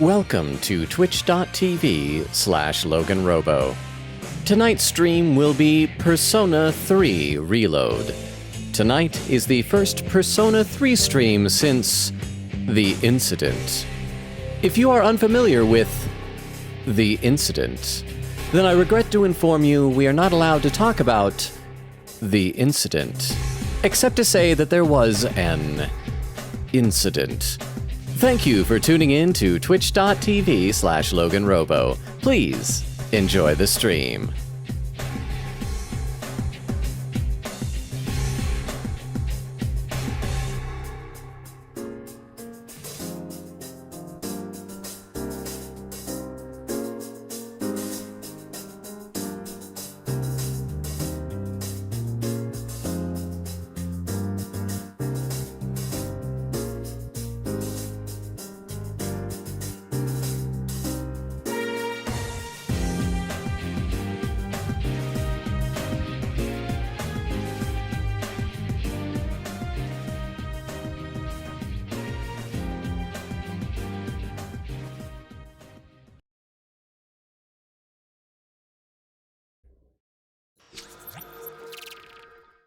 Welcome to twitch.tv/LoganRobo. Tonight's stream will be Persona 3 Reload. Tonight is the first Persona 3 stream since The Incident. If you are unfamiliar with The Incident, then I regret to inform you we are not allowed to talk about The Incident, except to say that there was an incident. Thank you for tuning in to twitch.tv/LoganRobo. Please enjoy the stream.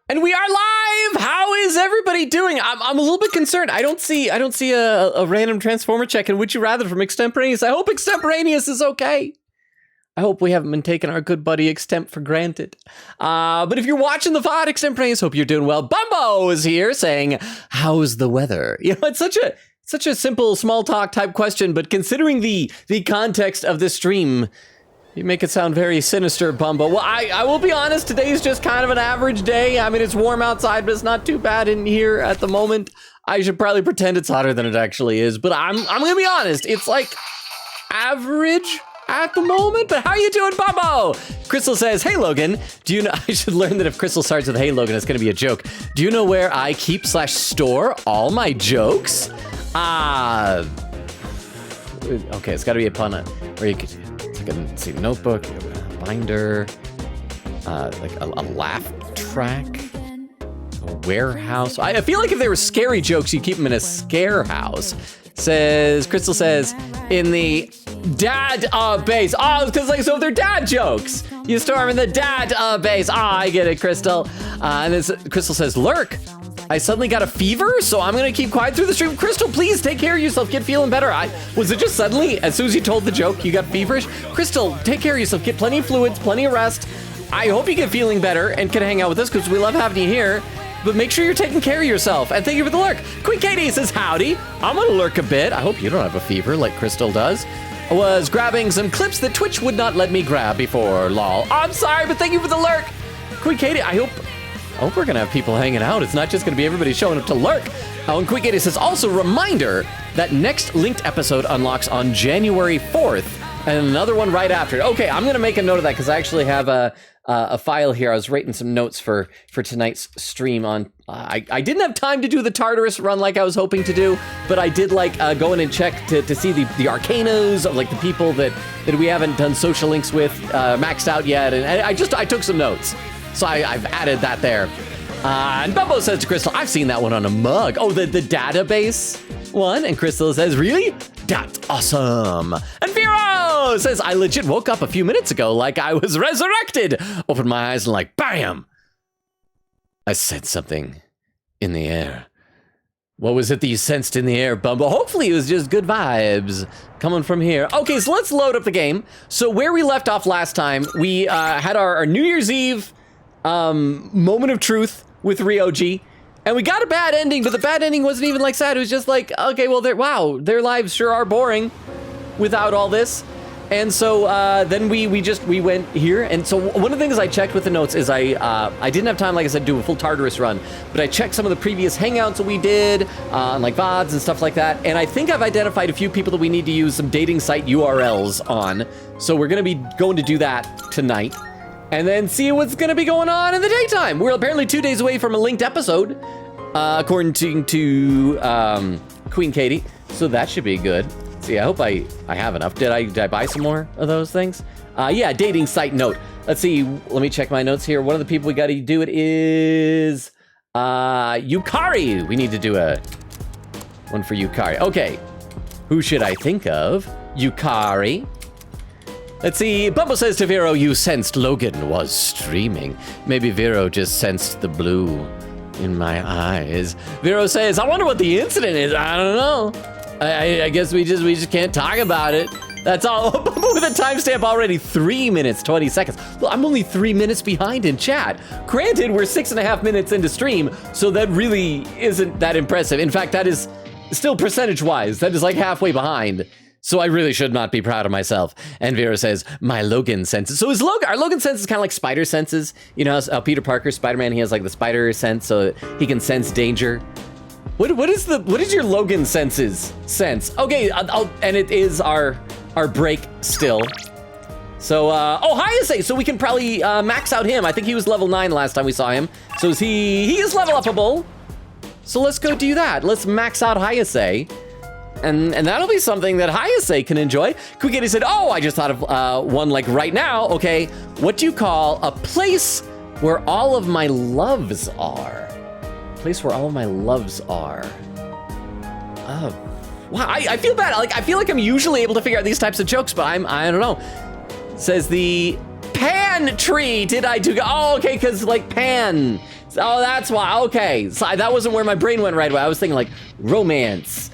And we are live! How is everybody doing? I'm a little bit concerned. I don't see a random Transformer check in Would You Rather from Extemporaneous. I hope Extemporaneous is okay. I hope we haven't been taking our good buddy Extemp for granted. But if you're watching the VOD, Extemporaneous, hope you're doing well. Bumbo is here saying, how's the weather? You know, it's such a simple small talk type question, but considering the context of this stream, you make it sound very sinister, Bumbo. Well, I will be honest, today is just kind of an average day. I mean, it's warm outside, but it's not too bad in here at the moment. I should probably pretend it's hotter than it actually is, but I'm gonna be honest, it's like average at the moment. But how you doing, Bumbo? Crystal says, hey, Logan, do you know, I should learn that if Crystal starts with hey, Logan, it's gonna be a joke. Do you know where I keep/store all my jokes? Okay, it's gotta be a pun where you could, let's see, notebook, binder, like a laugh track, a warehouse. I feel like if they were scary jokes, you keep them in a scare house. Crystal says, in the dad base. Oh, because like, so if they're dad jokes, you store them in the dad base. I get it, Crystal. And then Crystal says, lurk. I suddenly got a fever, so I'm gonna keep quiet through the stream. Crystal, please take care of yourself. Get feeling better. Was it just suddenly, as soon as you told the joke, you got feverish? Crystal, take care of yourself. Get plenty of fluids, plenty of rest. I hope you get feeling better and can hang out with us because we love having you here. But make sure you're taking care of yourself. And thank you for the lurk. Queen Katie says, howdy. I'm gonna lurk a bit. I hope you don't have a fever like Crystal does. I was grabbing some clips that Twitch would not let me grab before, lol. I'm sorry, but thank you for the lurk. Queen Katie, I hope we're gonna have people hanging out. It's not just gonna be everybody showing up to lurk. Oh, and Quick 80 says, also reminder that next linked episode unlocks on January 4th and another one right after. Okay, I'm gonna make a note of that because I actually have a file here. I was writing some notes for tonight's stream on, I didn't have time to do the Tartarus run like I was hoping to do, but I did like go in and check to see the arcanas of like the people that we haven't done social links with maxed out yet. And I took some notes. So I've added that there. And Bumbo says to Crystal, I've seen that one on a mug. Oh, the database one. And Crystal says, really? That's awesome. And Vero says, I legit woke up a few minutes ago like I was resurrected. Opened my eyes and like, bam! I sensed something in the air. What was it that you sensed in the air, Bumbo? Hopefully it was just good vibes coming from here. Okay, so let's load up the game. So where we left off last time, we had our New Year's Eve moment of truth with Ryoji, and we got a bad ending, but the bad ending wasn't even like sad. It was just like, okay, well, their lives sure are boring without all this. And so then we went here, and so one of the things I checked with the notes is I didn't have time, like I said, to do a full Tartarus run, but I checked some of the previous hangouts that we did on like VODs and stuff like that, and I think I've identified a few people that we need to use some dating site URLs on. So we're gonna be going to do that tonight. And then see what's gonna be going on in the daytime. We're apparently 2 days away from a linked episode, according to Queen Katie. So that should be good. See, I hope I have enough. Did I buy some more of those things? Yeah, dating site note. Let's see, let me check my notes here. One of the people we gotta do it is Yukari. We need to do one for Yukari. Okay, who should I think of? Yukari. Let's see, Bumble says to Vero, you sensed Logan was streaming. Maybe Vero just sensed the blue in my eyes. Vero says, I wonder what the incident is. I don't know. I guess we just can't talk about it. That's all. With a timestamp already 3 minutes, 20 seconds. Well, I'm only 3 minutes behind in chat. Granted, we're 6.5 minutes into stream, so that really isn't that impressive. In fact, that is still percentage-wise, that is like halfway behind. So I really should not be proud of myself. And Vera says, my Logan senses. So our Logan senses kind of like spider senses. You know how Peter Parker, Spider-Man, he has like the spider sense so he can sense danger. What is your Logan senses sense? Okay, and it is our break still. So, Hayase, so we can probably max out him. I think he was level 9 last time we saw him. So he is level upable. So let's go do that. Let's max out Hayase. And that'll be something that Hayase can enjoy. Kwigeti said, oh, I just thought of one like right now. Okay, what do you call a place where all of my loves are? Place where all of my loves are. Oh, wow, I feel bad. Like I feel like I'm usually able to figure out these types of jokes, but I don't know. Says the pan tree. Did I do? Oh, okay, because like pan. Oh, that's why. Okay, so that wasn't where my brain went right away. I was thinking like romance.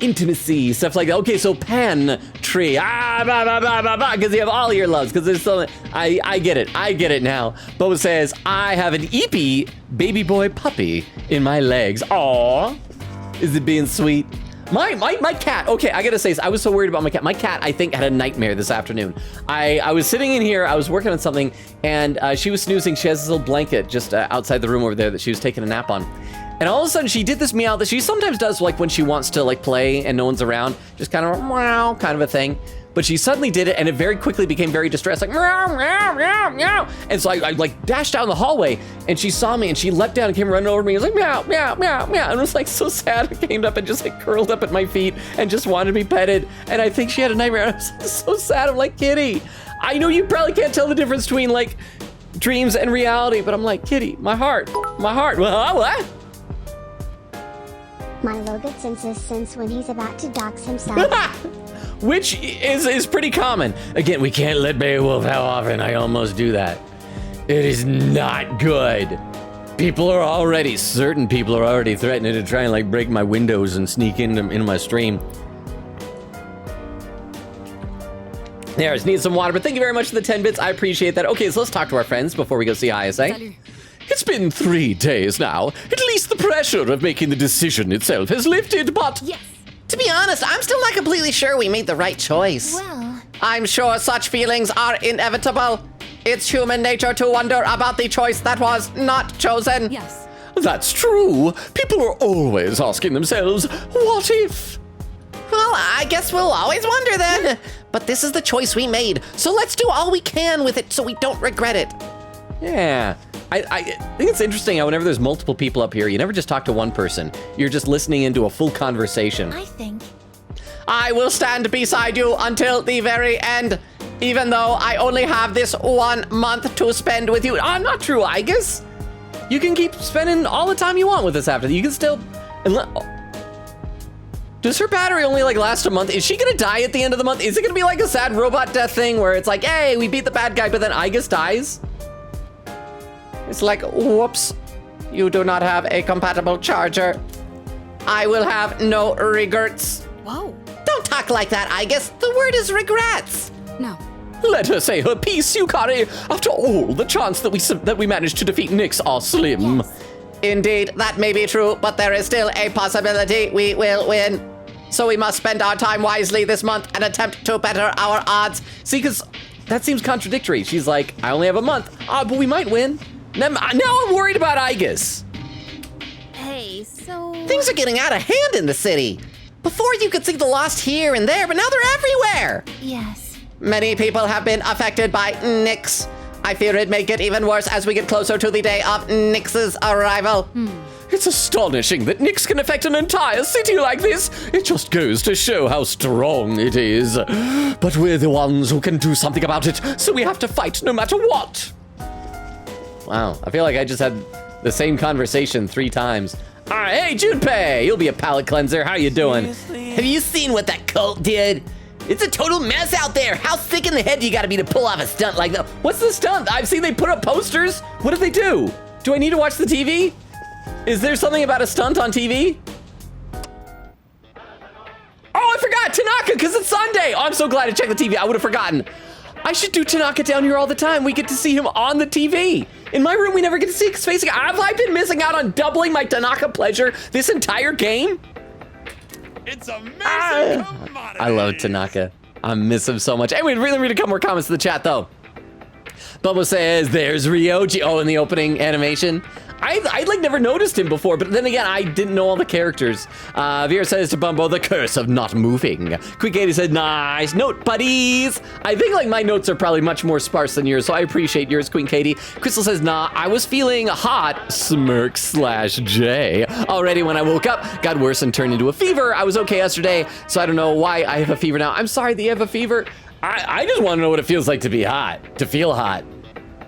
Intimacy, stuff like that. Okay, so pan tree, because you have all your loves, because there's so, I get it now. Boba says, I have an eepy baby boy puppy in my legs. Aww, is it being sweet? My cat, okay, I gotta say, I was so worried about my cat. My cat, I think, had a nightmare this afternoon. I was sitting in here, I was working on something, and she was snoozing. She has this little blanket just outside the room over there that she was taking a nap on. And all of a sudden, she did this meow that she sometimes does, like when she wants to like play and no one's around, just kind of meow, kind of a thing. But she suddenly did it, and it very quickly became very distressed, like meow, meow, meow, meow. And so I like dashed down the hallway, and she saw me, and she leapt down and came running over me. It was like meow, meow, meow, meow, and it was like so sad. I came up and just like curled up at my feet and just wanted to be petted. And I think she had a nightmare. I was like, so sad. I'm like, Kitty, I know you probably can't tell the difference between like dreams and reality, but I'm like, Kitty, my heart. Well, what? My Logan senses sense when he's about to dox himself. Which is pretty common. Again, we can't let Beowulf how often I almost do that. It is not good. Certain people are already threatening to try and like break my windows and sneak into my stream. There, I just need some water, but thank you very much for the 10 bits. I appreciate that. Okay, so let's talk to our friends before we go see Hayase. Salut. It's been 3 days now. At least the pressure of making the decision itself has lifted, but... Yes. To be honest, I'm still not completely sure we made the right choice. Well, I'm sure such feelings are inevitable. It's human nature to wonder about the choice that was not chosen. yes. That's true. People are always asking themselves, what if? Well, I guess we'll always wonder then. But this is the choice we made, so let's do all we can with it so we don't regret it. Yeah. I think it's interesting how whenever there's multiple people up here, you never just talk to one person. You're just listening into a full conversation. I think. I will stand beside you until the very end, even though I only have this 1 month to spend with you. Not true, I guess. You can keep spending all the time you want with us after that. You can still... Does her battery only like last a month? Is she gonna die at the end of the month? Is it gonna be like a sad robot death thing where it's like, hey, we beat the bad guy, but then Igus dies? It's like, whoops, you do not have a compatible charger. I will have no regrets. Whoa. Don't talk like that, Igus. The word is regrets. No. Let her say her piece, Yukari. After all, the chance that we managed to defeat Nyx are slim. Yes. Indeed, that may be true, but there is still a possibility we will win. So we must spend our time wisely this month and attempt to better our odds. See, because that seems contradictory. She's like, I only have a month. But we might win. Now I'm worried about Igus. Hey, so... Things are getting out of hand in the city. Before you could see the lost here and there, but now they're everywhere. Yes. Many people have been affected by Nyx. I fear it may get even worse as we get closer to the day of Nyx's arrival. It's astonishing that Nyx can affect an entire city like this. It just goes to show how strong it is. But we're the ones who can do something about it, so we have to fight no matter what. Wow, I feel like I just had the same conversation 3 times. All right, hey, Junpei, you'll be a palate cleanser. How you doing? Have you seen what that cult did? It's a total mess out there. How sick in the head do you gotta be to pull off a stunt like that? What's the stunt? I've seen they put up posters. What did they do? Do I need to watch the TV? Is there something about a stunt on TV? Oh, I forgot Tanaka, because it's Sunday. Oh, I'm so glad I checked the TV. I would have forgotten. I should do Tanaka down here all the time. We get to see him on the TV. In my room, we never get to see his face. Have I been missing out on doubling my Tanaka pleasure this entire game? It's amazing commodity. I love Tanaka. I miss him so much. Hey, we really read a couple more comments in the chat, though. Bubba says, there's Ryoji. Oh, in the opening animation. I like never noticed him before, but then again, I didn't know all the characters. Vera says to Bumbo, the curse of not moving. Quick 80 said, nice note, buddies. I think like my notes are probably much more sparse than yours, so I appreciate yours, Queen Katie. Crystal says, nah, I was feeling hot, smirk/J. Already when I woke up, got worse and turned into a fever. I was okay yesterday, so I don't know why I have a fever now. I'm sorry that you have a fever. I just want to know what it feels like to be hot, to feel hot.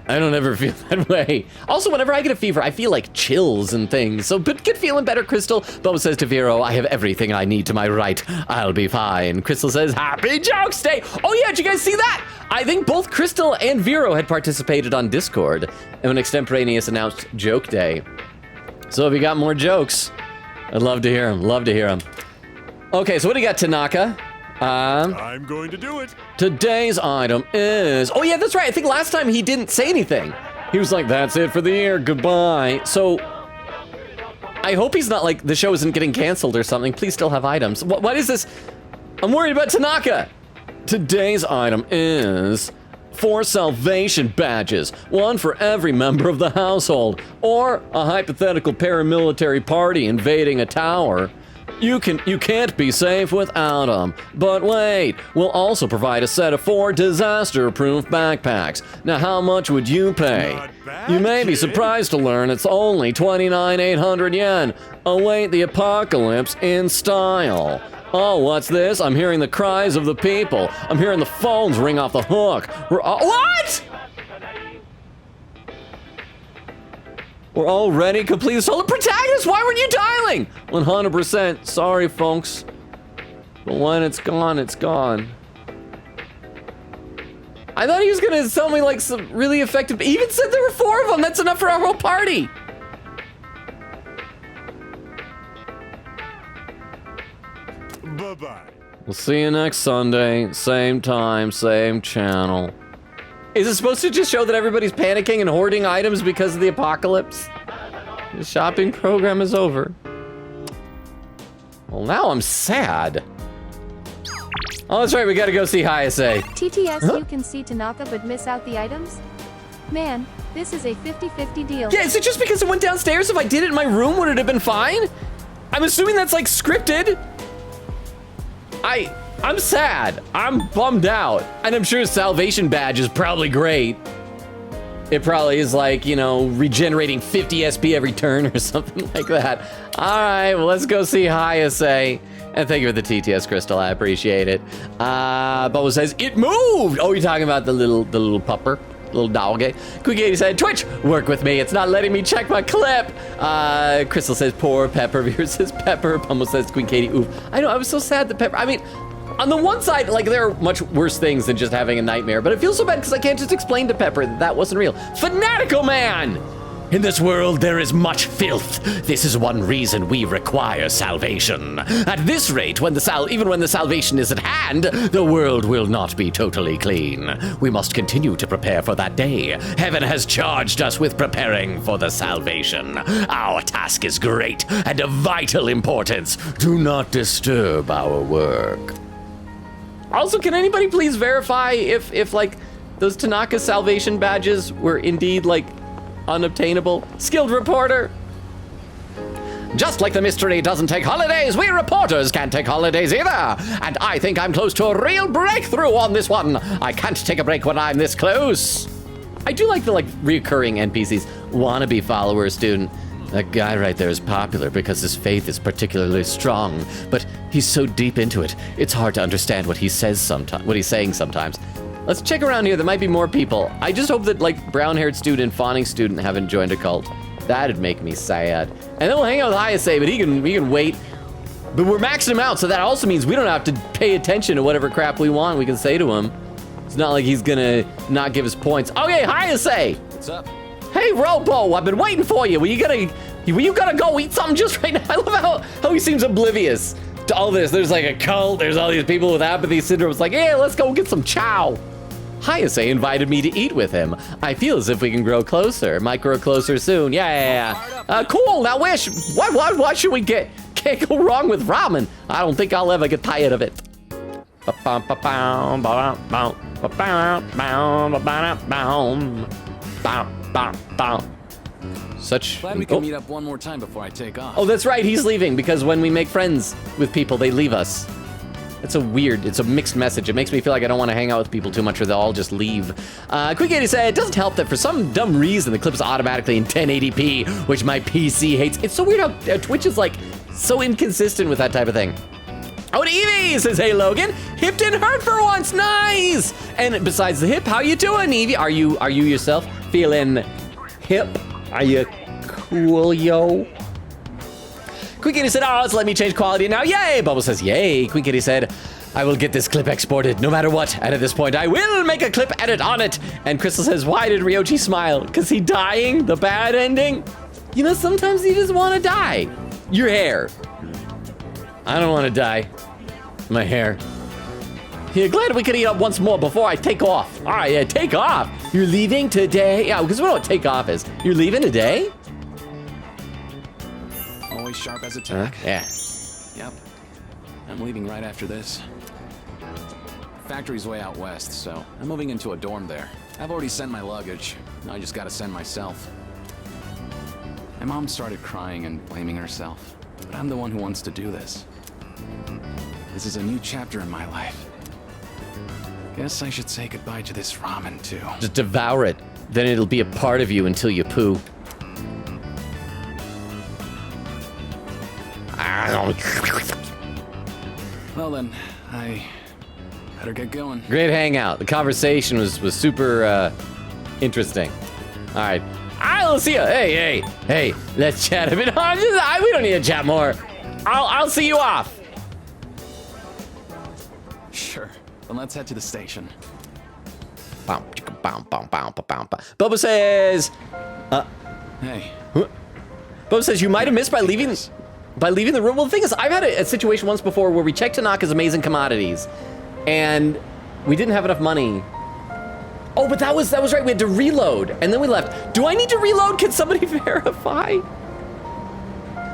I don't ever feel that way. Also, whenever I get a fever, I feel like chills and things. So, but get feeling better, Crystal. Bubba says to Vero, I have everything I need to my right. I'll be fine. Crystal says, happy Jokes Day. Oh yeah, did you guys see that? I think both Crystal and Vero had participated on Discord and when Extemporaneous announced Joke Day. So if you got more jokes, I'd love to hear them. Love to hear them. Okay, so what do you got, Tanaka? I'm going to do it. Today's item is... Oh, yeah, that's right. I think last time he didn't say anything. He was like, that's it for the year. Goodbye. So, I hope he's not like, the show isn't getting canceled or something. Please still have items. What is this? I'm worried about Tanaka. Today's item is 4 salvation badges. 1 for every member of the household. Or a hypothetical paramilitary party invading a tower. You can't be safe without them. But wait, we'll also provide a set of 4 disaster-proof backpacks. Now, how much would you pay? Not bad, You may be kid. surprised to learn it's only 29,800 yen. Await the apocalypse in style. Oh, what's this? I'm hearing the cries of the people. I'm hearing the phones ring off the hook. What? We're already completed. Solar Protagonist, why weren't you dialing? 100%. Sorry, folks. But when it's gone, it's gone. I thought he was gonna sell me like some really effective. He even said there were 4 of them. That's enough for our whole party. Bye-bye. We'll see you next Sunday. Same time, same channel. Is it supposed to just show that everybody's panicking and hoarding items because of the apocalypse? The shopping program is over. Well, now I'm sad. Oh, that's right, we gotta go see Hayase. TTS, you can see Tanaka but miss out the items? Man, this is a 50-50 deal. Yeah, is it just because it went downstairs? If I did it in my room, would it have been fine? I'm assuming that's like scripted. I'm sad. I'm bummed out. And I'm sure Salvation Badge is probably great. It probably is like, you know, regenerating 50 SP every turn or something like that. All right, well, let's go see Hayase. And thank you for the TTS Crystal, I appreciate it. Bubba says, it moved! Oh, you're talking about the little pupper? Little dog. Quick 80 said, Twitch, work with me. It's not letting me check my clip. Crystal says, poor Pepper. Veer says, Pepper. Pummel says, Queen Katie, oof. I know, I was so sad that Pepper, I mean, on the one side, like, there are much worse things than just having a nightmare, but it feels so bad because I can't just explain to Pepper that that wasn't real. Fanatical Man! In this world, there is much filth. This is one reason we require salvation. At this rate, even when the salvation is at hand, the world will not be totally clean. We must continue to prepare for that day. Heaven has charged us with preparing for the salvation. Our task is great and of vital importance. Do not disturb our work. Also, can anybody please verify if like, those Tanaka salvation badges were indeed, like, unobtainable? Skilled reporter. Just like the mystery doesn't take holidays, we reporters can't take holidays either. And I think I'm close to a real breakthrough on this one. I can't take a break when I'm this close. I do like the reoccurring NPCs. Wannabe follower student. That guy right there is popular because his faith is particularly strong, but he's so deep into it, it's hard to understand what he says sometimes. What he's saying sometimes. Let's check around here. There might be more people. I just hope that, like, brown-haired student and fawning student haven't joined a cult. That'd make me sad. And then we'll hang out with Hayase, but he can wait. But we're maxing him out, so that also means we don't have to pay attention to whatever crap we want. We can say to him. It's not like he's gonna not give us points. Okay, Hayase! What's up? Hey, Robo, I've been waiting for you. Were you gonna go eat something just right now? I love how he seems oblivious to all this. There's like a cult, there's all these people with apathy syndrome. It's like, yeah, let's go get some chow. Hayase invited me to eat with him. I feel as if we can grow closer. Might grow closer soon. Yeah. Cool, now what should we get? Can't go wrong with ramen. I don't think I'll ever get tired of it. Such. Glad we can meet up one more time before I take off. Oh, that's right. He's leaving because when we make friends with people, they leave us. It's a mixed message. It makes me feel like I don't want to hang out with people too much or they'll all just leave. Quick 80 said, it doesn't help that for some dumb reason the clip is automatically in 1080p, which my PC hates. It's so weird how Twitch is like so inconsistent with that type of thing. Oh, and Evie says, hey, Logan, hip didn't hurt for once, nice. And besides the hip, how you doing, Evie? Are you yourself feeling hip? Are you cool, yo? Queen Kitty said, oh, let's let me change quality now. Yay! Bubble says, yay. Queen Kitty said, I will get this clip exported no matter what. And at this point, I will make a clip edit on it. And Crystal says, why did Ryoji smile? Because he dying? The bad ending? You know, sometimes you just want to die. Your hair. I don't want to die. My hair. Yeah, glad we could eat up once more before I take off. All right, yeah, take off. You're leaving today? Yeah, because we know what take off is. You're leaving today? Always sharp as a tack. Yeah. Yep. I'm leaving right after this. Factory's way out west, so I'm moving into a dorm there. I've already sent my luggage. Now I just gotta send myself. My mom started crying and blaming herself, but I'm the one who wants to do this. This is a new chapter in my life. Guess I should say goodbye to this ramen too. Just devour it. Then it'll be a part of you until you poo. Well then, I better get going. Great hangout. The conversation was super interesting. All right. I'll see you. Hey, let's chat a bit. We don't need to chat more. I'll see you off. Sure. Then let's head to the station. Bubba says, Hey. Bubba says you might have missed by leaving the room. Well, the thing is, I've had a situation once before where we checked Tanaka's amazing commodities, and we didn't have enough money. Oh, but that was right. We had to reload, and then we left. Do I need to reload? Can somebody verify?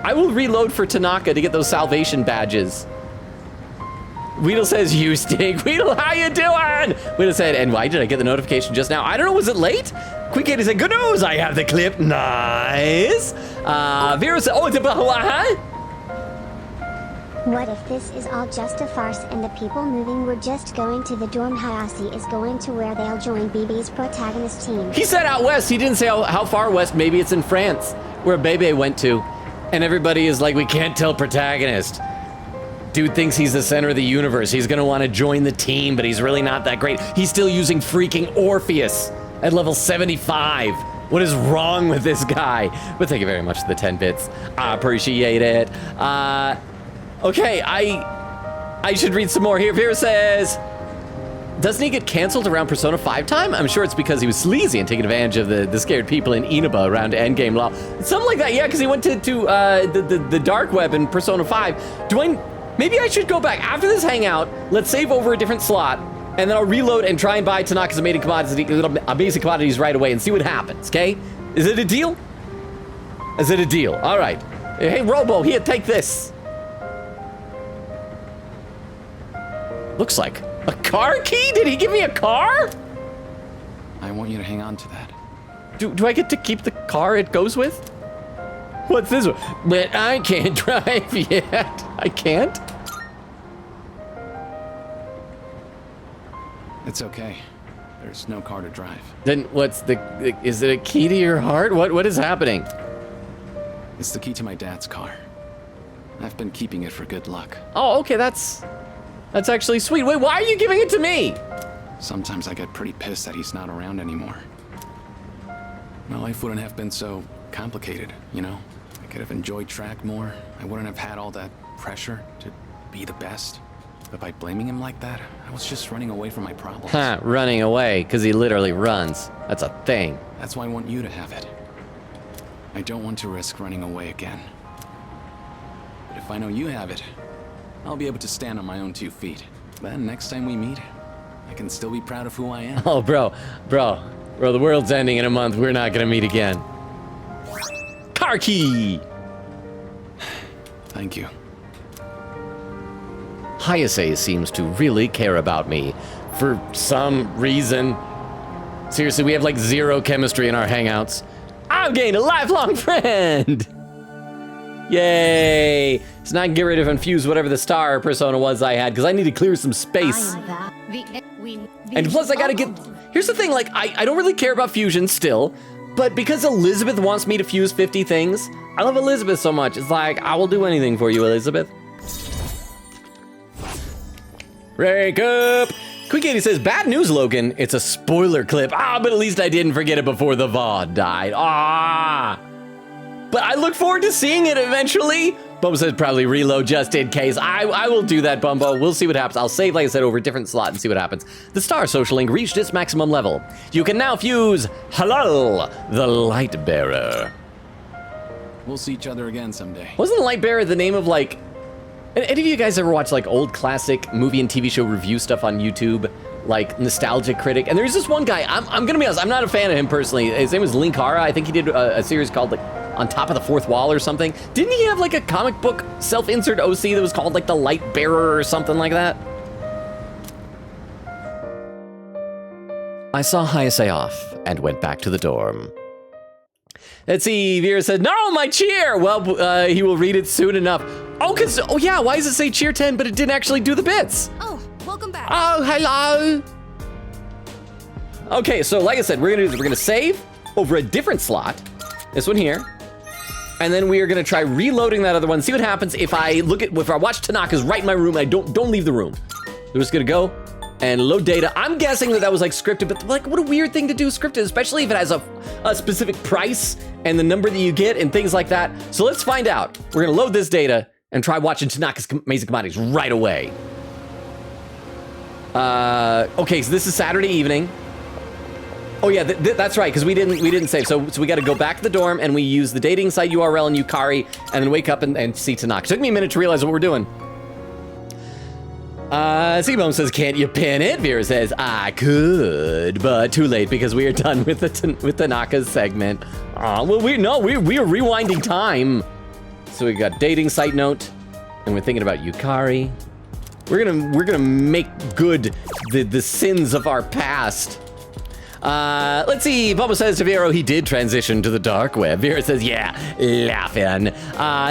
I will reload for Tanaka to get those salvation badges. Weedle says, you stink. Weedle, how you doing? Weedle said, and why did I get the notification just now? I don't know, was it late? Quick Katie said, good news, I have the clip. Nice. Vera said, oh, it's a, What if this is all just a farce and the people moving were just going to the dorm? Hayase is going to where they'll join BB's protagonist team. He said out west. He didn't say how far west. Maybe it's in France, where Bebe went to. And everybody is like, we can't tell protagonist. Dude thinks he's the center of the universe. He's gonna want to join the team, but he's really not that great. He's still using freaking Orpheus at level 75. What is wrong with this guy? But thank you very much for the 10 bits. I appreciate it. Okay, I should read some more here. Vera says, doesn't he get canceled around Persona 5 time? I'm sure it's because he was sleazy and taking advantage of the scared people in Inaba around Endgame Law. Something like that, yeah, because he went to the dark web in Persona 5. Maybe I should go back after this hangout. Let's save over a different slot, and then I'll reload and try and buy Tanaka's amazing commodities right away and see what happens, okay? Is it a deal? Is it a deal? All right. Hey, Robo, here, take this. Looks like a car key? Did he give me a car? I want you to hang on to that. Do I get to keep the car it goes with? What's this one? But I can't drive yet. I can't? It's okay. There's no car to drive. Then what's is it a key to your heart? What is happening? It's the key to my dad's car. I've been keeping it for good luck. Oh, okay, that's actually sweet. Wait, why are you giving it to me? Sometimes I get pretty pissed that he's not around anymore. My life wouldn't have been so complicated, you know? I could have enjoyed track more, I wouldn't have had all that pressure to be the best. But by blaming him like that, I was just running away from my problems. Ha, running away, because he literally runs. That's a thing. That's why I want you to have it. I don't want to risk running away again. But if I know you have it, I'll be able to stand on my own 2 feet. Then next time we meet, I can still be proud of who I am. Oh, bro, the world's ending in a month. We're not gonna meet again. Car key! Thank you. Hayase seems to really care about me for some reason. Seriously, we have like 0 chemistry in our hangouts. I've gained a lifelong friend! Yay! So now I can get rid of Infuse whatever the star persona was I had, because I need to clear some space. And plus I gotta get... Here's the thing, like, I don't really care about fusion still, but because Elizabeth wants me to fuse 50 things, I love Elizabeth so much. It's like, I will do anything for you, Elizabeth. Wake up! Quick 80 says, bad news, Logan. It's a spoiler clip. Ah, but at least I didn't forget it before the VOD died. Ah! But I look forward to seeing it eventually. Bumbo says probably reload just in case. I will do that, Bumbo. We'll see what happens. I'll save, like I said, over a different slot and see what happens. The Star Social Link reached its maximum level. You can now fuse Halal, the Light Bearer. We'll see each other again someday. Wasn't the Light Bearer the name of, like... Any of you guys ever watch, like, old classic movie and TV show review stuff on YouTube? Like, Nostalgia Critic? And there's this one guy, I'm gonna be honest, I'm not a fan of him personally. His name was Linkara. I think he did a series called, like, On Top of the Fourth Wall or something. Didn't he have, like, a comic book self-insert OC that was called, like, The Light Bearer or something like that? I saw Hayase off and went back to the dorm. Let's see, Vera said, no, my cheer! Well, he will read it soon enough. Oh, yeah, why does it say cheer 10, but it didn't actually do the bits? Oh, welcome back. Oh, hello. Okay, so like I said, we're gonna save over a different slot. This one here. And then we are gonna try reloading that other one, see what happens if I watch Tanaka's right in my room and I don't leave the room. We're just gonna go and load data. I'm guessing that was like scripted, but like what a weird thing to do scripted, especially if it has a specific price and the number that you get and things like that. So let's find out. We're gonna load this data and try watching Tanaka's Amazing Commodities right away. Okay, so this is Saturday evening. Oh yeah, that's right, because we didn't save. So we got to go back to the dorm and we use the dating site URL in Yukari and then wake up and see Tanaka. Took me a minute to realize what we're doing. Seabone says, can't you pin it? Vera says, I could, but too late because we are done with with Tanaka's segment. Well, we are rewinding time. So we got dating site note, and we're thinking about Yukari. We're gonna make good the sins of our past. Let's see. Bubba says to Vero he did transition to the dark web. Vera says, yeah, laughing.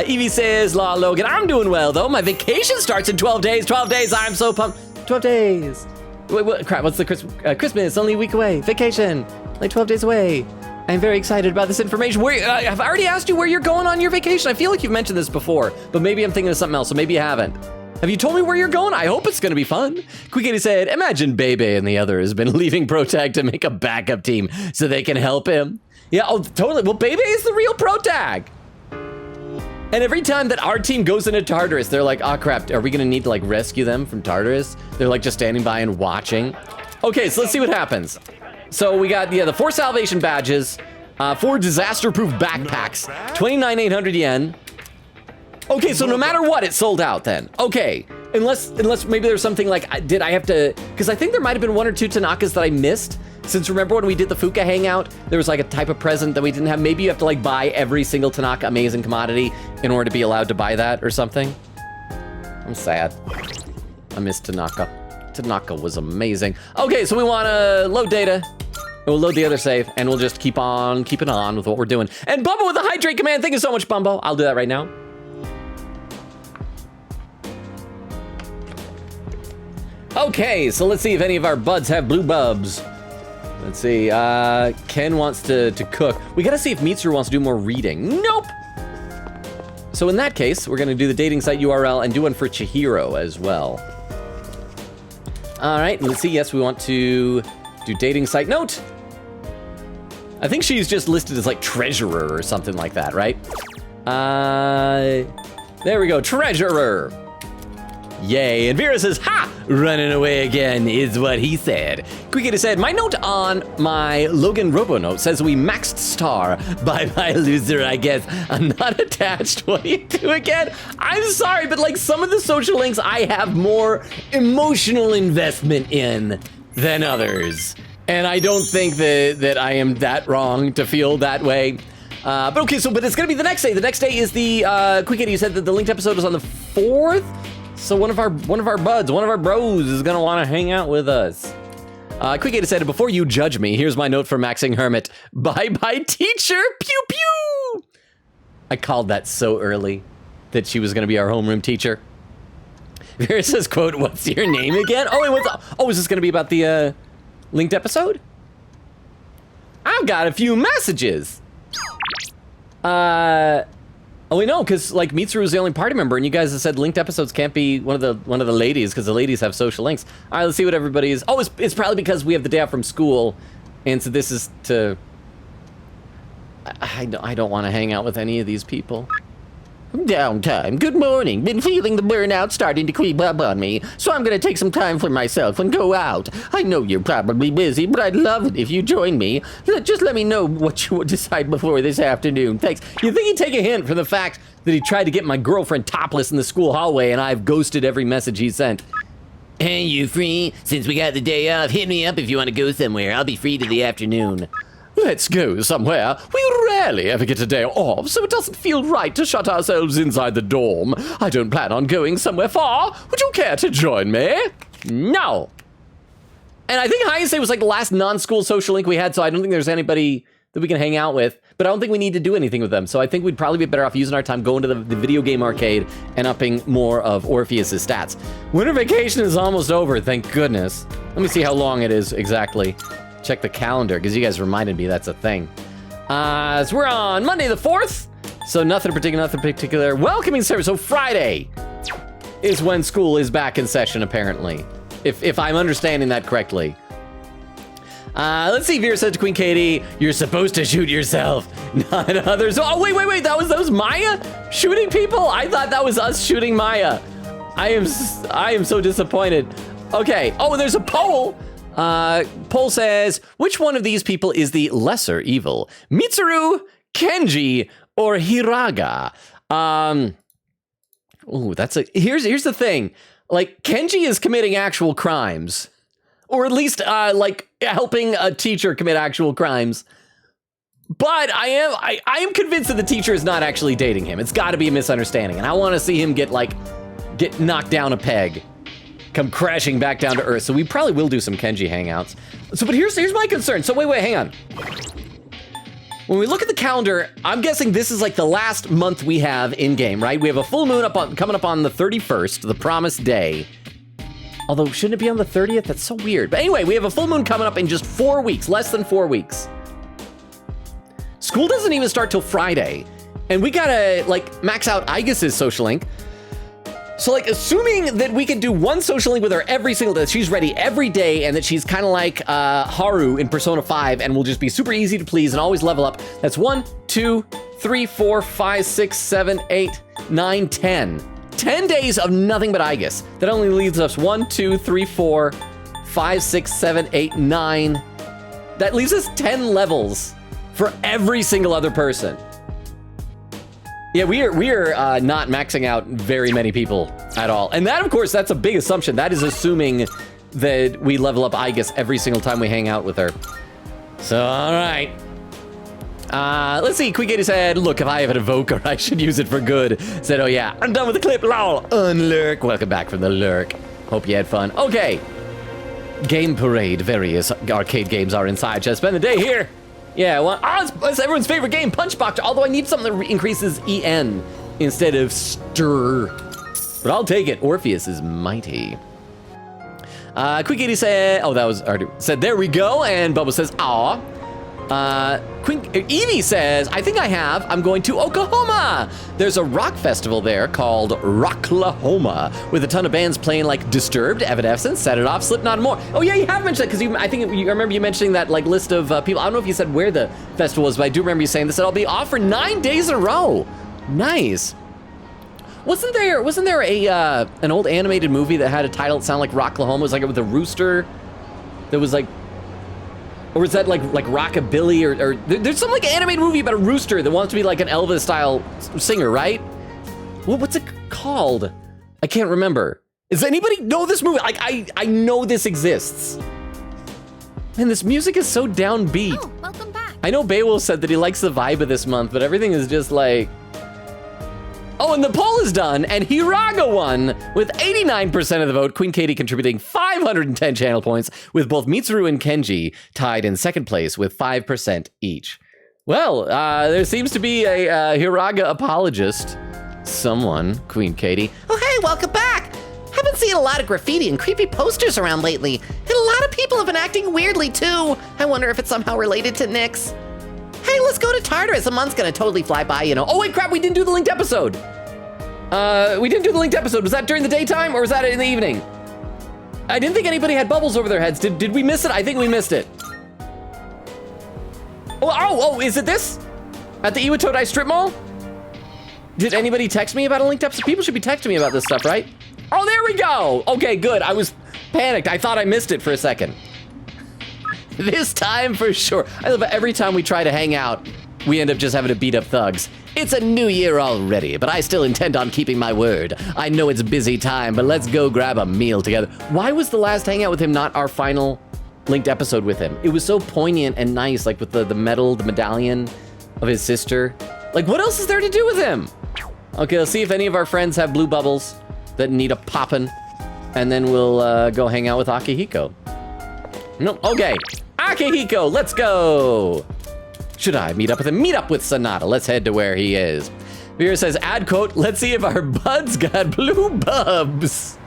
Evie says, La Logan, I'm doing well though. My vacation starts in 12 days. 12 days. I'm so pumped. 12 days. Wait, crap. What's the Christmas? Only a week away. Vacation. Like 12 days away. I'm very excited about this information. Have I already asked you where you're going on your vacation? I feel like you've mentioned this before, but maybe I'm thinking of something else, so maybe you haven't. Have you told me where you're going? I hope it's gonna be fun. Quickity said, imagine Bebe and the other has been leaving Protag to make a backup team so they can help him. Yeah, oh, totally. Well, Bebe is the real Protag. And every time that our team goes into Tartarus, they're like, oh crap, are we gonna need to like rescue them from Tartarus? They're like just standing by and watching. Okay, so let's see what happens. So we got, the 4 salvation badges, 4 disaster-proof backpacks, 29,800 yen. Okay, so no matter what, it sold out then. Okay, unless maybe there's something like, did I have to, because I think there might have been 1 or 2 Tanakas that I missed. Since remember when we did the Fuka hangout, there was like a type of present that we didn't have. Maybe you have to like buy every single Tanaka Amazing Commodity in order to be allowed to buy that or something. I'm sad. I miss Tanaka. Tanaka was amazing. Okay, so we want to load data. We'll load the other save, and we'll just keep on keeping on with what we're doing. And Bumbo with the hydrate command. Thank you so much, Bumbo. I'll do that right now. Okay, so let's see if any of our buds have blue bubs. Let's see, Ken wants to cook. We gotta see if Mitsuru wants to do more reading. Nope! So in that case, we're gonna do the dating site URL and do one for Chihiro as well. All right, let's see, yes, we want to do dating site note. I think she's just listed as like treasurer or something like that, right? There we go, treasurer. Yay, and Vera says, ha! Running away again is what he said. Quickity said, my note on my Logan Robonote says we maxed star. Bye-bye, loser, I guess. I'm not attached. What do you do again? I'm sorry, but like some of the social links I have more emotional investment in than others. And I don't think that I am that wrong to feel that way. But okay, but it's gonna be the next day. The next day is the, Quickity, you said that the linked episode is on the 4th? So one of our buds, one of our bros is gonna wanna hang out with us. Quickity said, before you judge me, here's my note for Maxing Hermit. Bye-bye, teacher, pew pew! I called that so early that she was gonna be our homeroom teacher. Vera says, quote, what's your name again? Oh, wait, is this gonna be about the, linked episode? I've got a few messages. Oh, we know, because like Mitsuru is the only party member, and you guys have said linked episodes can't be one of the ladies because the ladies have social links. All right, let's see what everybody is. Oh, it's probably because we have the day off from school, and so this is to. I don't want to hang out with any of these people. Downtime. Good morning. Been feeling the burnout starting to creep up on me, so I'm gonna take some time for myself and go out. I know you're probably busy, but I'd love it if you join me. Just let me know what you would decide before this afternoon. Thanks. You think he'd take a hint from the fact that he tried to get my girlfriend topless in the school hallway and I've ghosted every message he sent? Hey, you free? Since we got the day off, hit me up if you want to go somewhere. I'll be free to the afternoon. Let's go somewhere. We rarely ever get a day off, so it doesn't feel right to shut ourselves inside the dorm. I don't plan on going somewhere far. Would you care to join me? No. And I think Hayase was like the last non-school social link we had, so I don't think there's anybody that we can hang out with. But I don't think we need to do anything with them, so I think we'd probably be better off using our time going to the video game arcade and upping more of Orpheus's stats. Winter vacation is almost over, thank goodness. Let me see how long it is exactly. Check the calendar, because you guys reminded me that's a thing. So we're on Monday the 4th. So nothing particular. Welcoming service. So Friday is when school is back in session, apparently. If I'm understanding that correctly. Let's see, Vera said to Queen Katie, you're supposed to shoot yourself, not others. Oh, wait, that was Maya shooting people? I thought that was us shooting Maya. I am so disappointed. Okay, oh, there's a poll. Poll says, which one of these people is the lesser evil? Mitsuru, Kenji, or Hiraga? Ooh, here's the thing. Like, Kenji is committing actual crimes. Or at least, like, helping a teacher commit actual crimes. But I am convinced that the teacher is not actually dating him. It's gotta be a misunderstanding. And I want to see him get knocked down a peg. Come crashing back down to earth. So we probably will do some Kenji hangouts. So, but here's my concern. So wait, hang on. When we look at the calendar, I'm guessing this is like the last month we have in game, right? We have a full moon coming up on the 31st, the promised day. Although, shouldn't it be on the 30th? That's so weird. But anyway, we have a full moon coming up in just 4 weeks, less than 4 weeks. School doesn't even start till Friday. And we gotta like max out Aigis' social link. So like, assuming that we can do one social link with her every single day, that she's ready every day, and that she's kind of like Haru in Persona 5, and will just be super easy to please and always level up. That's 1, 2, 3, 4, 5, 6, 7, 8, 9, 10. 10 days of nothing but Aigis. That only leaves us 1, 2, 3, 4, 5, 6, 7, 8, 9. That leaves us 10 levels for every single other person. Yeah, we are not maxing out very many people at all. And that, of course, that's a big assumption. That is assuming that we level up Aigis every single time we hang out with her. So, all right. Let's see, Quick 80 said, look, if I have an evoker, I should use it for good. Said, oh yeah, I'm done with the clip, lol. Unlurk, welcome back from the lurk. Hope you had fun. Okay. Game Parade, various arcade games are inside. Just spend the day here. Yeah, well, it's everyone's favorite game, Punchbox, although I need something that increases EN instead of stir. But I'll take it, Orpheus is mighty. Quick 80 said, oh, that was already said, there we go, and Bubba says, aw. Evie says, I think I have. I'm going to Oklahoma. There's a rock festival there called Rocklahoma with a ton of bands playing like Disturbed, Evanescence, Set It Off, Slipknot, and more. Oh yeah, you have mentioned that because I think I remember you mentioning that like list of people. I don't know if you said where the festival was, but I do remember you saying this. I'll be off for 9 days in a row. Nice. Wasn't there a an old animated movie that had a title that sounded like Rocklahoma? It was like with a rooster that was like, or was that like Rockabilly or there's some like animated movie about a rooster that wants to be like an Elvis style singer, right? What's it called? I can't remember. Does anybody know this movie? Like I know this exists. Man, this music is so downbeat. Oh, welcome back. I know Beowulf said that he likes the vibe of this month, but everything is just like... Oh, and the poll is done, and Hiraga won with 89% of the vote, Queen Katie contributing 510 channel points, with both Mitsuru and Kenji tied in second place with 5% each. Well, there seems to be a Hiraga apologist. Someone, Queen Katie. Oh, hey, welcome back. Haven't seen a lot of graffiti and creepy posters around lately, and a lot of people have been acting weirdly too. I wonder if it's somehow related to Nyx. Hey, let's go to Tartarus. A month's gonna totally fly by, you know. Oh, wait, crap, we didn't do the linked episode. We didn't do the linked episode. Was that during the daytime or was that in the evening? I didn't think anybody had bubbles over their heads. Did we miss it? I think we missed it. Oh, is it this? At the Iwatodai Strip Mall? Did anybody text me about a linked episode? People should be texting me about this stuff, right? Oh, there we go. Okay, good. I was panicked. I thought I missed it for a second. This time for sure. I love it. Every time we try to hang out, we end up just having to beat up thugs. It's a new year already, but I still intend on keeping my word. I know it's busy time, but let's go grab a meal together. Why was the last hangout with him not our final linked episode with him? It was so poignant and nice, like with the medallion of his sister. Like, what else is there to do with him? Okay, let's see if any of our friends have blue bubbles that need a poppin', and then we'll go hang out with Akihiko. No, okay. Akihiko, let's go. Should I meet up with him? Meet up with Sonata. Let's head to where he is. Vera says, add quote, let's see if our buds got blue bubs.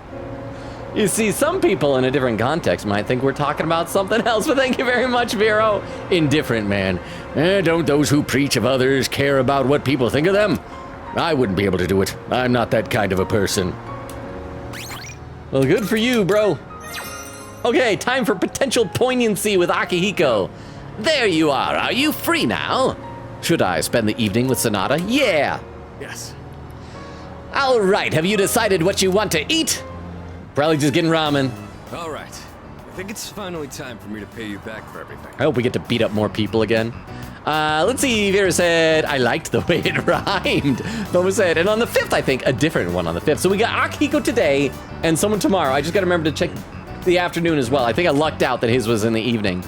You see, some people in a different context might think we're talking about something else, but thank you very much, Vero. Indifferent, man. Don't those who preach of others care about what people think of them? I wouldn't be able to do it. I'm not that kind of a person. Well, good for you, bro. Okay, time for potential poignancy with Akihiko. There you are. Are you free now? Should I spend the evening with Sonata? Yeah. Yes. All right, have you decided what you want to eat? Probably just getting ramen. All right. I think it's finally time for me to pay you back for everything. I hope we get to beat up more people again. Let's see, Vera said, I liked the way it rhymed. Momo said, and on the 5th, I think, a different one on the 5th. So we got Akihiko today and someone tomorrow. I just gotta remember to check the afternoon as well. I think I lucked out that his was in the evening.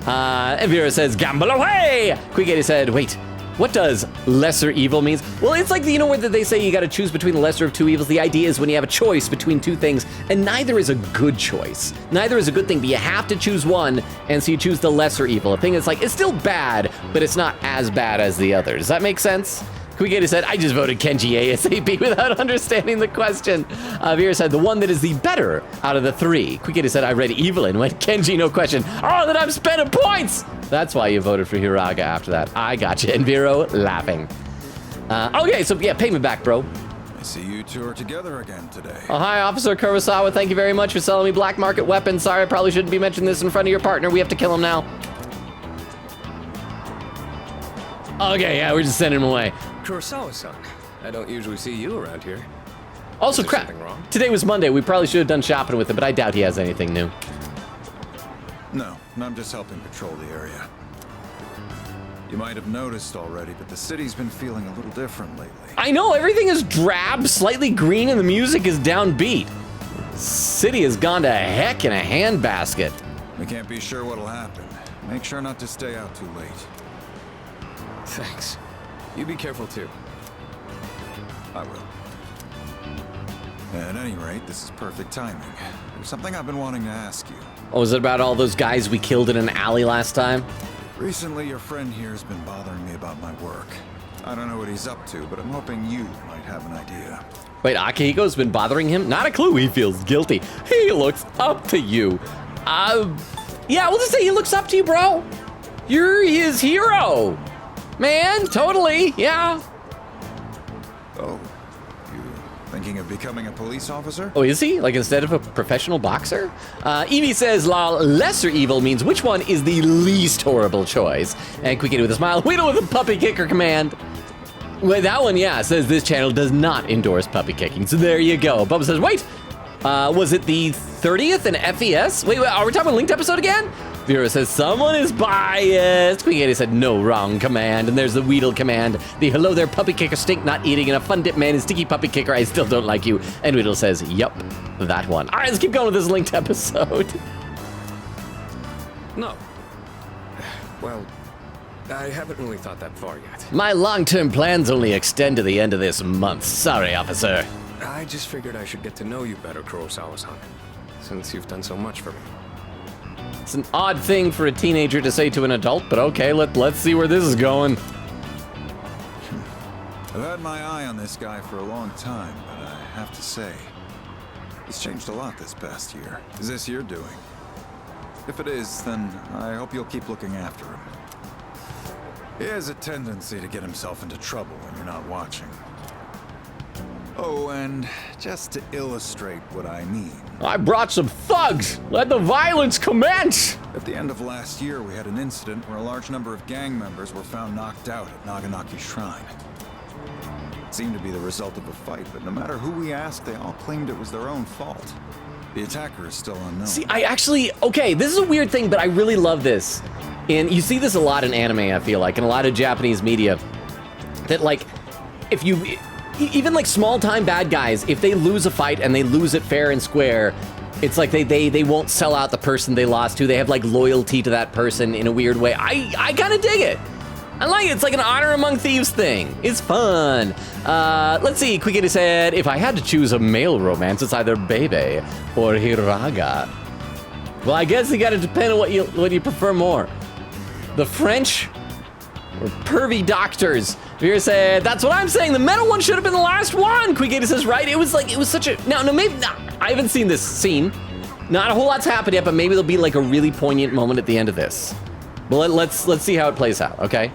And Vera says, gamble away! Quigate said, wait, what does lesser evil means? Well, it's like, you know, where they say you gotta choose between the lesser of two evils. The idea is when you have a choice between two things, and neither is a good choice. Neither is a good thing, but you have to choose one, and so you choose the lesser evil. A thing that's like, it's still bad, but it's not as bad as the other. Does that make sense? Quigate said, I just voted Kenji ASAP without understanding the question. Vera said, the one that is the better out of the three. Quigate said, I read Evelyn, went Kenji, no question. Oh, then I'm spending points! That's why you voted for Hiraga after that. I got you. And Vero laughing. Okay, so yeah, pay me back, bro. I see you two are together again today. Oh, hi, Officer Kurosawa. Thank you very much for selling me black market weapons. Sorry, I probably shouldn't be mentioning this in front of your partner. We have to kill him now. Okay, yeah, we're just sending him away. Kurosawa-san, I don't usually see you around here. Also, Is there crap. something wrong? Today was Monday. We probably should have done shopping with him, but I doubt he has anything new. No, I'm just helping patrol the area. You might have noticed already, but the city's been feeling a little different lately. I know, everything is drab, slightly green, and the music is downbeat. City has gone to heck in a handbasket. We can't be sure what'll happen. Make sure not to stay out too late. Thanks. You be careful too. I will. At any rate, this is perfect timing. There's something I've been wanting to ask you. Oh, was it about all those guys we killed in an alley last time? Recently, your friend here has been bothering me about my work. I don't know what he's up to, but I'm hoping you might have an idea. Wait, Akihiko's been bothering him? Not a clue. He feels guilty. He looks up to you. Yeah, we'll just say he looks up to you, bro. You're his hero. Man, totally, yeah. Oh, you thinking of becoming a police officer? Oh, is he? Like instead of a professional boxer? Evie says, lol, lesser evil means which one is the least horrible choice? And Quickie with a smile, Weedle with a puppy kicker command. Well, that one, yeah, says this channel does not endorse puppy kicking. So there you go. Bubba says, wait, was it the 30th in FES? Wait, are we talking about linked episode again? Vera says, someone is biased. Queen Katie said, no, wrong command. And there's the Weedle command. The hello there, puppy kicker, stink, not eating, and a fun dip man is sticky puppy kicker. I still don't like you. And Weedle says, yup, that one. All right, let's keep going with this linked episode. No. Well, I haven't really thought that far yet. My long-term plans only extend to the end of this month. Sorry, officer. I just figured I should get to know you better, Kurosawa-san, since you've done so much for me. It's an odd thing for a teenager to say to an adult, but okay, let's see where this is going. I've had my eye on this guy for a long time, but I have to say, he's changed a lot this past year. Is this your doing? If it is, then I hope you'll keep looking after him. He has a tendency to get himself into trouble when you're not watching. Oh, and just to illustrate what I mean. I brought some thugs! Let the violence commence! At the end of last year, we had an incident where a large number of gang members were found knocked out at Naganaki Shrine. It seemed to be the result of a fight, but no matter who we asked, they all claimed it was their own fault. The attacker is still unknown. See, okay, this is a weird thing, but I really love this. And you see this a lot in anime, I feel like, and a lot of Japanese media. That, like, if you... Even like small time bad guys, if they lose a fight and they lose it fair and square, it's like they won't sell out the person they lost to. They have like loyalty to that person in a weird way. I kind of dig it. I like it. It's like an honor among thieves thing. It's fun. Let's see. Quickity said, if I had to choose a male romance, it's either Bebe or Hiraga. Well, I guess it got to depend on what you prefer more. The French or pervy doctors. Vera said, that's what I'm saying. The metal one should have been the last one. Quickity says, right? It was such a, no, maybe, no, I haven't seen this scene. Not a whole lot's happened yet, but maybe there'll be like a really poignant moment at the end of this. But let's see how it plays out, okay?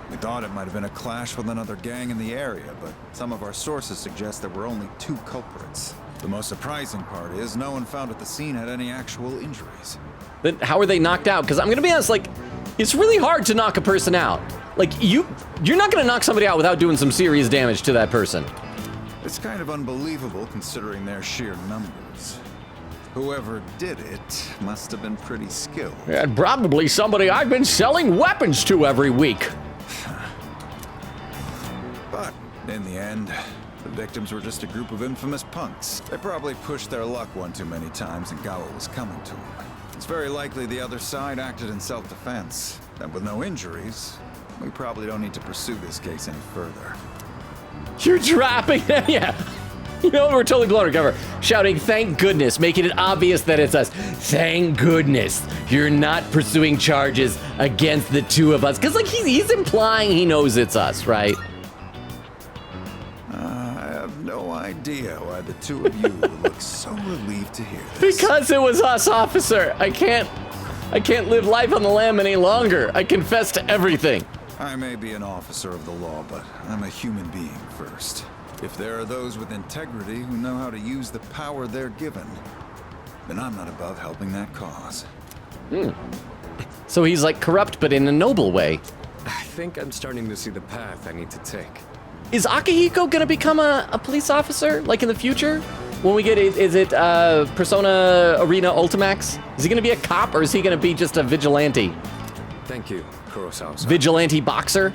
We thought it might have been a clash with another gang in the area, but some of our sources suggest there were only 2 culprits. The most surprising part is no one found at the scene had any actual injuries. Then how are they knocked out? Because I'm gonna be honest, like, it's really hard to knock a person out. Like, you're not gonna knock somebody out without doing some serious damage to that person. It's kind of unbelievable considering their sheer numbers. Whoever did it must have been pretty skilled. And probably somebody I've been selling weapons to every week. But in the end, the victims were just a group of infamous punks. They probably pushed their luck one too many times and got what was coming to them. It's very likely the other side acted in self-defense. And with no injuries, we probably don't need to pursue this case any further. You're dropping it, yeah. You know, we're totally blowing our cover. Shouting, thank goodness, making it obvious that it's us. Thank goodness you're not pursuing charges against the 2 of us. Because, like, he's implying he knows it's us, right? I have no idea why the 2 of you look so relieved to hear this. Because it was us, officer. I can't live life on the lam any longer. I confess to everything. I may be an officer of the law, but I'm a human being first. If there are those with integrity who know how to use the power they're given, then I'm not above helping that cause. So he's like corrupt, but in a noble way. I think I'm starting to see the path I need to take. Is Akihiko gonna become a police officer, like in the future? When we get, is it Persona Arena Ultimax? Is he gonna be a cop, or is he gonna be just a vigilante? Thank you, Kurosawa-san. Vigilante boxer?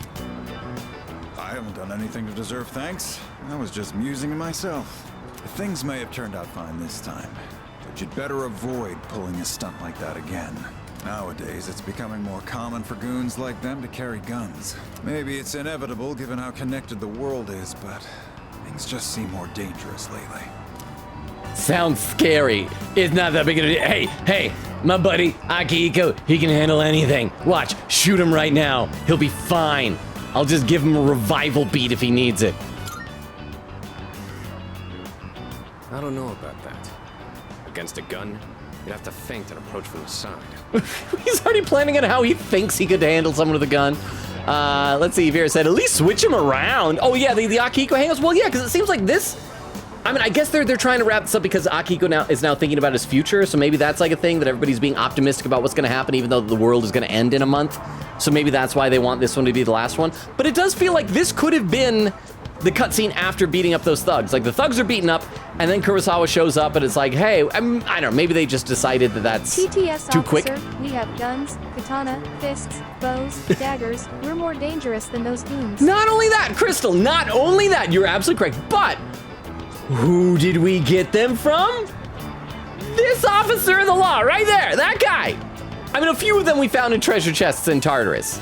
I haven't done anything to deserve thanks. I was just musing to myself. Things may have turned out fine this time, but you'd better avoid pulling a stunt like that again. Nowadays, it's becoming more common for goons like them to carry guns. Maybe it's inevitable given how connected the world is, but things just seem more dangerous lately. Sounds scary. It's not that big of a deal. Hey, my buddy, Akihiko, he can handle anything. Watch, shoot him right now. He'll be fine. I'll just give him a revival beat if he needs it. I don't know about that. Against a gun, you'd have to feint and approach from the side. He's already planning on how he thinks he could handle someone with a gun. Let's see, Vera said, at least switch him around. Oh yeah, the Akihiko hangouts. Well, yeah, because it seems like this I mean, I guess they're trying to wrap this up because Akihiko is now thinking about his future, so maybe that's like a thing that everybody's being optimistic about what's going to happen, even though the world is going to end in a month. So maybe that's why they want this one to be the last one. But it does feel like this could have been the cutscene after beating up those thugs. Like, the thugs are beaten up, and then Kurosawa shows up, and it's like, hey, I don't know, maybe they just decided that that's TTS too officer, quick. we have guns, katana, fists, bows, daggers. We're more dangerous than those goons. Not only that, Crystal, not only that, you're absolutely correct, but who did we get them from? This officer of the law, right there, that guy. I mean, a few of them we found in treasure chests in Tartarus,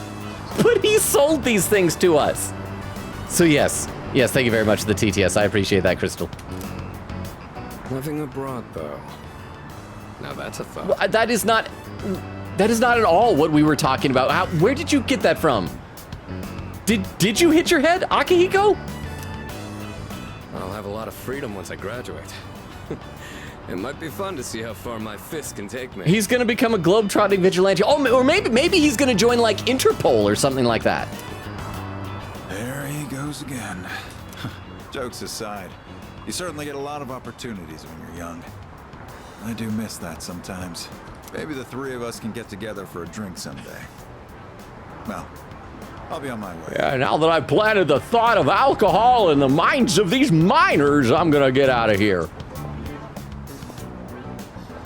but he sold these things to us. So yes, thank you very much to the TTS. I appreciate that, Crystal. Living abroad, though. Now that's a thought. Well, that is not at all what we were talking about. Where did you get that from? Did you hit your head, Akihiko? I'll have a lot of freedom once I graduate. It might be fun to see how far my fist can take me. He's gonna become a globe-trotting vigilante. Oh, or maybe he's gonna join like Interpol or something like that. There he goes again. Jokes aside, you certainly get a lot of opportunities when you're young. I do miss that sometimes. Maybe the three of us can get together for a drink someday. Well, I'll be on my way. Yeah, now that I've planted the thought of alcohol in the minds of these miners, I'm gonna get out of here.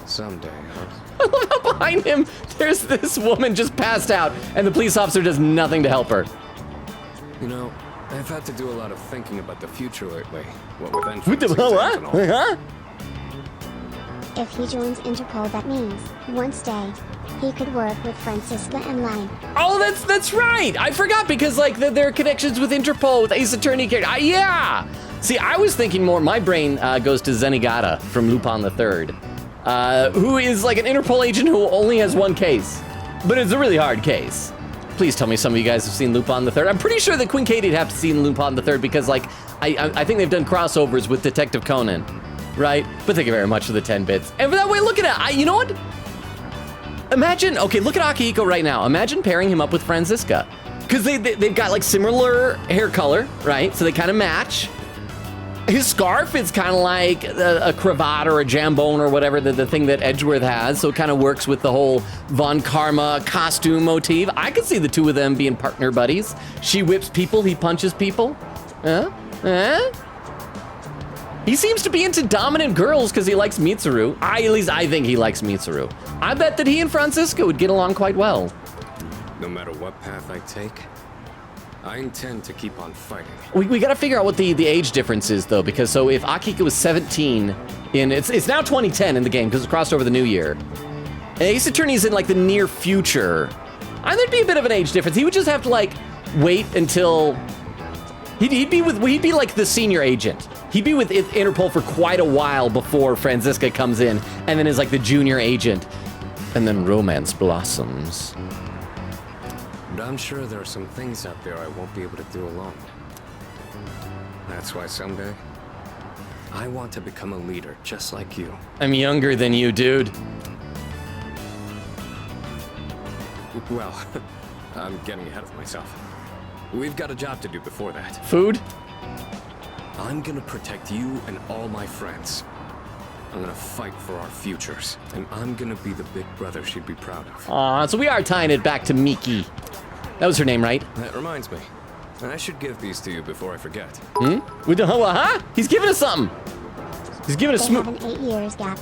Someday, huh? I love how behind him, there's this woman just passed out, and the police officer does nothing to help her. You know, I've had to do a lot of thinking about the future lately. What with What entrance the exams what? and all. Huh? If he joins Interpol, that means, one day, he could work with Franziska and Line. Oh, that's right. I forgot because like there are connections with Interpol, with Ace Attorney character. Yeah. See, I was thinking more. My brain goes to Zenigata from Lupin the Third, who is like an Interpol agent who only has one case, but it's a really hard case. Please tell me some of you guys have seen Lupin the Third. I'm pretty sure that Queen Katie'd have to see Lupin the Third because like I think they've done crossovers with Detective Conan, right? But thank you very much for the 10 bits. And for that way, look at it. You know what? Imagine, okay, look at Akihiko right now. Imagine pairing him up with Franziska. Because they've got like similar hair color, right? So they kind of match. His scarf is kind of like a cravat or a jambone or whatever, the thing that Edgeworth has. So it kind of works with the whole Von Karma costume motif. I could see the two of them being partner buddies. She whips people, he punches people. He seems to be into dominant girls because he likes Mitsuru. At least I think he likes Mitsuru. I bet that he and Franziska would get along quite well. No matter what path I take, I intend to keep on fighting. We got to figure out what the age difference is, though, because so if Akihiko was 17 it's now 2010 in the game because it's crossed over the new year. And Ace Attorney's in like the near future. I think there'd be a bit of an age difference. He would just have to like wait until he'd be like the senior agent. He'd be with Interpol for quite a while before Franziska comes in, and then is like the junior agent, and then romance blossoms. But I'm sure there are some things out there I won't be able to do alone. That's why someday, I want to become a leader just like you. I'm younger than you, dude. Well, I'm getting ahead of myself. We've got a job to do before that. Food? I'm gonna protect you and all my friends. I'm gonna fight for our futures, and I'm gonna be the big brother she'd be proud of. Aw, so we are tying it back to Miki. That was her name, right? That reminds me. I should give these to you before I forget. With the huh? He's giving us something. He's giving us They have an 8 years gap.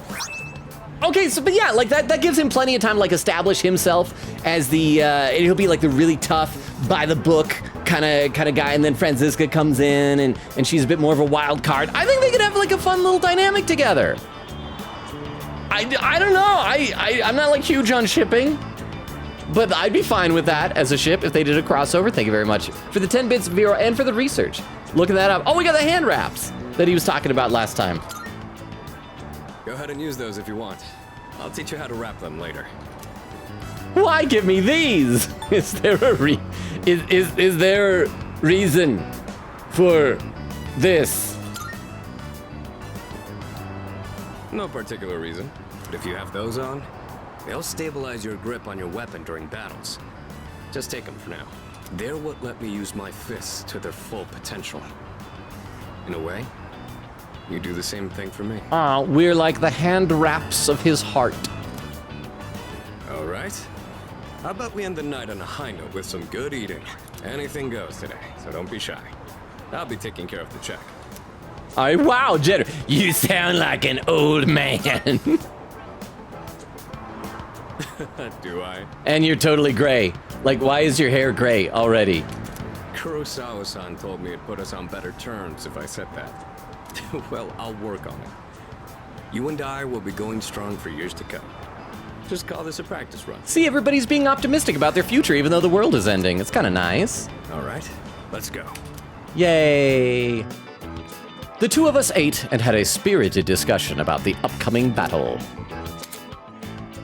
Okay, so but yeah, like that gives him plenty of time to like establish himself as the he'll be like the really tough, by the book kind of guy, and then Franziska comes in and she's a bit more of a wild card. I think they could have like a fun little dynamic together. I don't know. I'm not like huge on shipping, but I'd be fine with that as a ship if they did a crossover. Thank you very much for the 10 bits, Vero, and for the research. Looking that up. Oh, we got the hand wraps that he was talking about last time. Go ahead and use those if you want. I'll teach you how to wrap them later. Why give me these? Is there a is there reason for this? No particular reason, but if you have those on, they'll stabilize your grip on your weapon during battles. Just take them for now. They're what let me use my fists to their full potential. In a way, you do the same thing for me. We're like the hand wraps of his heart. All right. How about we end the night on a high note with some good eating? Anything goes today, so don't be shy. I'll be taking care of the check. Wow, Jenner, you sound like an old man. Do I? And you're totally gray. Like, why is your hair gray already? Kurosawa-san told me it'd put us on better terms if I said that. Well, I'll work on it. You and I will be going strong for years to come. Just call this a practice run. See, everybody's being optimistic about their future, even though the world is ending. It's kind of nice. All right, let's go. Yay! The two of us ate and had a spirited discussion about the upcoming battle.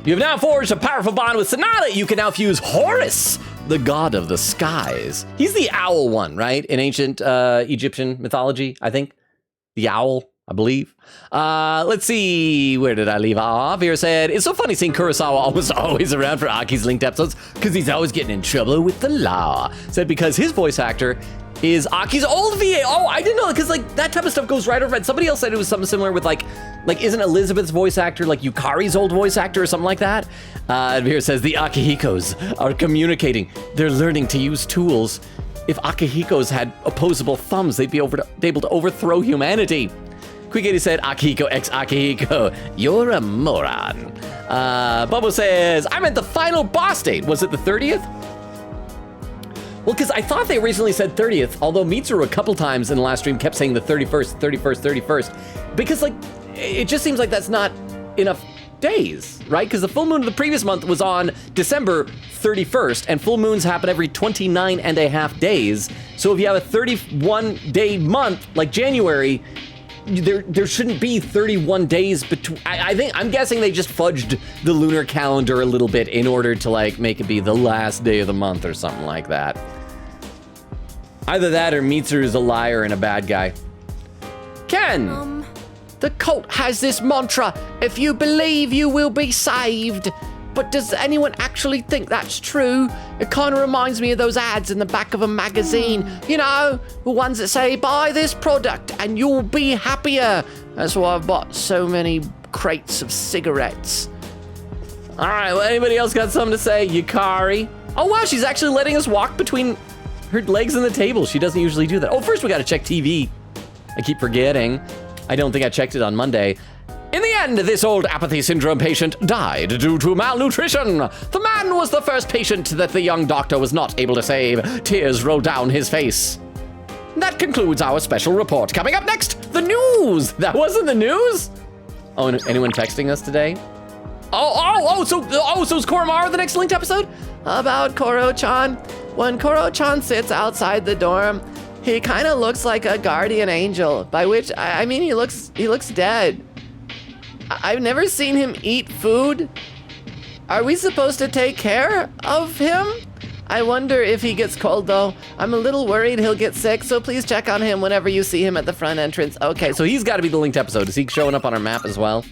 You have now forged a powerful bond with Sonata. You can now fuse Horus, the god of the skies. He's the owl one, right? In ancient Egyptian mythology, I think. The owl, I believe. Let's see. Where did I leave off? Here said, it's so funny seeing Kurosawa always around for Aki's linked episodes because he's always getting in trouble with the law. Said because his voice actor is Aki's old VA. Oh, I didn't know, because like that type of stuff goes right over it. Somebody else said it was something similar with like isn't Elizabeth's voice actor like Yukari's old voice actor or something like that? Here says the Akihikos are communicating. They're learning to use tools. If Akihikos had opposable thumbs, they'd be able to overthrow humanity. Quick80 said, Akihiko x Akihiko, you're a moron. Bubble says, I'm at the final boss date. Was it the 30th? Well, because I thought they originally said 30th, although Mitsuru a couple times in the last stream kept saying the 31st. Because, like, it just seems like that's not enough days, right? Because the full moon of the previous month was on December 31st, and full moons happen every 29 and a half days. So if you have a 31-day month, like January, there shouldn't be 31 days between. I'm guessing they just fudged the lunar calendar a little bit in order to like make it be the last day of the month or something like that. Either that or Mitsuru's a liar and a bad guy. Ken! The cult has this mantra, if you believe you will be saved. But does anyone actually think that's true? It kind of reminds me of those ads in the back of a magazine. You know, the ones that say, buy this product and you'll be happier. That's why I've bought so many crates of cigarettes. All right, well, anybody else got something to say? Yukari. Oh, wow, she's actually letting us walk between her legs and the table. She doesn't usually do that. Oh, first we got to check TV. I keep forgetting. I don't think I checked it on Monday. In the end, this old apathy syndrome patient died due to malnutrition. The man was the first patient that the young doctor was not able to save. Tears rolled down his face. That concludes our special report. Coming up next, the news. That wasn't the news? Oh, and anyone texting us today? So is Koromaru the next linked episode? About Koro-chan. When Koro-chan sits outside the dorm, he kind of looks like a guardian angel, by which I mean he looks dead. I've never seen him eat food. Are we supposed to take care of him? I wonder if he gets cold though. I'm a little worried he'll get sick, so please check on him whenever you see him at the front entrance. Okay, so he's gotta be the linked episode. Is he showing up on our map as well?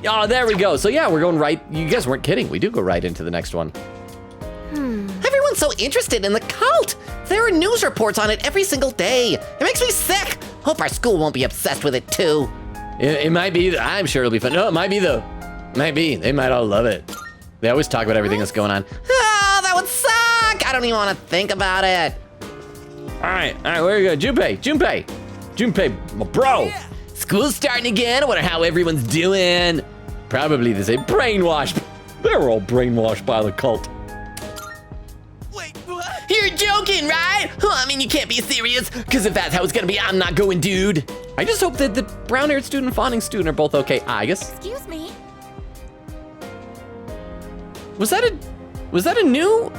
Oh, there we go. So yeah, we're going right. You guys weren't kidding. We do go right into the next one. Everyone's so interested in the cult. There are news reports on it every single day. It makes me sick. Hope our school won't be obsessed with it too. It might be. I'm sure it'll be fun. No, it might be though. Might be. They might all love it. They always talk about everything that's going on. Oh, that would suck. I don't even want to think about it. All right, where you go? Junpei, my bro. School's starting again. I wonder how everyone's doing. Probably the same. Brainwashed. They're all brainwashed by the cult. Wait, what? You're joking, right? I mean, you can't be serious, because if that's how it's gonna be, I'm not going, dude. I just hope that the brown-haired student and fawning student are both okay. I guess. Excuse me. Was that a new,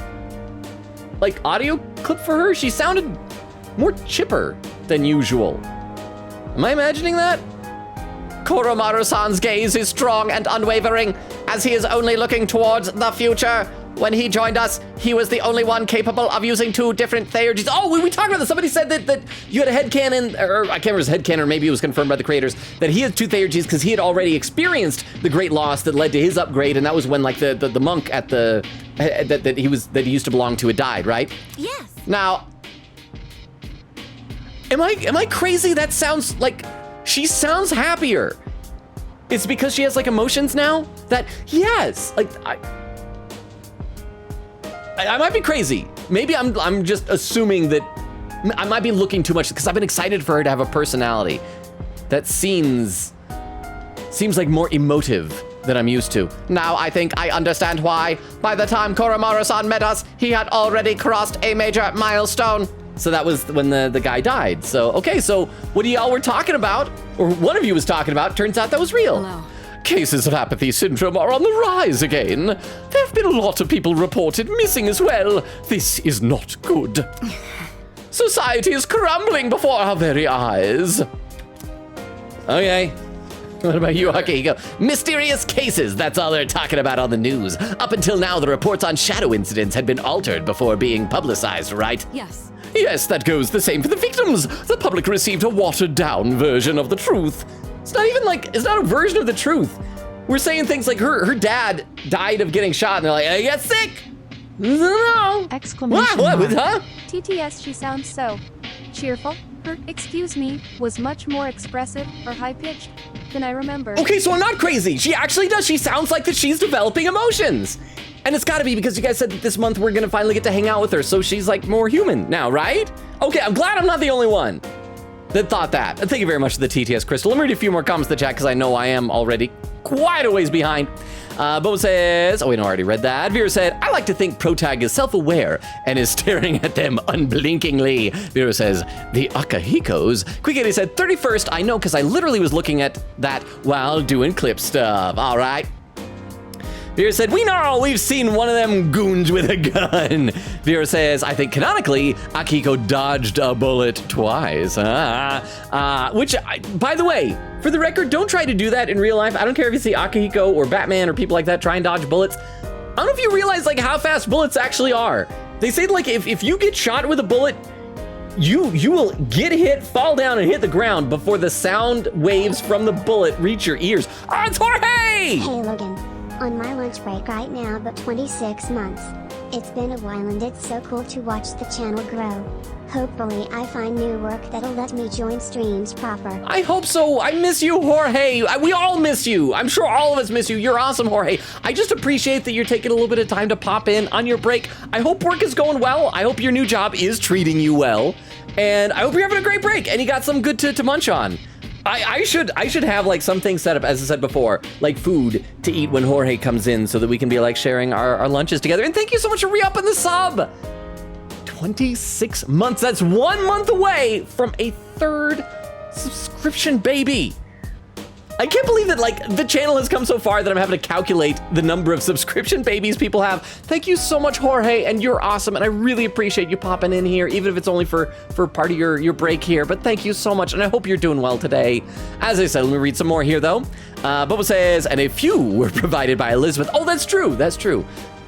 like, audio clip for her? She sounded more chipper than usual. Am I imagining that? Koromaru-san's gaze is strong and unwavering, as he is only looking towards the future. When he joined us, he was the only one capable of using 2 different theurgies. Oh, we talked about this. Somebody said that you had a headcanon, or I can't remember if it was headcanon, or maybe it was confirmed by the creators, that he had 2 theurgies because he had already experienced the great loss that led to his upgrade, and that was when like the monk at the that he used to belong to had died, right? Yes. Now, am I crazy? That sounds like she sounds happier. It's because she has like emotions now that, yes, like I might be crazy. Maybe I'm just assuming that I might be looking too much because I've been excited for her to have a personality that seems like more emotive than I'm used to. Now I think I understand why. By the time Koromaru-san met us, he had already crossed a major milestone. So that was when the guy died. So, okay, so what y'all were talking about, or one of you was talking about, turns out that was real. Hello. Cases of apathy syndrome are on the rise again. There have been a lot of people reported missing as well. This is not good. Society is crumbling before our very eyes. Okay. What about you, Akihiko? Mysterious cases, that's all they're talking about on the news. Up until now, the reports on shadow incidents had been altered before being publicized, right? Yes. Yes, that goes the same for the victims. The public received a watered-down version of the truth. It's not a version of the truth. We're saying things like her dad died of getting shot, and they're like, I got sick. No. Exclamation What? mark. Huh? TTS, she sounds so cheerful. Her excuse me was much more expressive or high-pitched than I remember. Okay, so I'm not crazy. She actually does. She sounds like that she's developing emotions. And it's gotta be because you guys said that this month we're gonna finally get to hang out with her, so she's like more human now, right? Okay, I'm glad I'm not the only one that thought that. And thank you very much to the TTS Crystal. Let me read a few more comments in the chat because I know I am already quite a ways behind. Bo says, oh wait, no, I already read that. Vera said, I like to think Protag is self-aware and is staring at them unblinkingly. Vera says, the Akihikos. Quickity said, 31st, I know because I literally was looking at that while doing clip stuff. All right. Vera said, we know, we've seen one of them goons with a gun. Vera says, I think canonically, Akihiko dodged a bullet twice. Which, by the way, for the record, don't try to do that in real life. I don't care if you see Akihiko or Batman or people like that try and dodge bullets. I don't know if you realize like how fast bullets actually are. They say like if you get shot with a bullet, you will get hit, fall down, and hit the ground before the sound waves from the bullet reach your ears. Oh, it's Jorge! Hey Logan, on my lunch break right now but 26 months. It's been a while and it's so cool to watch the channel grow. Hopefully I find new work that'll let me join streams proper. I hope so. I miss you, Jorge. We all miss you. I'm sure all of us miss you. You're awesome, Jorge. I just appreciate that you're taking a little bit of time to pop in on your break. I hope work is going well. I hope your new job is treating you well. And I hope you're having a great break and you got some good to munch on. I should have like something set up, as I said before, like food to eat when Jorge comes in so that we can be like sharing our lunches together. And thank you so much for re-upping the sub. 26 months. That's 1 month away from a 3rd subscription, baby. I can't believe that like the channel has come so far that I'm having to calculate the number of subscription babies people have. Thank you so much, Jorge, and you're awesome, and I really appreciate you popping in here, even if it's only for part of your break here, but thank you so much, and I hope you're doing well today. As I said, let me read some more here, though. Bubba says, and a few were provided by Elizabeth. Oh, that's true, that's true.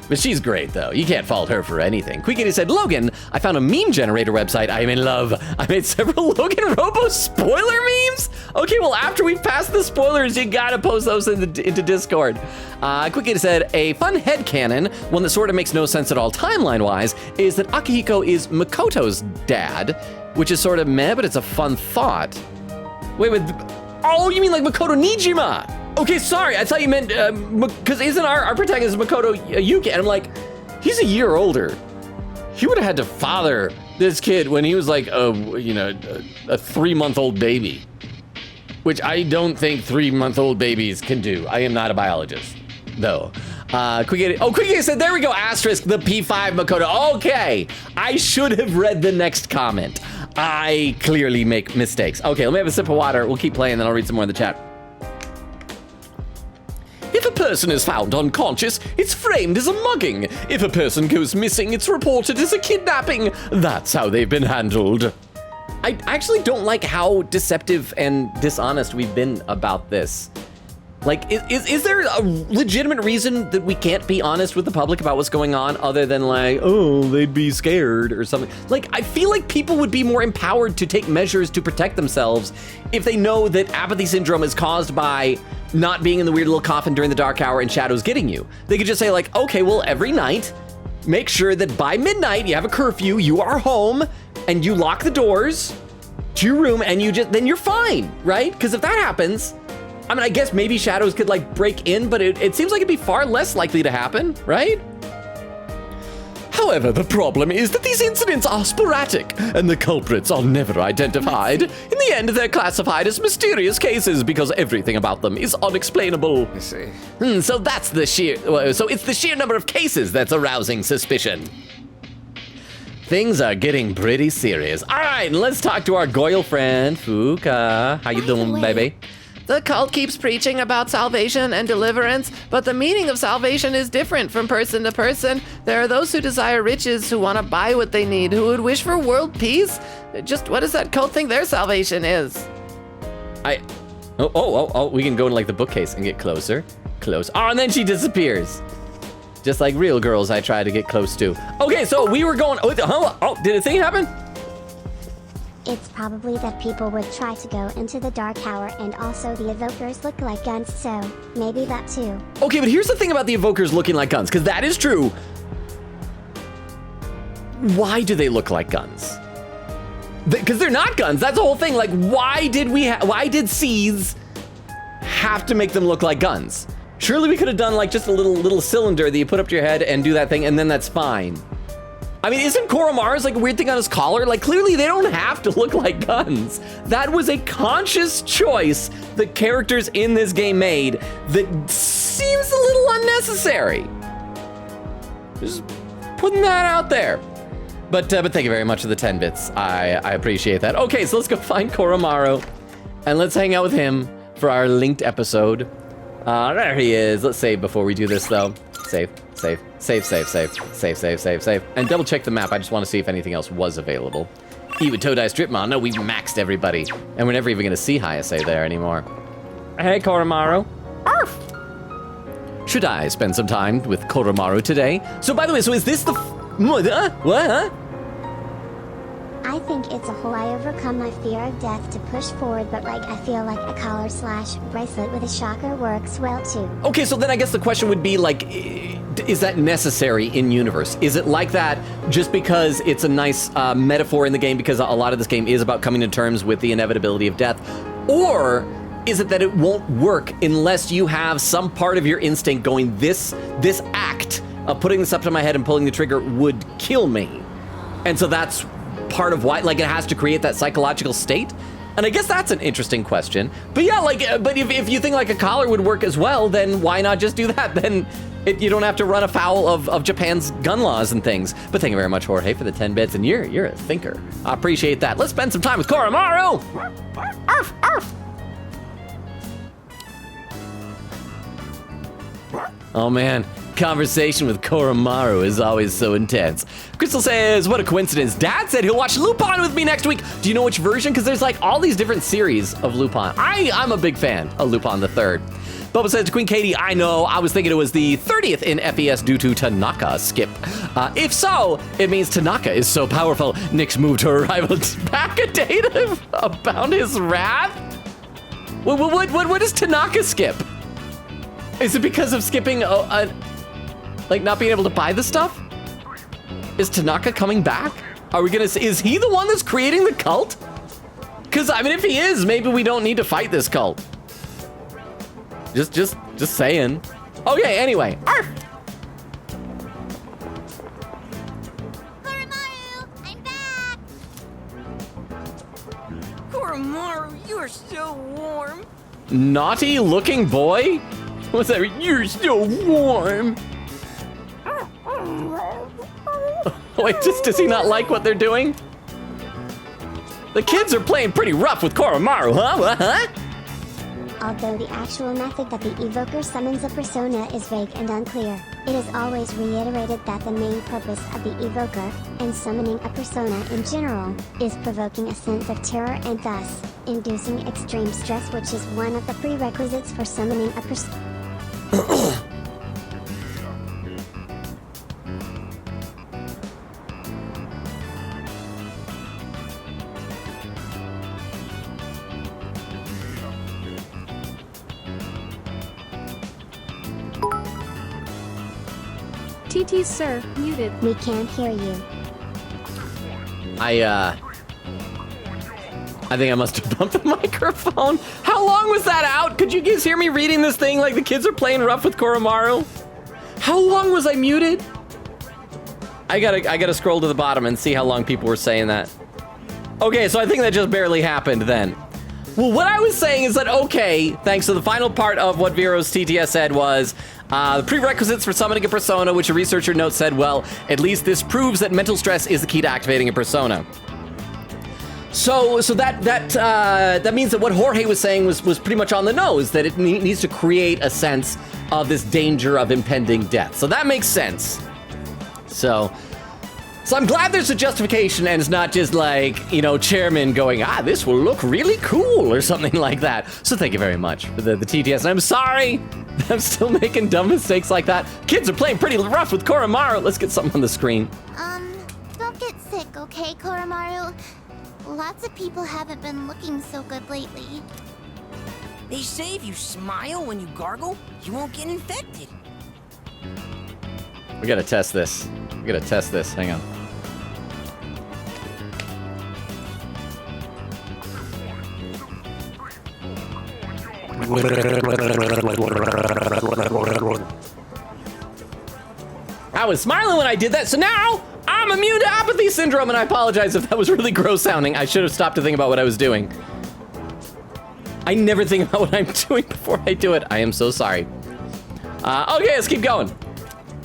But she's great, though. You can't fault her for anything. Quickity said, Logan, I found a meme generator website. I am in love. I made several Logan Robo spoiler memes? Okay, well, after we've passed the spoilers, you gotta post those into Discord. Quickity said, a fun headcanon, one that sort of makes no sense at all timeline-wise, is that Akihiko is Makoto's dad, which is sort of meh, but it's a fun thought. Wait, oh, you mean like Makoto Nijima? Okay, sorry, I thought you meant, because isn't our protagonist Makoto Yuki? And I'm like, he's a year older. He would have had to father this kid when he was like, a 3-month-old baby. Which I don't think 3-month-old babies can do. I am not a biologist, though. Quickity said, there we go, asterisk, the P5 Makoto. Okay, I should have read the next comment. I clearly make mistakes. Okay, let me have a sip of water. We'll keep playing, then I'll read some more in the chat. If a person is found unconscious, it's framed as a mugging. If a person goes missing, it's reported as a kidnapping. That's how they've been handled. I actually don't like how deceptive and dishonest we've been about this. Like, is there a legitimate reason that we can't be honest with the public about what's going on other than like, oh, they'd be scared or something? Like, I feel like people would be more empowered to take measures to protect themselves if they know that apathy syndrome is caused by not being in the weird little coffin during the dark hour and shadows getting you. They could just say like, okay, well, every night, make sure that by midnight you have a curfew, you are home, and you lock the doors, to your room and then you're fine, right? Because if that happens, I mean, I guess maybe shadows could like break in, but it seems like it'd be far less likely to happen, right? However, the problem is that these incidents are sporadic and the culprits are never identified. In the end, they're classified as mysterious cases because everything about them is unexplainable. I see. So it's the sheer number of cases that's arousing suspicion. Things are getting pretty serious. All right, let's talk to our Goyle friend, Fuka. How you doing, baby? The cult keeps preaching about salvation and deliverance, but the meaning of salvation is different from person to person. There are those who desire riches, who want to buy what they need, who would wish for world peace. Just what does that cult think their salvation is? We can go in like the bookcase and get closer. Close. Oh, and then she disappears. Just like real girls I try to get close to. Okay, so we were going, did a thing happen? It's probably that people would try to go into the Dark Tower, and also the evokers look like guns, so maybe that too. Okay, but here's the thing about the evokers looking like guns, because that is true. Why do they look like guns? Because they're not guns. That's the whole thing. Like, why did Seas have to make them look like guns? Surely we could have done like just a little cylinder that you put up to your head and do that thing, and then that's fine. I mean, isn't Koromaru's like a weird thing on his collar? Like, clearly they don't have to look like guns. That was a conscious choice the characters in this game made that seems a little unnecessary. Just putting that out there. But thank you very much for the 10 bits. I appreciate that. Okay, so let's go find Koromaru and let's hang out with him for our linked episode. There he is. Let's save before we do this though. Save. And double check the map. I just want to see if anything else was available. Even Todai Stripmon. No, we've maxed everybody. And we're never even going to see Hayase there anymore. Hey, Koromaru. Arf! Should I spend some time with Koromaru today? So by the way, so is this the... What? I think it's a whole I overcome my fear of death to push forward, but like I feel like a collar/bracelet with a shocker works well too. Okay, so then I guess the question would be like, is that necessary in universe? Is it like that just because it's a nice metaphor in the game because a lot of this game is about coming to terms with the inevitability of death? Or is it that it won't work unless you have some part of your instinct going, this act of putting this up to my head and pulling the trigger would kill me? And so that's part of why, like, it has to create that psychological state. And I guess that's an interesting question. But yeah, like, but if you think like a collar would work as well, then why not just do that? Then you don't have to run afoul of Japan's gun laws and things. But thank you very much, Jorge, for the 10 bits, and you're a thinker. I appreciate that. Let's spend some time with Koromaru. Arf, arf. Oh man, conversation with Koromaru is always so intense. Crystal says, what a coincidence. Dad said he'll watch Lupin with me next week. Do you know which version? Because there's like all these different series of Lupin. I'm a big fan of Lupin the Third. Bubba says to Queen Katie, I know, I was thinking it was the 30th in FES due to Tanaka skip. If so, it means Tanaka is so powerful, Nyx moved her rival back a date about his wrath? What does Tanaka skip? Is it because of skipping, like not being able to buy the stuff? Is Tanaka coming back? Are we gonna see, is he the one that's creating the cult? Because, I mean, if he is, maybe we don't need to fight this cult. Just saying. Okay, anyway. Arf! Koromaru, I'm back! Koromaru, you are so warm. Naughty looking boy? What's that? You're so warm. Wait, does he not like what they're doing? The kids are playing pretty rough with Koromaru, huh? Although the actual method that the evoker summons a persona is vague and unclear, it is always reiterated that the main purpose of the evoker, and summoning a persona in general, is provoking a sense of terror and thus, inducing extreme stress, which is one of the prerequisites for summoning a persona. TT sir, muted. We can't hear you. I think I must have bumped the microphone. How long was that out? Could you guys hear me reading this thing like the kids are playing rough with Koromaru? How long was I muted? I gotta scroll to the bottom and see how long people were saying that. Okay, so I think that just barely happened then. Well, what I was saying is that, okay, thanks to the final part of what Vero's TTS said was, the prerequisites for summoning a persona, which a researcher note said, well, at least this proves that mental stress is the key to activating a persona. So that means that what Jorge was saying was pretty much on the nose, that it needs to create a sense of this danger of impending death. So that makes sense. So I'm glad there's a justification and it's not just like, you know, chairman going, this will look really cool or something like that. So thank you very much for the TTS. And I'm sorry I'm still making dumb mistakes like that. Kids are playing pretty rough with Koromaru. Let's get something on the screen. Don't get sick, okay, Koromaru? Lots of people haven't been looking so good lately. They say if you smile when you gargle, you won't get infected. We gotta test this. Hang on. I was smiling when I did that, so now I'm immune to apathy syndrome, and I apologize if that was really gross sounding. I should have stopped to think about what I was doing. I never think about what I'm doing before I do it. I am so sorry. Okay, let's keep going.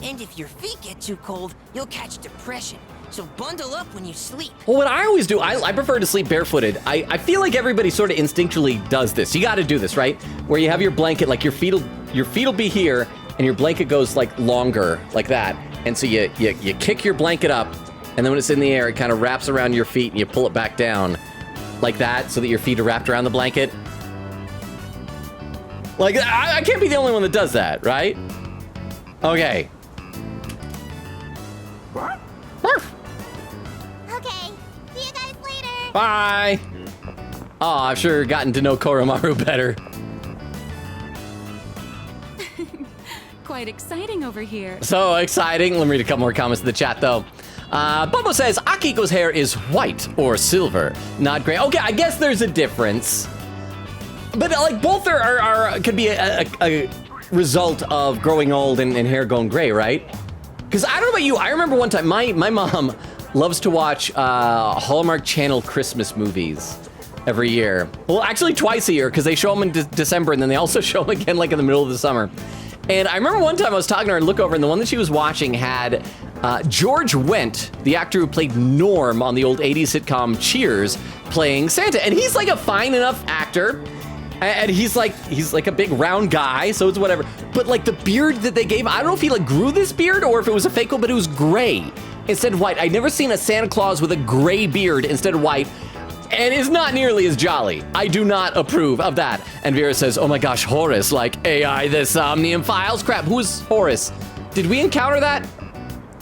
And if your feet get too cold, you'll catch depression. So bundle up when you sleep. Well, what I always do, I prefer to sleep barefooted. I feel like everybody sort of instinctually does this. You got to do this, right? Where you have your blanket, like your feet will be here, and your blanket goes like longer, like that. And so you kick your blanket up, and then when it's in the air, it kind of wraps around your feet, and you pull it back down, like that, so that your feet are wrapped around the blanket. Like, I can't be the only one that does that, right? Okay. Okay, see you guys later. Bye. Oh, I've sure gotten to know Koromaru better. Quite exciting over here. So exciting. Let me read a couple more comments in the chat, though. Bobo says, Akiko's hair is white or silver, not gray. Okay, I guess there's a difference. But, like, both could be a result of growing old and hair going gray, right? Because I don't know about you, I remember one time, my mom loves to watch Hallmark Channel Christmas movies every year. Well, actually twice a year, because they show them in December, and then they also show them again, like, in the middle of the summer. And I remember one time I was talking to her and look over, and the one that she was watching had George Wendt, the actor who played Norm on the old 80s sitcom Cheers, playing Santa. And he's like a fine enough actor. And he's like a big round guy, so it's whatever. But like the beard that they gave him, I don't know if he like grew this beard or if it was a fake one, but it was gray instead of white. I'd never seen a Santa Claus with a gray beard instead of white. And it's not nearly as jolly. I do not approve of that. And Vera says, oh my gosh, Horus, like AI, this Omnium Files. Crap, who's Horus? Did we encounter that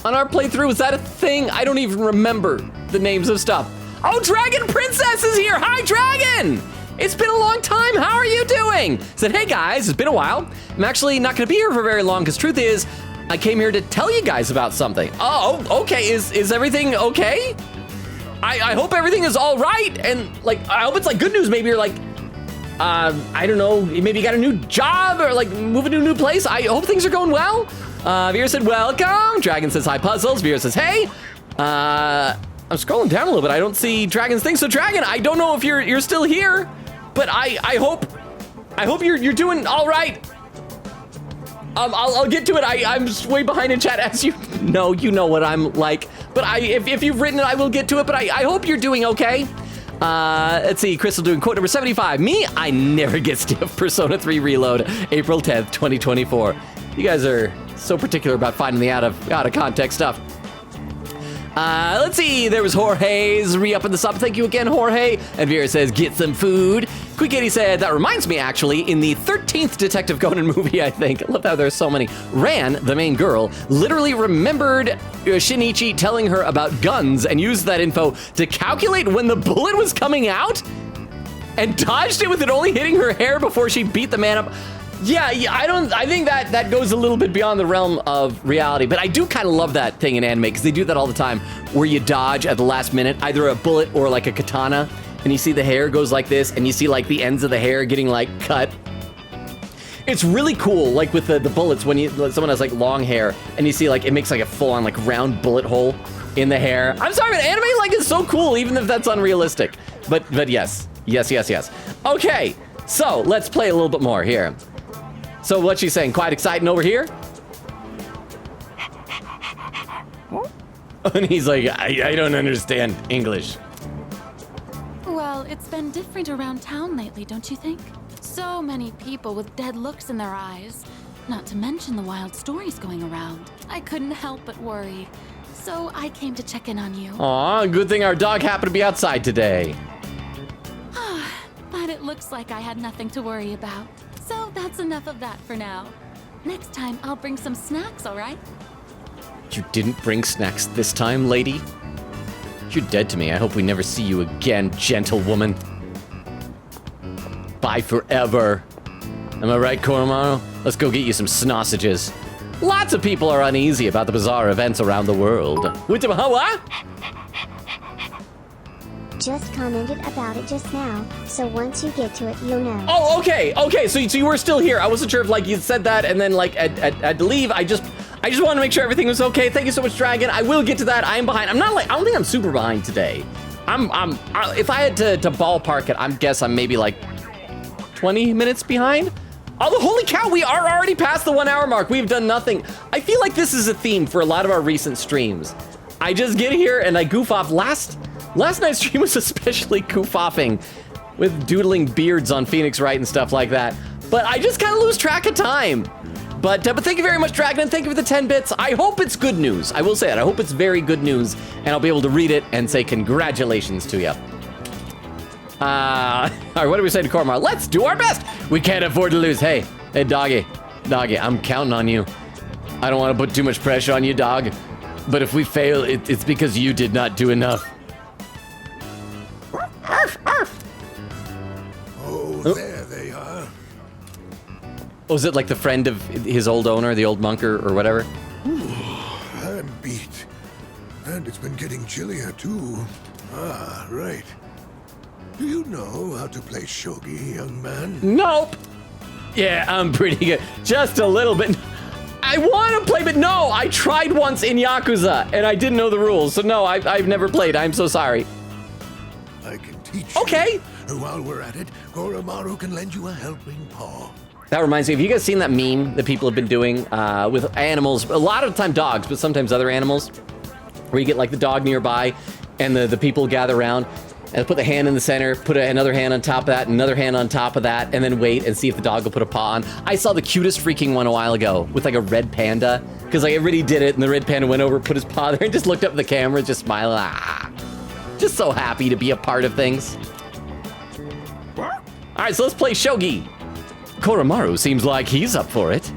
on our playthrough? Was that a thing? I don't even remember the names of stuff. Oh, Dragon Princess is here. Hi, Dragon. It's been a long time. How are you doing? Said, hey guys, it's been a while. I'm actually not gonna be here for very long because truth is, I came here to tell you guys about something. Oh, okay, is everything okay? I hope everything is all right. And like, I hope it's like good news. Maybe you're like, I don't know, maybe you got a new job or like moving to a new place. I hope things are going well. Vera said, welcome. Dragon says, hi, Puzzles. Vera says, hey. I'm scrolling down a little bit. I don't see Dragon's thing. So Dragon, I don't know if you're still here. But I hope you're doing all right. I'll get to it. I'm just way behind in chat, as you know what I'm like. But if you've written it, I will get to it. But I hope you're doing okay. Let's see, Crystal doing quote number 75. Me, I never get stiff. Persona 3 Reload, April 10th, 2024. You guys are so particular about finding the out of context stuff. Let's see, there was Jorge's re-up in the sub. Thank you again, Jorge. And Vera says, get some food. Quick Kitty said, that reminds me, actually, in the 13th Detective Conan movie, I think, I love how there's so many, Ran, the main girl, literally remembered Shinichi telling her about guns and used that info to calculate when the bullet was coming out and dodged it with it only hitting her hair before she beat the man up. Yeah, I think that goes a little bit beyond the realm of reality, but I do kind of love that thing in anime because they do that all the time where you dodge at the last minute, either a bullet or like a katana, and you see the hair goes like this, and you see like the ends of the hair getting like cut. It's really cool, like with the bullets when someone has like long hair, and you see like it makes like a full-on like round bullet hole in the hair. I'm sorry, but anime like is so cool, even if that's unrealistic. But yes. Okay, so let's play a little bit more here. So what's she saying? Quite exciting over here? And he's like, I don't understand English. Well, it's been different around town lately, don't you think? So many people with dead looks in their eyes. Not to mention the wild stories going around. I couldn't help but worry. So I came to check in on you. Aw, good thing our dog happened to be outside today. But it looks like I had nothing to worry about. So that's enough of that for now. Next time, I'll bring some snacks, all right? You didn't bring snacks this time, lady? You're dead to me. I hope we never see you again, gentlewoman. Bye forever. Am I right, Koromaru? Let's go get you some sausages. Lots of people are uneasy about the bizarre events around the world. What? Just commented about it just now, so once you get to it, you'll know. Oh, okay. So you were still here. I wasn't sure if like you said that and then like had to leave. I just wanted to make sure everything was okay. Thank you so much, Dragon. I will get to that. I am behind. I don't think I'm super behind today. If I had to ballpark it, I guess I'm maybe like 20 minutes behind. Oh, holy cow, we are already past the 1 hour mark. We've done nothing. I feel like this is a theme for a lot of our recent streams. I just get here and I goof off. Last night's stream was especially goof-offing with doodling beards on Phoenix Wright and stuff like that. But I just kind of lose track of time. But thank you very much, Dragon, and thank you for the 10 bits. I hope it's good news. I will say that. I hope it's very good news, and I'll be able to read it and say congratulations to you. All right, what do we say to Koromaru? Let's do our best. We can't afford to lose. Hey, doggy, I'm counting on you. I don't want to put too much pressure on you, dog. But if we fail, it's because you did not do enough. Oh, there they are. Was it like the friend of his old owner, the old monk or whatever? I'm beat. And it's been getting chillier, too. Ah, right. Do you know how to play shogi, young man? Nope. Yeah, I'm pretty good. Just a little bit. I want to play, but no, I tried once in Yakuza, and I didn't know the rules. So no, I've never played. I'm so sorry. I can teach you. And while we're at it, Koromaru can lend you a helping paw. That reminds me, have you guys seen that meme that people have been doing with animals? A lot of the time dogs, but sometimes other animals, where you get like the dog nearby, and the people gather around, and put the hand in the center, put another hand on top of that, another hand on top of that, and then wait and see if the dog will put a paw on. I saw the cutest freaking one a while ago with like a red panda, because like everybody did it, and the red panda went over, put his paw there, and just looked up at the camera, just smiling. Just so happy to be a part of things. All right, so let's play shogi. Koromaru seems like he's up for it.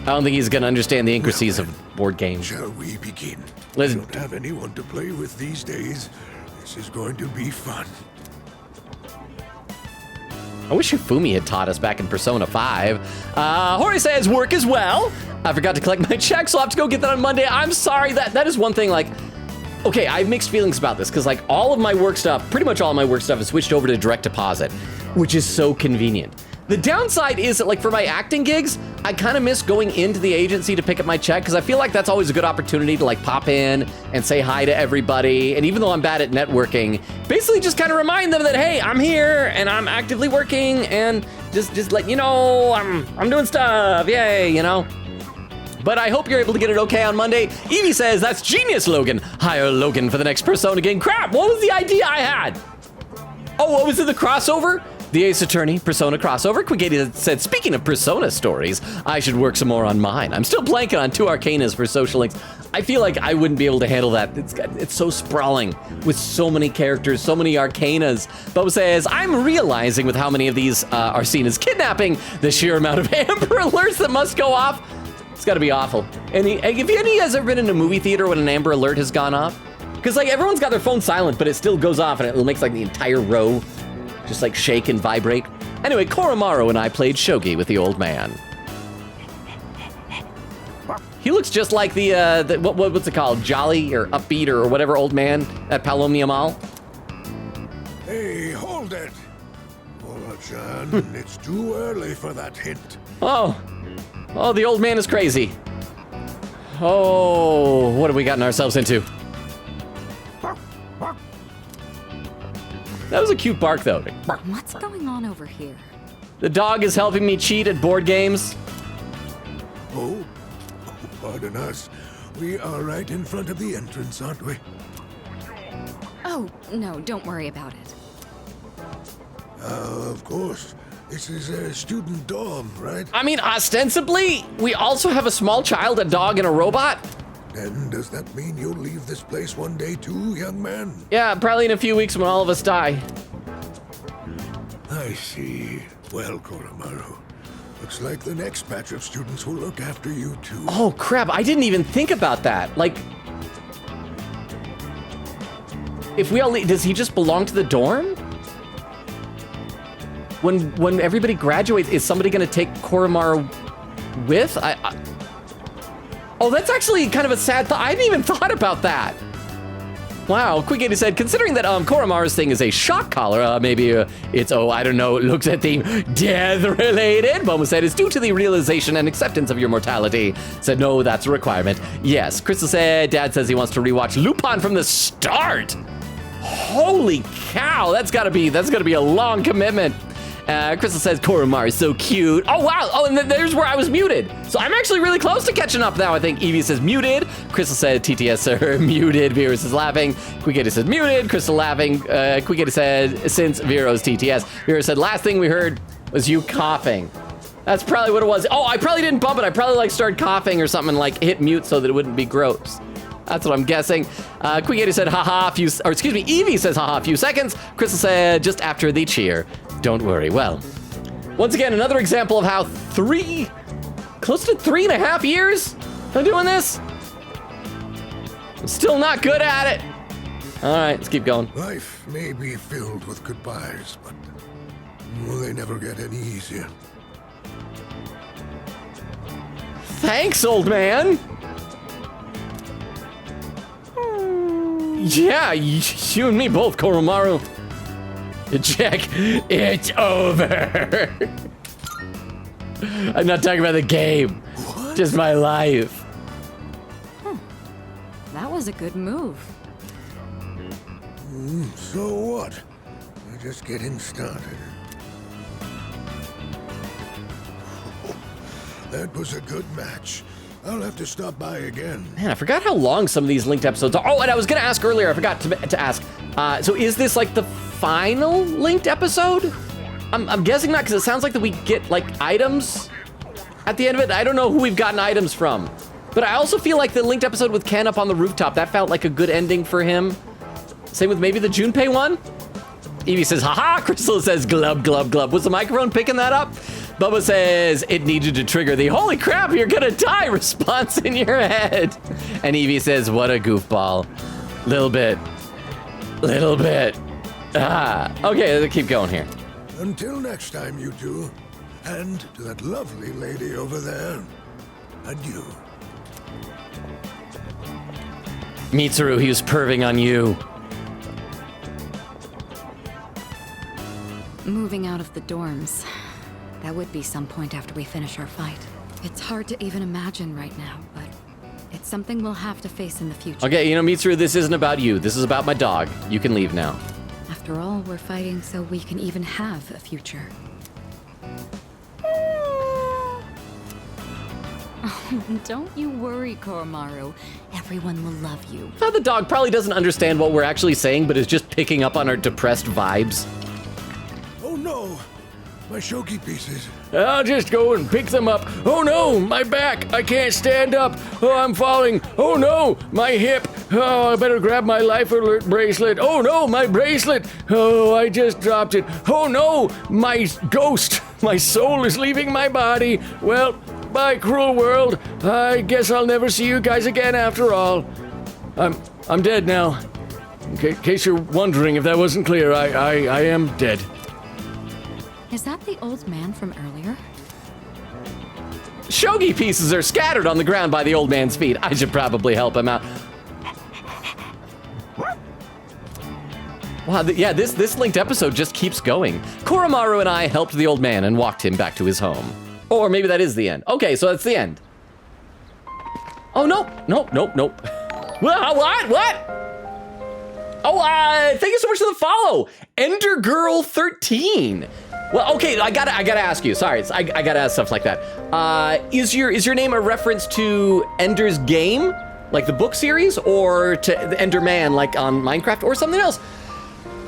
I don't think he's gonna understand the intricacies of board games. Shall we begin? Let's don't have anyone to play with these days. This is going to be fun. I wish Hifumi had taught us back in Persona 5. Hori says work as well. I forgot to collect my check, so I'll have to go get that on Monday. I'm sorry, that is one thing, like, okay, I have mixed feelings about this, because like all of my work stuff, pretty much all of my work stuff is switched over to direct deposit, which is so convenient. The downside is that like for my acting gigs, I kind of miss going into the agency to pick up my check because I feel like that's always a good opportunity to like pop in and say hi to everybody. And even though I'm bad at networking, basically just kind of remind them that, hey, I'm here and I'm actively working and just let you know I'm doing stuff. Yay, you know. But I hope you're able to get it okay on Monday. Evie says, that's genius, Logan. Hire Logan for the next Persona game. Crap, what was the idea I had? Oh, what was it, the crossover? The Ace Attorney Persona crossover. Quigaty said, speaking of Persona stories, I should work some more on mine. I'm still blanking on 2 Arcanas for Social Links. I feel like I wouldn't be able to handle that. It's so sprawling with so many characters, so many Arcanas. Bobo says, I'm realizing with how many of these are seen as kidnapping, the sheer amount of Amber Alerts that must go off. It's gotta be awful. Have any of you guys ever been in a movie theater when an Amber Alert has gone off? Because like everyone's got their phone silent, but it still goes off and it makes like the entire row just like shake and vibrate. Anyway, Koromaru and I played shogi with the old man. He looks just like the what's it called? Jolly or Upbeat or whatever old man at Palomnia Mall. Hey, son. It's too early for that hint. Oh, the old man is crazy. Oh, what have we gotten ourselves into? That was a cute bark, though. What's going on over here? The dog is helping me cheat at board games. Oh, pardon us. We are right in front of the entrance, aren't we? Oh, no, don't worry about it. Of course. This is a student dorm, right? I mean, ostensibly, we also have a small child, a dog, and a robot. Then does that mean you'll leave this place one day too, young man? Yeah, probably in a few weeks when all of us die. I see. Well, Koromaru, looks like the next batch of students will look after you too. Oh, crap, I didn't even think about that. Like, if we all leave, does he just belong to the dorm? When everybody graduates, is somebody gonna take Koromaru with? Oh, that's actually kind of a sad thought. I hadn't even thought about that. Wow, Quick80 said, considering that Koromaru's thing is a shock collar, maybe it's, I don't know, looks at the death-related. Momo said, it's due to the realization and acceptance of your mortality. Said, no, that's a requirement. Yes, Crystal said, Dad says he wants to rewatch Lupin from the start. Holy cow, that's gotta be a long commitment. Crystal says, Koromaru is so cute. Oh, wow. Oh, and there's where I was muted. So I'm actually really close to catching up now, I think. Evie says muted. Crystal said, TTS, sir, muted. Virus is laughing. Quick80 says muted. Crystal laughing. Quick80 said, since Viro's TTS. Virus said, last thing we heard was you coughing. That's probably what it was. Oh, I probably didn't bump it. I probably started coughing or something and hit mute so that it wouldn't be gross. That's what I'm guessing. Quick80 said, haha, Evie says, haha, a few seconds. Crystal said, just after the cheer. Don't worry. Well, once again, another example of how close to 3.5 years of doing this. I'm still not good at it. All right, let's keep going. Life may be filled with goodbyes, but they never get any easier. Thanks, old man. Yeah, you and me both, Koromaru. Check, it's over. I'm not talking about the game, just my life. That was a good move. So what? We're just getting started. That was a good match. I'll have to stop by again. Man, I forgot how long some of these linked episodes are. Oh, and I was gonna ask earlier, I forgot to ask. So is this the final linked episode? I'm guessing not, because it sounds like that we get items at the end of it. I don't know who we've gotten items from. But I also feel like the linked episode with Ken up on the rooftop, that felt like a good ending for him. Same with maybe the Junpei one. Evie says, haha. Crystal says, glub, glub, glub. Was the microphone picking that up? Bubba says, it needed to trigger the holy crap, you're gonna die response in your head. And Evie says, what a goofball. Little bit. Okay, let's keep going here. Until next time, you two. And to that lovely lady over there, adieu. Mitsuru, he was perving on you. Moving out of the dorms. That would be some point after we finish our fight. It's hard to even imagine right now, but it's something we'll have to face in the future. Okay, Mitsuru, this isn't about you. This is about my dog. You can leave now. After all, we're fighting so we can even have a future. Oh, don't you worry, Koromaru. Everyone will love you. Now the dog probably doesn't understand what we're actually saying, but is just picking up on our depressed vibes. Oh no! My shogi pieces. I'll just go and pick them up. Oh no, my back. I can't stand up. Oh, I'm falling. Oh no, my hip. Oh, I better grab my life alert bracelet. Oh no, my bracelet. Oh, I just dropped it. Oh no, my ghost. My soul is leaving my body. Well, bye, cruel world. I guess I'll never see you guys again after all. I'm dead now. In case you're wondering if that wasn't clear, I am dead. Is that the old man from earlier? Shogi pieces are scattered on the ground by the old man's feet. I should probably help him out. Wow, yeah, this linked episode just keeps going. Koromaru and I helped the old man and walked him back to his home. Or maybe that is the end. Okay, so that's the end. Oh, nope. What? Oh, thank you so much for the follow. Ender Girl 13. Well, okay, I gotta ask you. Sorry, I gotta ask stuff like that. Is your name a reference to Ender's Game, like the book series, or to the Ender Man, like on Minecraft, or something else?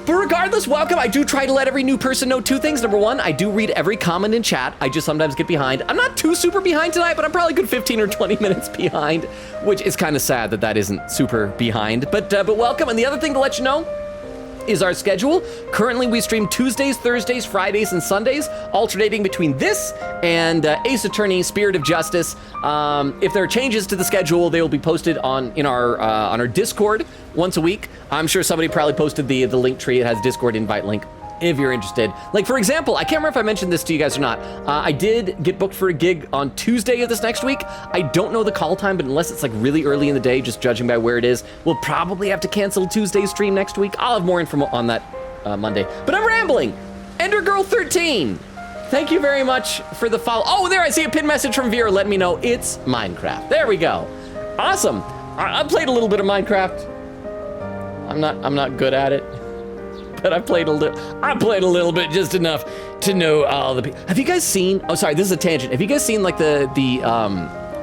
But regardless, welcome. I do try to let every new person know two things. Number one, I do read every comment in chat. I just sometimes get behind. I'm not too super behind tonight, but I'm probably a good 15 or 20 minutes behind, which is kind of sad that isn't super behind. But welcome. And the other thing to let you know is our schedule. Currently, we stream Tuesdays, Thursdays, Fridays, and Sundays, alternating between this and Ace Attorney: Spirit of Justice. If there are changes to the schedule, they will be posted on our Discord once a week. I'm sure somebody probably posted the link tree. It has Discord invite link if you're interested. Like, for example, I can't remember if I mentioned this to you guys or not. I did get booked for a gig on Tuesday of this next week. I don't know the call time, but unless it's like really early in the day, just judging by where it is, we'll probably have to cancel Tuesday's stream next week. I'll have more info on that Monday. But I'm rambling. Ender Girl 13. Thank you very much for the follow. Oh, there, I see a pin message from Vera letting me know it's Minecraft. There we go. Awesome. I played a little bit of Minecraft. I'm not good at it, but I played a little bit, just enough to know all the people. Have you guys seen, oh, sorry, this is a tangent. Have you guys seen like the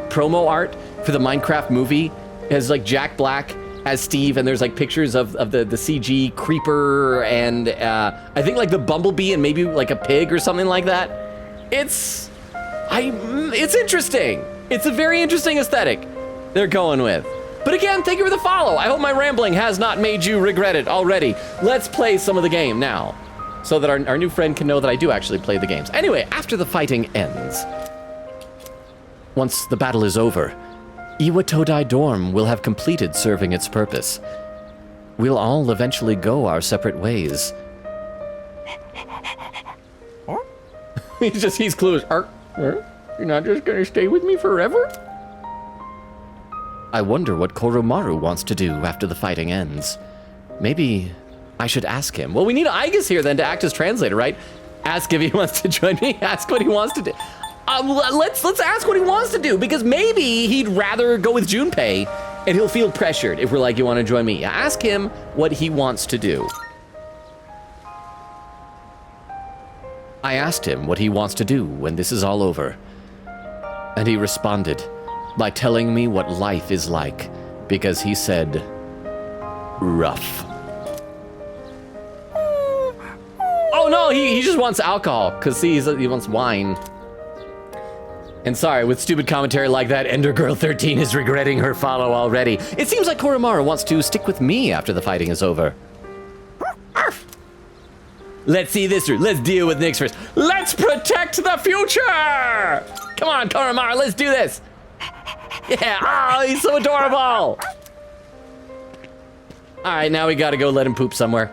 promo art for the Minecraft movie? It has like Jack Black as Steve, and there's like pictures of the CG creeper and I think like the bumblebee and maybe like a pig or something like that. It's interesting. It's a very interesting aesthetic they're going with. But again, thank you for the follow. I hope my rambling has not made you regret it already. Let's play some of the game now, so that our new friend can know that I do actually play the games. Anyway, after the fighting ends, once the battle is over, Iwatodai Dorm will have completed serving its purpose. We'll all eventually go our separate ways. He's clueless. You're not just gonna stay with me forever? I wonder what Koromaru wants to do after the fighting ends. Maybe I should ask him. Well, we need Aigus here then to act as translator, right? Ask if he wants to join me. Ask what he wants to do. Let's ask what he wants to do, because maybe he'd rather go with Junpei and he'll feel pressured if we're like, you want to join me? Ask him what he wants to do. I asked him what he wants to do when this is all over. And he responded by telling me what life is like, because he said, rough. Oh no, he just wants alcohol, because he wants wine. And sorry, with stupid commentary like that, Ender Girl 13 is regretting her follow already. It seems like Koromaru wants to stick with me after the fighting is over. Let's see this through. Let's deal with Nyx first. Let's protect the future! Come on, Koromaru, let's do this. Yeah, oh, he's so adorable. All right, now we gotta go let him poop somewhere.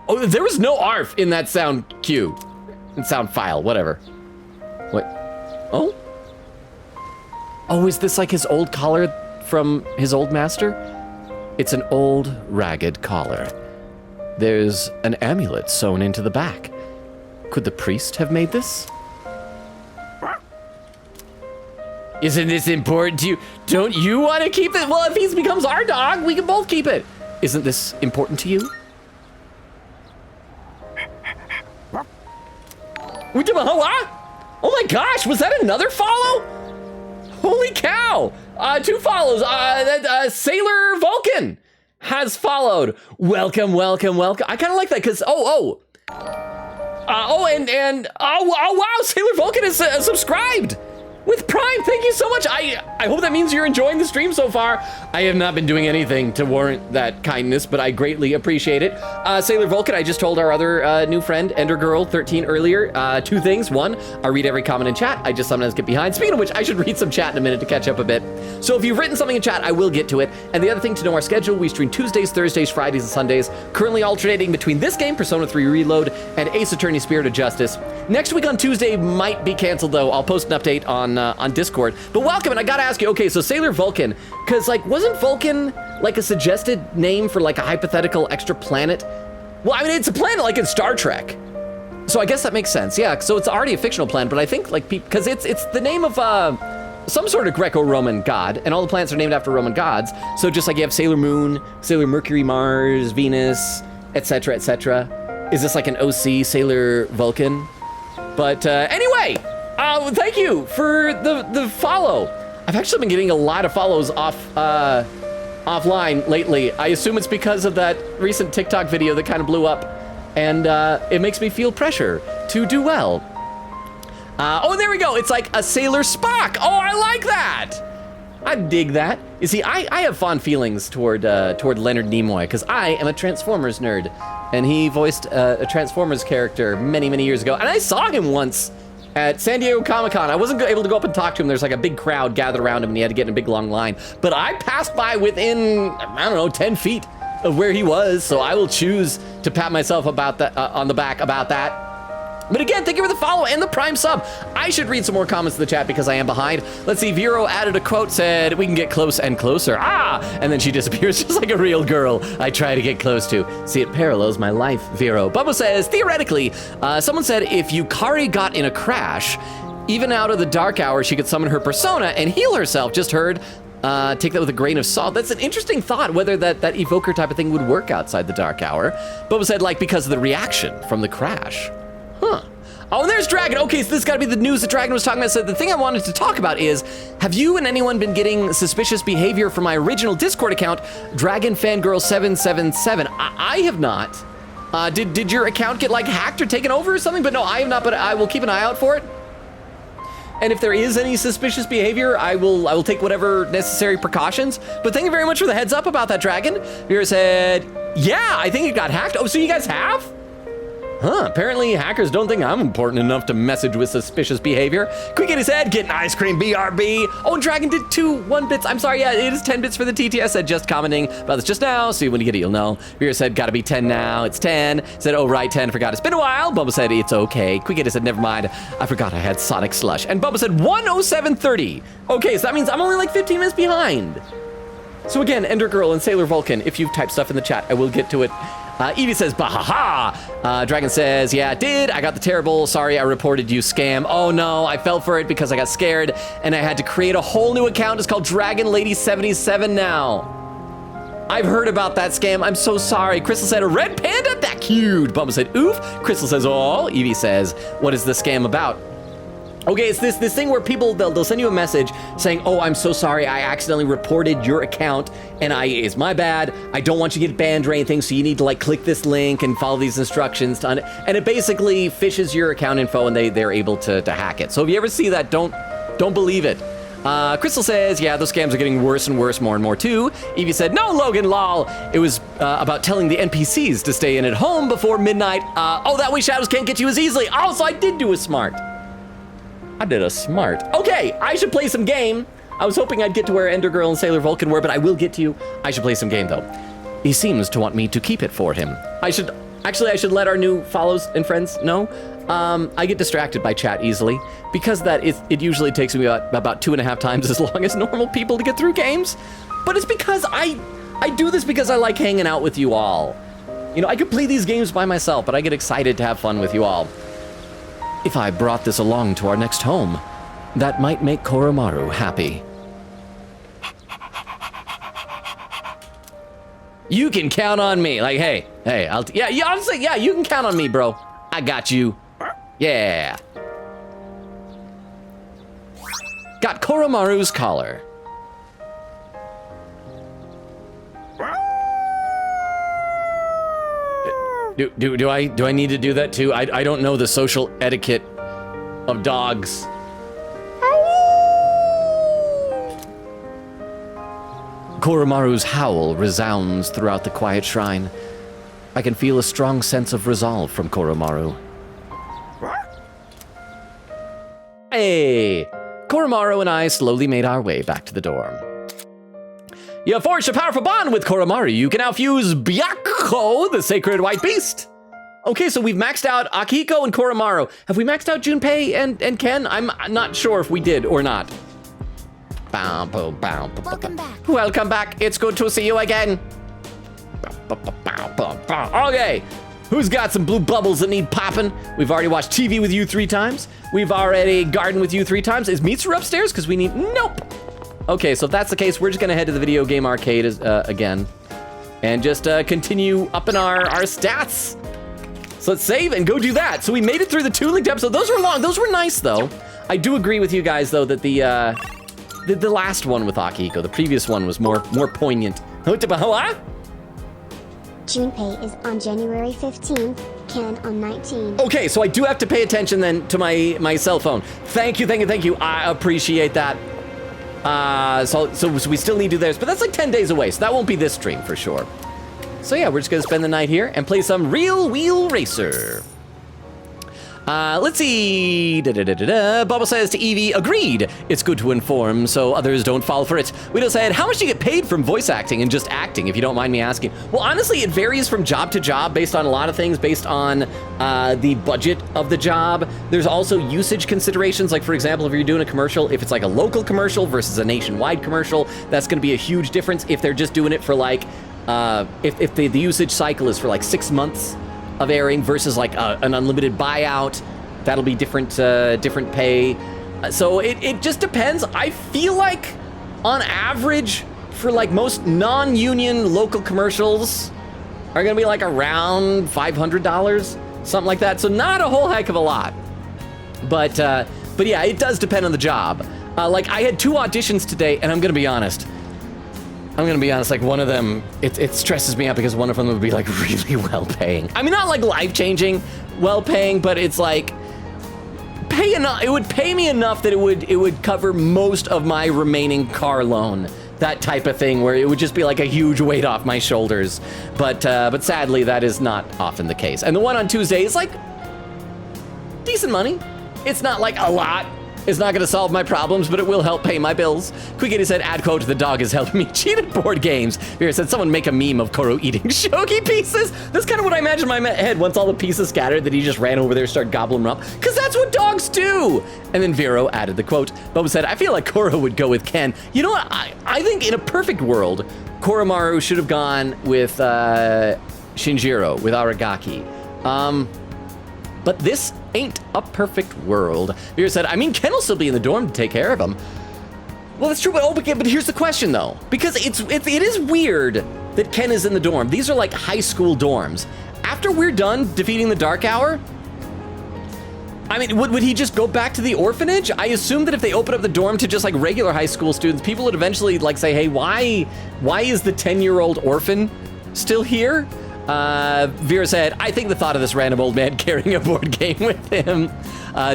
Oh, there was no ARF in that sound cue. In sound file, whatever. What? Oh? Oh, is this like his old collar from his old master? It's an old, ragged collar. There's an amulet sewn into the back. Could the priest have made this? Isn't this important to you? Don't you want to keep it? Well, if he becomes our dog, we can both keep it. Isn't this important to you? Oh my gosh, was that another follow? Holy cow! 2 follows. Sailor Vulcan has followed. Welcome, welcome, welcome. I kind of like that because wow, Sailor Vulcan is subscribed with Prime. Thank you so much. I hope that means you're enjoying the stream so far. I have not been doing anything to warrant that kindness, but I greatly appreciate it. Sailor Vulcan, I just told our other new friend, Ender Girl 13 earlier, 2 things. 1, I read every comment in chat. I just sometimes get behind. Speaking of which, I should read some chat in a minute to catch up a bit. So if you've written something in chat, I will get to it. And the other thing to know our schedule, we stream Tuesdays, Thursdays, Fridays, and Sundays, currently alternating between this game, Persona 3 Reload, and Ace Attorney: Spirit of Justice. Next week on Tuesday might be canceled though. I'll post an update on Discord. But welcome, and I gotta ask you, okay, so Sailor Vulcan, because like, wasn't Vulcan like a suggested name for like a hypothetical extra planet? Well, I mean, it's a planet like in Star Trek. So I guess that makes sense. Yeah, so it's already a fictional planet, but I think like because it's the name of some sort of Greco-Roman god, and all the planets are named after Roman gods. So just like you have Sailor Moon, Sailor Mercury, Mars, Venus, etc., etc. Is this like an OC Sailor Vulcan? But anyway, thank you for the follow. I've actually been getting a lot of follows offline lately. I assume it's because of that recent TikTok video that kind of blew up, and it makes me feel pressure to do well. Oh, there we go. It's like a Sailor Spock. Oh, I like that. I dig that. You see, I have fond feelings toward Leonard Nimoy because I am a Transformers nerd, and he voiced a Transformers character many, many years ago, and I saw him once at San Diego Comic-Con. I wasn't able to go up and talk to him. There's like a big crowd gathered around him, and he had to get in a big long line. But I passed by within, I don't know, 10 feet of where he was, so I will choose to pat myself about that on the back about that. But again, thank you for the follow and the Prime sub. I should read some more comments in the chat because I am behind. Let's see, Vero added a quote, said, we can get close and closer. And then she disappears just like a real girl I try to get close to. See, it parallels my life, Vero. Bubba says, theoretically, someone said if Yukari got in a crash, even out of the dark hour, she could summon her persona and heal herself. Just heard. Take that with a grain of salt. That's an interesting thought, whether that evoker type of thing would work outside the dark hour. Bubba said, like, because of the reaction from the crash. Huh. Oh, and there's Dragon. Okay, so this got to be the news that Dragon was talking about. So the thing I wanted to talk about is, have you and anyone been getting suspicious behavior from my original Discord account, Dragon Fangirl 777? I have not. Did your account get like hacked or taken over or something? But no, I have not, but I will keep an eye out for it. And if there is any suspicious behavior, I will take whatever necessary precautions. But thank you very much for the heads up about that, Dragon. Vera said, yeah, I think it got hacked. Oh, so you guys have? Huh, apparently hackers don't think I'm important enough to message with suspicious behavior. Quick in his head, getting ice cream, BRB. Oh, and Dragon did 1 bits. I'm sorry, yeah, it is 10 bits for the TTS. Said just commenting about this just now. See, when you get it, you'll know. Vera said, gotta be 10 now. It's 10. Said, oh, right, 10. Forgot it's been a while. Bubba said, it's okay. Quick in his said, never mind. I forgot I had Sonic Slush. And Bubba said, 1:07:30. Okay, so that means I'm only like 15 minutes behind. So again, Ender Girl and Sailor Vulcan, if you've typed stuff in the chat, I will get to it. Evie says, bahaha. Dragon says, yeah, it did. I got the terrible, sorry, I reported you scam. Oh no, I fell for it because I got scared and I had to create a whole new account. It's called Dragon Lady 77 now. I've heard about that scam. I'm so sorry. Crystal said, a red panda? That cute. Bubba said, oof. Crystal says, oh. Evie says, what is the scam about? Okay, it's this thing where people, they'll send you a message saying, oh, I'm so sorry, I accidentally reported your account, and it's my bad, I don't want you to get banned or anything, so you need to like click this link and follow these instructions, and it basically fishes your account info, and they're able to hack it. So if you ever see that, don't believe it. Crystal says, yeah, those scams are getting worse and worse, more and more too. Evie said, no, Logan, lol. It was about telling the NPCs to stay in at home before midnight. Oh, that way shadows can't get you as easily. Oh, so I did do a smart. I did a smart. Okay, I should play some game. I was hoping I'd get to where Ender Girl and Sailor Vulcan were, but I will get to you. I should play some game, though. He seems to want me to keep it for him. I should let our new follows and friends know. I get distracted by chat easily. Because of that, it usually takes me about 2.5 times as long as normal people to get through games. But it's because I do this because I like hanging out with you all. You know, I could play these games by myself, but I get excited to have fun with you all. If I brought this along to our next home, that might make Koromaru happy. You can count on me. Like, hey, honestly, yeah, you can count on me, bro. I got you. Yeah. Got Koromaru's collar. Do I need to do that too? I don't know the social etiquette of dogs. Koromaru's howl resounds throughout the quiet shrine. I can feel a strong sense of resolve from Koromaru. Hey! Koromaru and I slowly made our way back to the dorm. You have forged a powerful bond with Koromaru. You can now fuse Byakko, the sacred white beast. Okay, so we've maxed out Akihiko and Koromaru. Have we maxed out Junpei and Ken? I'm not sure if we did or not. Welcome back. Welcome back. It's good to see you again. Okay. Who's got some blue bubbles that need popping? We've already watched TV with you 3 times. We've already gardened with you 3 times. Is Mitsuru upstairs? Because we need... Nope. Okay, so if that's the case, we're just going to head to the video game arcade again. And just continue upping our stats. So let's save and go do that. So we made it through the 2 linked episodes. Those were long. Those were nice, though. I do agree with you guys, though, that the last one with Akihiko, the previous one, was more poignant. Junpei is on January 15th, Ken on 19th. Okay, so I do have to pay attention then to my cell phone. Thank you. I appreciate that. So we still need to do theirs, but that's like 10 days away, so that won't be this stream for sure. So yeah, we're just gonna spend the night here and play some Real Wheel Racer. Let's see. Bubba says to Evie, agreed. It's good to inform so others don't fall for it. Widow said, how much do you get paid from voice acting and just acting, if you don't mind me asking? Well, honestly, it varies from job to job based on a lot of things, based on the budget of the job. There's also usage considerations. Like, for example, if you're doing a commercial, if it's like a local commercial versus a nationwide commercial, that's going to be a huge difference. If they're just doing it for like, if the usage cycle is for like 6 months of airing versus like an unlimited buyout, that'll be different pay. So it just depends. I feel like on average for like most non-union local commercials are gonna be like around $500, something like that. So not a whole heck of a lot, but yeah, it does depend on the job. Like I had 2 auditions today, and I'm gonna be honest, like one of them, it stresses me out because one of them would be like really well paying. I mean, not like life-changing well paying, but it's like pay enough. It would pay me enough that it would cover most of my remaining car loan. That type of thing where it would just be like a huge weight off my shoulders. But sadly, that is not often the case. And the one on Tuesday is like decent money. It's not like a lot. It's not gonna solve my problems, but it will help pay my bills. Quickity said, add quote, the dog is helping me cheat at board games. Vera said, someone make a meme of Koro eating shogi pieces. That's kind of what I imagine in my head once all the pieces scattered, that he just ran over there and started gobbling them up. Because that's what dogs do. And then Vero added the quote. Bubba said, I feel like Koro would go with Ken. You know what? I think in a perfect world, Koromaru should have gone with Shinjiro, with Aragaki. But this ain't a perfect world. Vera said, I mean, Ken will still be in the dorm to take care of him. Well, that's true, but here's the question, though. Because it is weird that Ken is in the dorm. These are like high school dorms. After we're done defeating the Dark Hour, I mean, would he just go back to the orphanage? I assume that if they open up the dorm to just like regular high school students, people would eventually like say, hey, why is the 10-year-old orphan still here? Vera said, I think the thought of this random old man carrying a board game with him.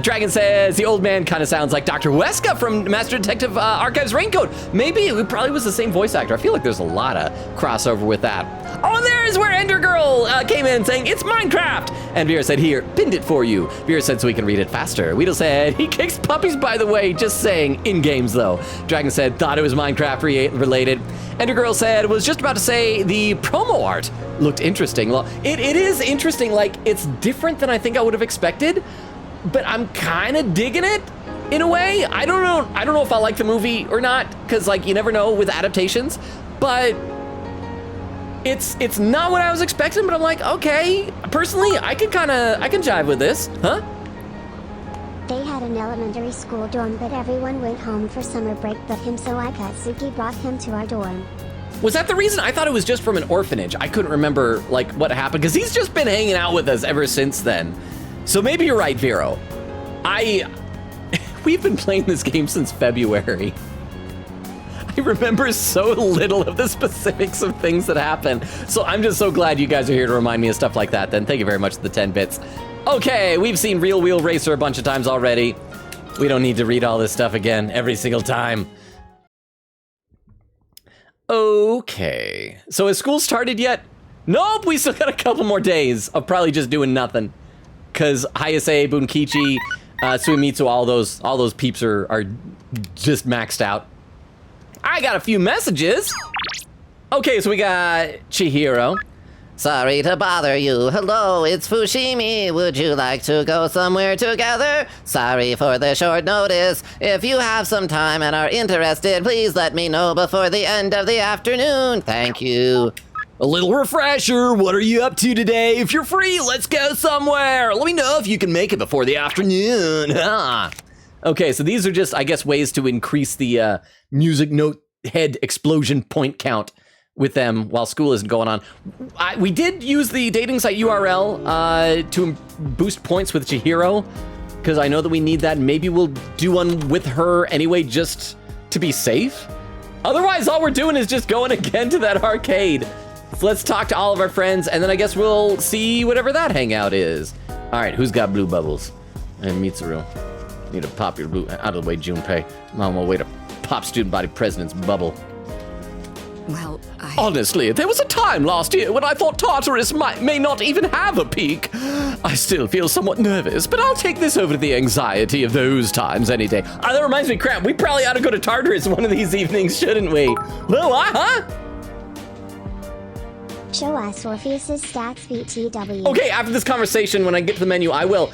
Dragon says, the old man kind of sounds like Dr. Weska from Master Detective Archives Raincoat. Maybe it probably was the same voice actor. I feel like there's a lot of crossover with that. Oh, there's where Ender Girl came in saying, it's Minecraft. And Vera said, here, pinned it for you. Vera said, so we can read it faster. Weedle said, he kicks puppies, by the way, just saying, in games though. Dragon said, thought it was Minecraft related. Ender Girl said, was just about to say the promo art looked interesting. Well, it is interesting. Like, it's different than I think I would have expected, but I'm kind of digging it in a way. I don't know if I like the movie or not, because like you never know with adaptations, but it's not what I was expecting, but I'm like, okay, personally, I can jive with this, huh? They had an elementary school dorm, but everyone went home for summer break but him, so Akatsuki brought him to our dorm. Was that the reason? I thought it was just from an orphanage. I couldn't remember like what happened, because he's just been hanging out with us ever since then. So maybe you're right, Vero. We've been playing this game since February. I remember so little of the specifics of things that happen. So I'm just so glad you guys are here to remind me of stuff like that then. Thank you very much for the 10 bits. Okay, we've seen Real Wheel Racer a bunch of times already. We don't need to read all this stuff again every single time. Okay, so has school started yet? Nope, we still got a couple more days of probably just doing nothing. Cause Hayase, Bunkichi, Suimitsu, all those peeps are just maxed out. I got a few messages. Okay, so we got Chihiro. Sorry to bother you. Hello, it's Fushimi. Would you like to go somewhere together? Sorry for the short notice. If you have some time and are interested, please let me know before the end of the afternoon. Thank you. A little refresher. What are you up to today? If you're free, let's go somewhere. Let me know if you can make it before the afternoon. Okay, so these are just, I guess, ways to increase the music note head explosion point count with them while school isn't going on. We did use the dating site URL to boost points with Chihiro, because I know that we need that. Maybe we'll do one with her anyway, just to be safe. Otherwise, all we're doing is just going again to that arcade. So let's talk to all of our friends, and then I guess we'll see whatever that hangout is. All right, who's got blue bubbles? And Mitsuru. Need to pop your blue out of the way, Junpei. I'm on my way to pop student body president's bubble. Well, Honestly, there was a time last year when I thought Tartarus may not even have a peak. I still feel somewhat nervous, but I'll take this over the anxiety of those times any day. That reminds me, crap, we probably ought to go to Tartarus one of these evenings, shouldn't we? Well, huh? Show us Orpheus's stats BTW. Okay, after this conversation, when I get to the menu, I will.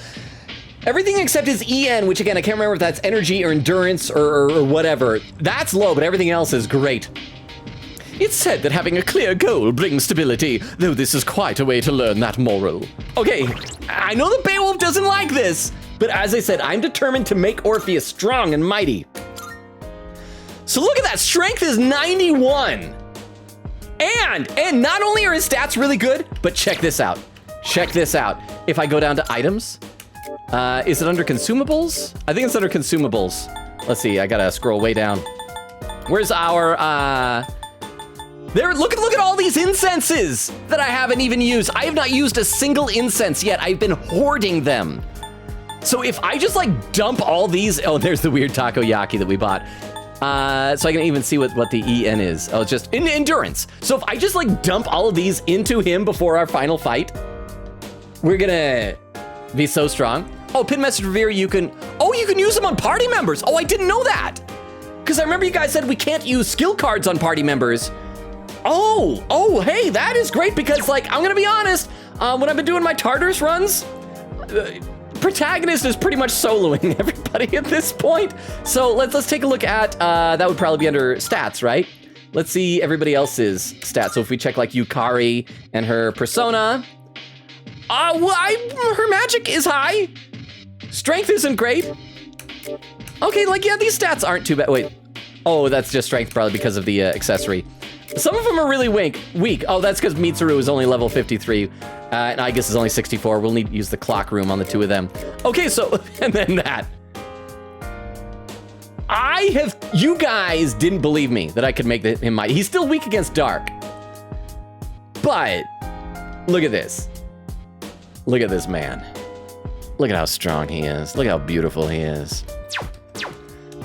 Everything except his EN, which again, I can't remember if that's energy or endurance or whatever. That's low, but everything else is great. It's said that having a clear goal brings stability, though this is quite a way to learn that moral. Okay, I know that Beowulf doesn't like this, but as I said, I'm determined to make Orpheus strong and mighty. So look at that, strength is 91. And not only are his stats really good, but check this out. Check this out. If I go down to items, is it under consumables? I think it's under consumables. Let's see, I gotta scroll way down. Where's our, there, look at all these incenses that I haven't even used. I have not used a single incense yet. I've been hoarding them. So if I just like dump all these, oh, there's the weird takoyaki that we bought. So I can even see what the EN is. Oh, it's just endurance. So if I just like dump all of these into him before our final fight, we're gonna be so strong. Oh, pin message revere, you can use them on party members. Oh, I didn't know that. Because I remember you guys said we can't use skill cards on party members. Oh, hey, that is great because, like, I'm gonna be honest, when I've been doing my Tartarus runs, protagonist is pretty much soloing everybody at this point. So let's take a look at, that would probably be under stats, right? Let's see everybody else's stats. So if we check like Yukari and her persona, her magic is high. Strength isn't great. Okay, like, yeah, these stats aren't too bad. Wait, oh, that's just strength probably because of the accessory. Some of them are really weak. Oh, that's because Mitsuru is only level 53, and I guess is only 64. We'll need to use the clock room on the two of them. Okay, so, and then that. You guys didn't believe me that I could make him mighty. He's still weak against dark. But, look at this. Look at this man. Look at how strong he is. Look how beautiful he is.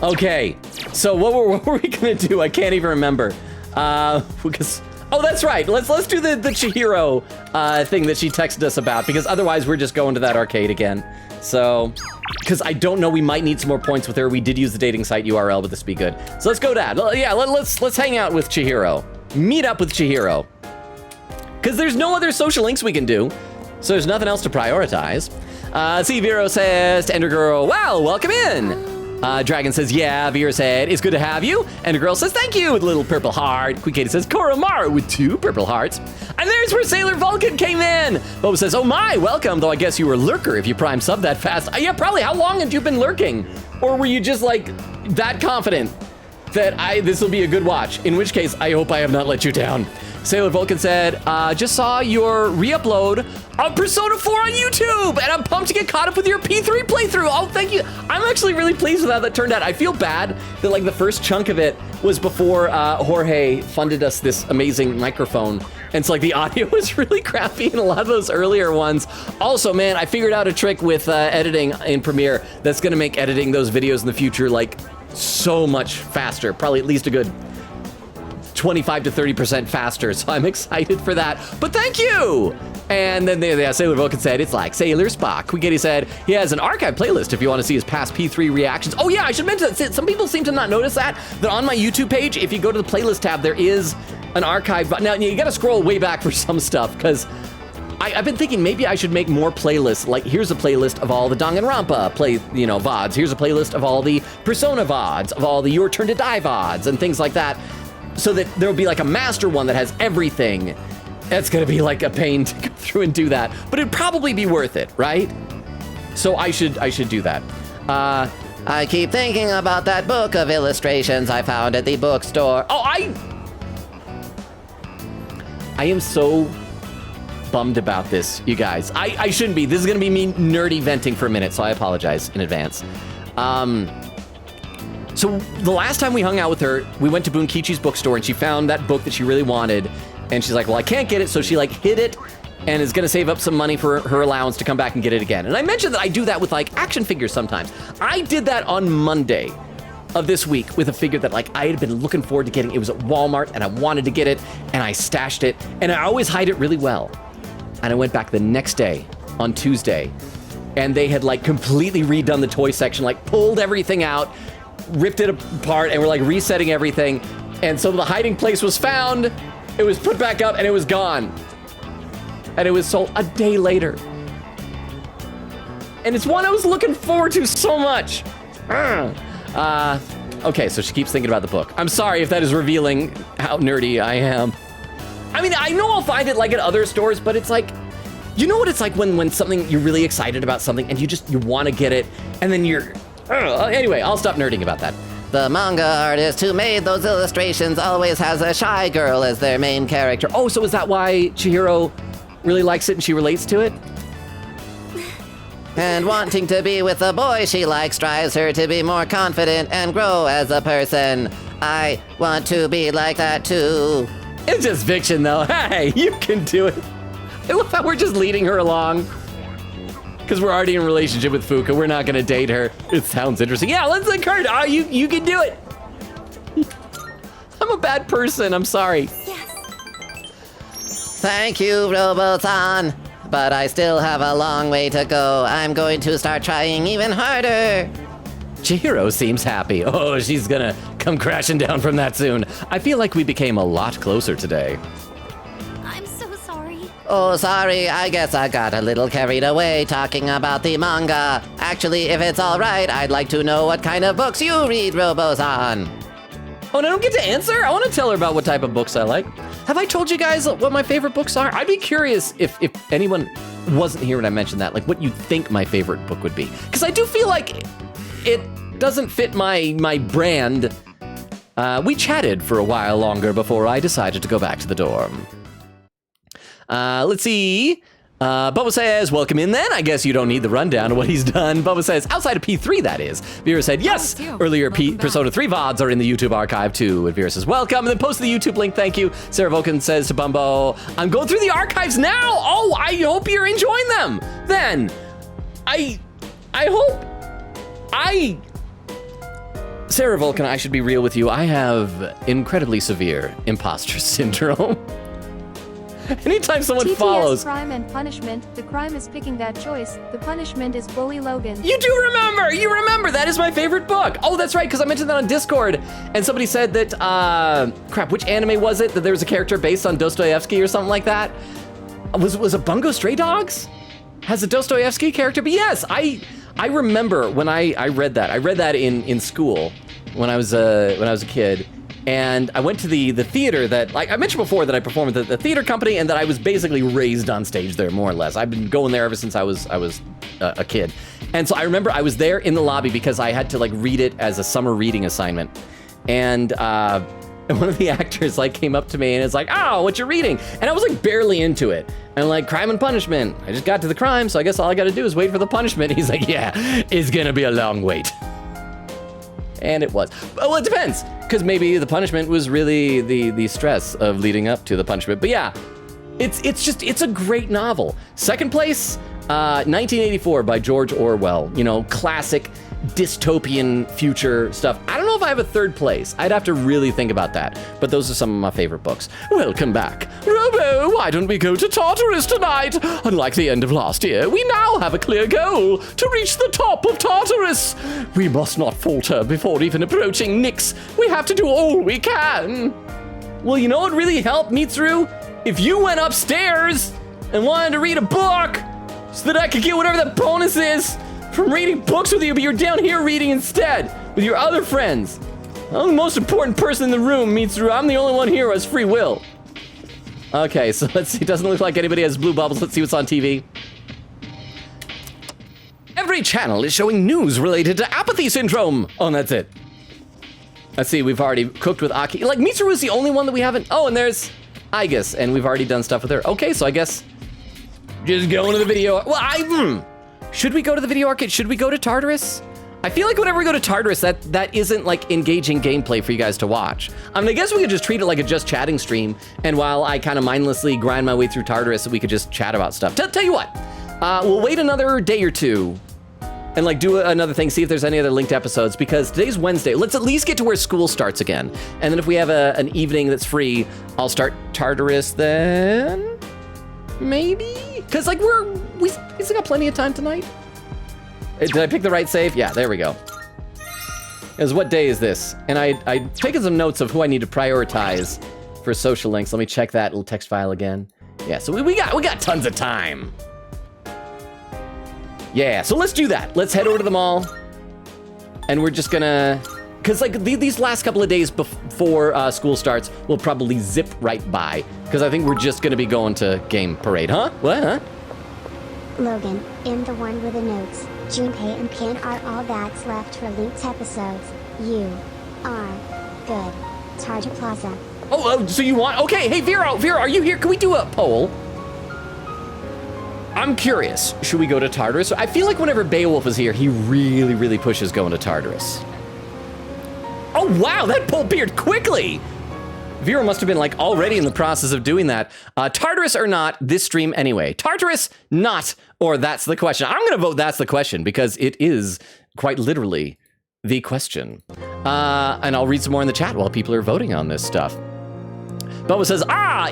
Okay, so what were we gonna do? I can't even remember. Because, oh, that's right. Let's do the Chihiro thing that she texted us about, because otherwise we're just going to that arcade again. So, because I don't know, we might need some more points with her. We did use the dating site URL, but this would be good. So let's go to that. Yeah, let's hang out with Chihiro. Meet up with Chihiro. Because there's no other social links we can do, so there's nothing else to prioritize. See, Vero says to Ender Girl, wow, welcome in. Dragon says, yeah, Vera said, it's good to have you. And the girl says, thank you, with a little purple heart. Queen Katie says, Koromaru with 2 purple hearts. And there's where Sailor Vulcan came in. Boba says, oh my, welcome, though I guess you were lurker if you prime sub that fast. Yeah, probably. How long have you been lurking? Or were you just like that confident that this will be a good watch? In which case, I hope I have not let you down. Sailor Vulcan said, just saw your re-upload of Persona 4 on YouTube, and I'm pumped to get caught up with your P3 playthrough. Oh, thank you. I'm actually really pleased with how that turned out. I feel bad that like the first chunk of it was before Jorge funded us this amazing microphone. And so like the audio was really crappy in a lot of those earlier ones. Also, man, I figured out a trick with editing in Premiere that's gonna make editing those videos in the future like so much faster, probably at least a good 25 to 30% faster, so I'm excited for that. But thank you! And then Sailor Vulcan said, it's like Sailor Spock. Quiggetty said, he has an archive playlist if you want to see his past P3 reactions. Oh yeah, I should mention that. Some people seem to not notice that on my YouTube page, if you go to the playlist tab, there is an archive. Now, you gotta scroll way back for some stuff, because I've been thinking maybe I should make more playlists. Like, here's a playlist of all the Danganronpa VODs. Here's a playlist of all the Persona VODs, of all the Your Turn to Die VODs, and things like that. So that there'll be like a master one that has everything. It's gonna be like a pain to go through and do that, but it'd probably be worth it, right? So I should do that. I keep thinking about that book of illustrations I found at the bookstore. Oh, I am so bummed about this, you guys. I shouldn't be. This is gonna be me nerdy venting for a minute, so I apologize in advance. So the last time we hung out with her, we went to Bunkichi's bookstore and she found that book that she really wanted, and she's like, well, I can't get it, so she like hid it and is gonna save up some money for her allowance to come back and get it again. And I mentioned that I do that with like action figures sometimes. I did that on Monday of this week with a figure that like I had been looking forward to getting. It was at Walmart and I wanted to get it, and I stashed it, and I always hide it really well. And I went back the next day on Tuesday, and they had like completely redone the toy section, like pulled everything out, ripped it apart, and were like resetting everything. And so the hiding place was found, it was put back up, and it was gone. And it was sold a day later. And it's one I was looking forward to so much. Okay, so she keeps thinking about the book. I'm sorry if that is revealing how nerdy I am. I mean, I know I'll find it like at other stores, but it's like, you know what it's like when something, you're really excited about something and you want to get it, and then you're, anyway, I'll stop nerding about that. The manga artist who made those illustrations always has a shy girl as their main character. Oh, so is that why Chihiro really likes it and she relates to it? And wanting to be with the boy she likes drives her to be more confident and grow as a person. I want to be like that too. It's just fiction though. Hey, you can do it. I love how we're just leading her along. Because we're already in a relationship with Fuka. We're not gonna date her. It sounds interesting. Yeah, let's encourage. Oh, you can do it. I'm a bad person. I'm sorry. Thank you, Robo-san. But I still have a long way to go. I'm going to start trying even harder. Chihiro seems happy. Oh, she's gonna come crashing down from that soon. I feel like we became a lot closer today. I'm so sorry. Oh, sorry. I guess I got a little carried away talking about the manga. Actually, if it's all right, I'd like to know what kind of books you read, Robo-san. Oh, and I don't get to answer? I want to tell her about what type of books I like. Have I told you guys what my favorite books are? I'd be curious if anyone wasn't here when I mentioned that, like what you think my favorite book would be. Because I do feel like it doesn't fit my brand. We chatted for a while longer before I decided to go back to the dorm. Let's see. Bubba says, welcome in then. I guess you don't need the rundown of what he's done. Bubba says, outside of P3, that is. Vera said, yes. Earlier Persona 3 VODs are in the YouTube archive too. And Vera says, welcome. And then post the YouTube link. Thank you. Sarah Vulcan says to Bumbo, I'm going through the archives now. Oh, I hope you're enjoying them. Then, I hope. Sarah Vulcan, I should be real with you. I have incredibly severe imposter syndrome. Anytime someone TTS follows. Crime and punishment. The crime is picking that choice. The punishment is Bully Logan. You do remember. You remember. That is my favorite book. Oh, that's right, because I mentioned that on Discord, and somebody said that, crap, which anime was it? That there was a character based on Dostoevsky or something like that? Was it Bungo Stray Dogs? Has a Dostoevsky character? But yes, I remember when I read that. I read that in school when I was a kid. And I went to the theater that, like I mentioned before, that I performed at the theater company, and that I was basically raised on stage there, more or less. I've been going there ever since I was a kid. And so I remember I was there in the lobby because I had to like read it as a summer reading assignment. And one of the actors like came up to me and is like, oh, what you reading? And I was like barely into it. And like, Crime and Punishment. I just got to the crime, so I guess all I gotta do is wait for the punishment. He's like, yeah, it's gonna be a long wait. And it was. Well, it depends, because maybe the punishment was really the stress of leading up to the punishment. But yeah, it's a great novel. Second place, 1984 by George Orwell. You know, classic dystopian future stuff. I don't know if I have a third place. I'd have to really think about that. But those are some of my favorite books. Welcome back. Robo, why don't we go to Tartarus tonight? Unlike the end of last year, we now have a clear goal to reach the top of Tartarus. We must not falter before even approaching Nyx. We have to do all we can. Well, you know what really helped Mitsuru? If you went upstairs and wanted to read a book so that I could get whatever the bonus is from reading books with you, but you're down here reading instead with your other friends. I'm the most important person in the room, Mitsuru. I'm the only one here who has free will. Okay, so let's see. It doesn't look like anybody has blue bubbles. Let's see what's on TV. Every channel is showing news related to apathy syndrome. Oh, and that's it. Let's see. We've already cooked with Aki. Like, Mitsuru is the only one that we haven't. Oh, and there's Igus, and we've already done stuff with her. Okay, so I guess just going to the video. Well, should we go to the video arcade? Should we go to Tartarus? I feel like whenever we go to Tartarus, that isn't like engaging gameplay for you guys to watch. I mean, I guess we could just treat it like a just chatting stream, and while I kind of mindlessly grind my way through Tartarus, we could just chat about stuff. Tell you what, we'll wait another day or two and like do another thing, see if there's any other linked episodes, because today's Wednesday. Let's at least get to where school starts again. And then if we have an evening that's free, I'll start Tartarus then, maybe? Because like we still got plenty of time tonight. Did I pick the right save? Yeah, there we go. Because what day is this? And I'd taken some notes of who I need to prioritize for social links. Let me check that little text file again. Yeah, so we got tons of time. Yeah, so let's do that. Let's head over to the mall. And we're just gonna, because like these last couple of days before school starts, we'll probably zip right by. Because I think we're just gonna be going to Game Parade, huh? What, huh? Logan, in the one with the notes, Junpei and Ken are all that's left for linked episodes. You are good. Tarja Plaza. Oh, so you want, okay, hey Vera, are you here? Can we do a poll? I'm curious, should we go to Tartarus? I feel like whenever Beowulf is here, he really, really pushes going to Tartarus. Oh wow, that poll appeared quickly. Vera must have been like already in the process of doing that. Tartarus or not, this stream anyway. Tartarus, not, or that's the question. I'm gonna vote that's the question because it is quite literally the question. And I'll read some more in the chat while people are voting on this stuff. Bubba says,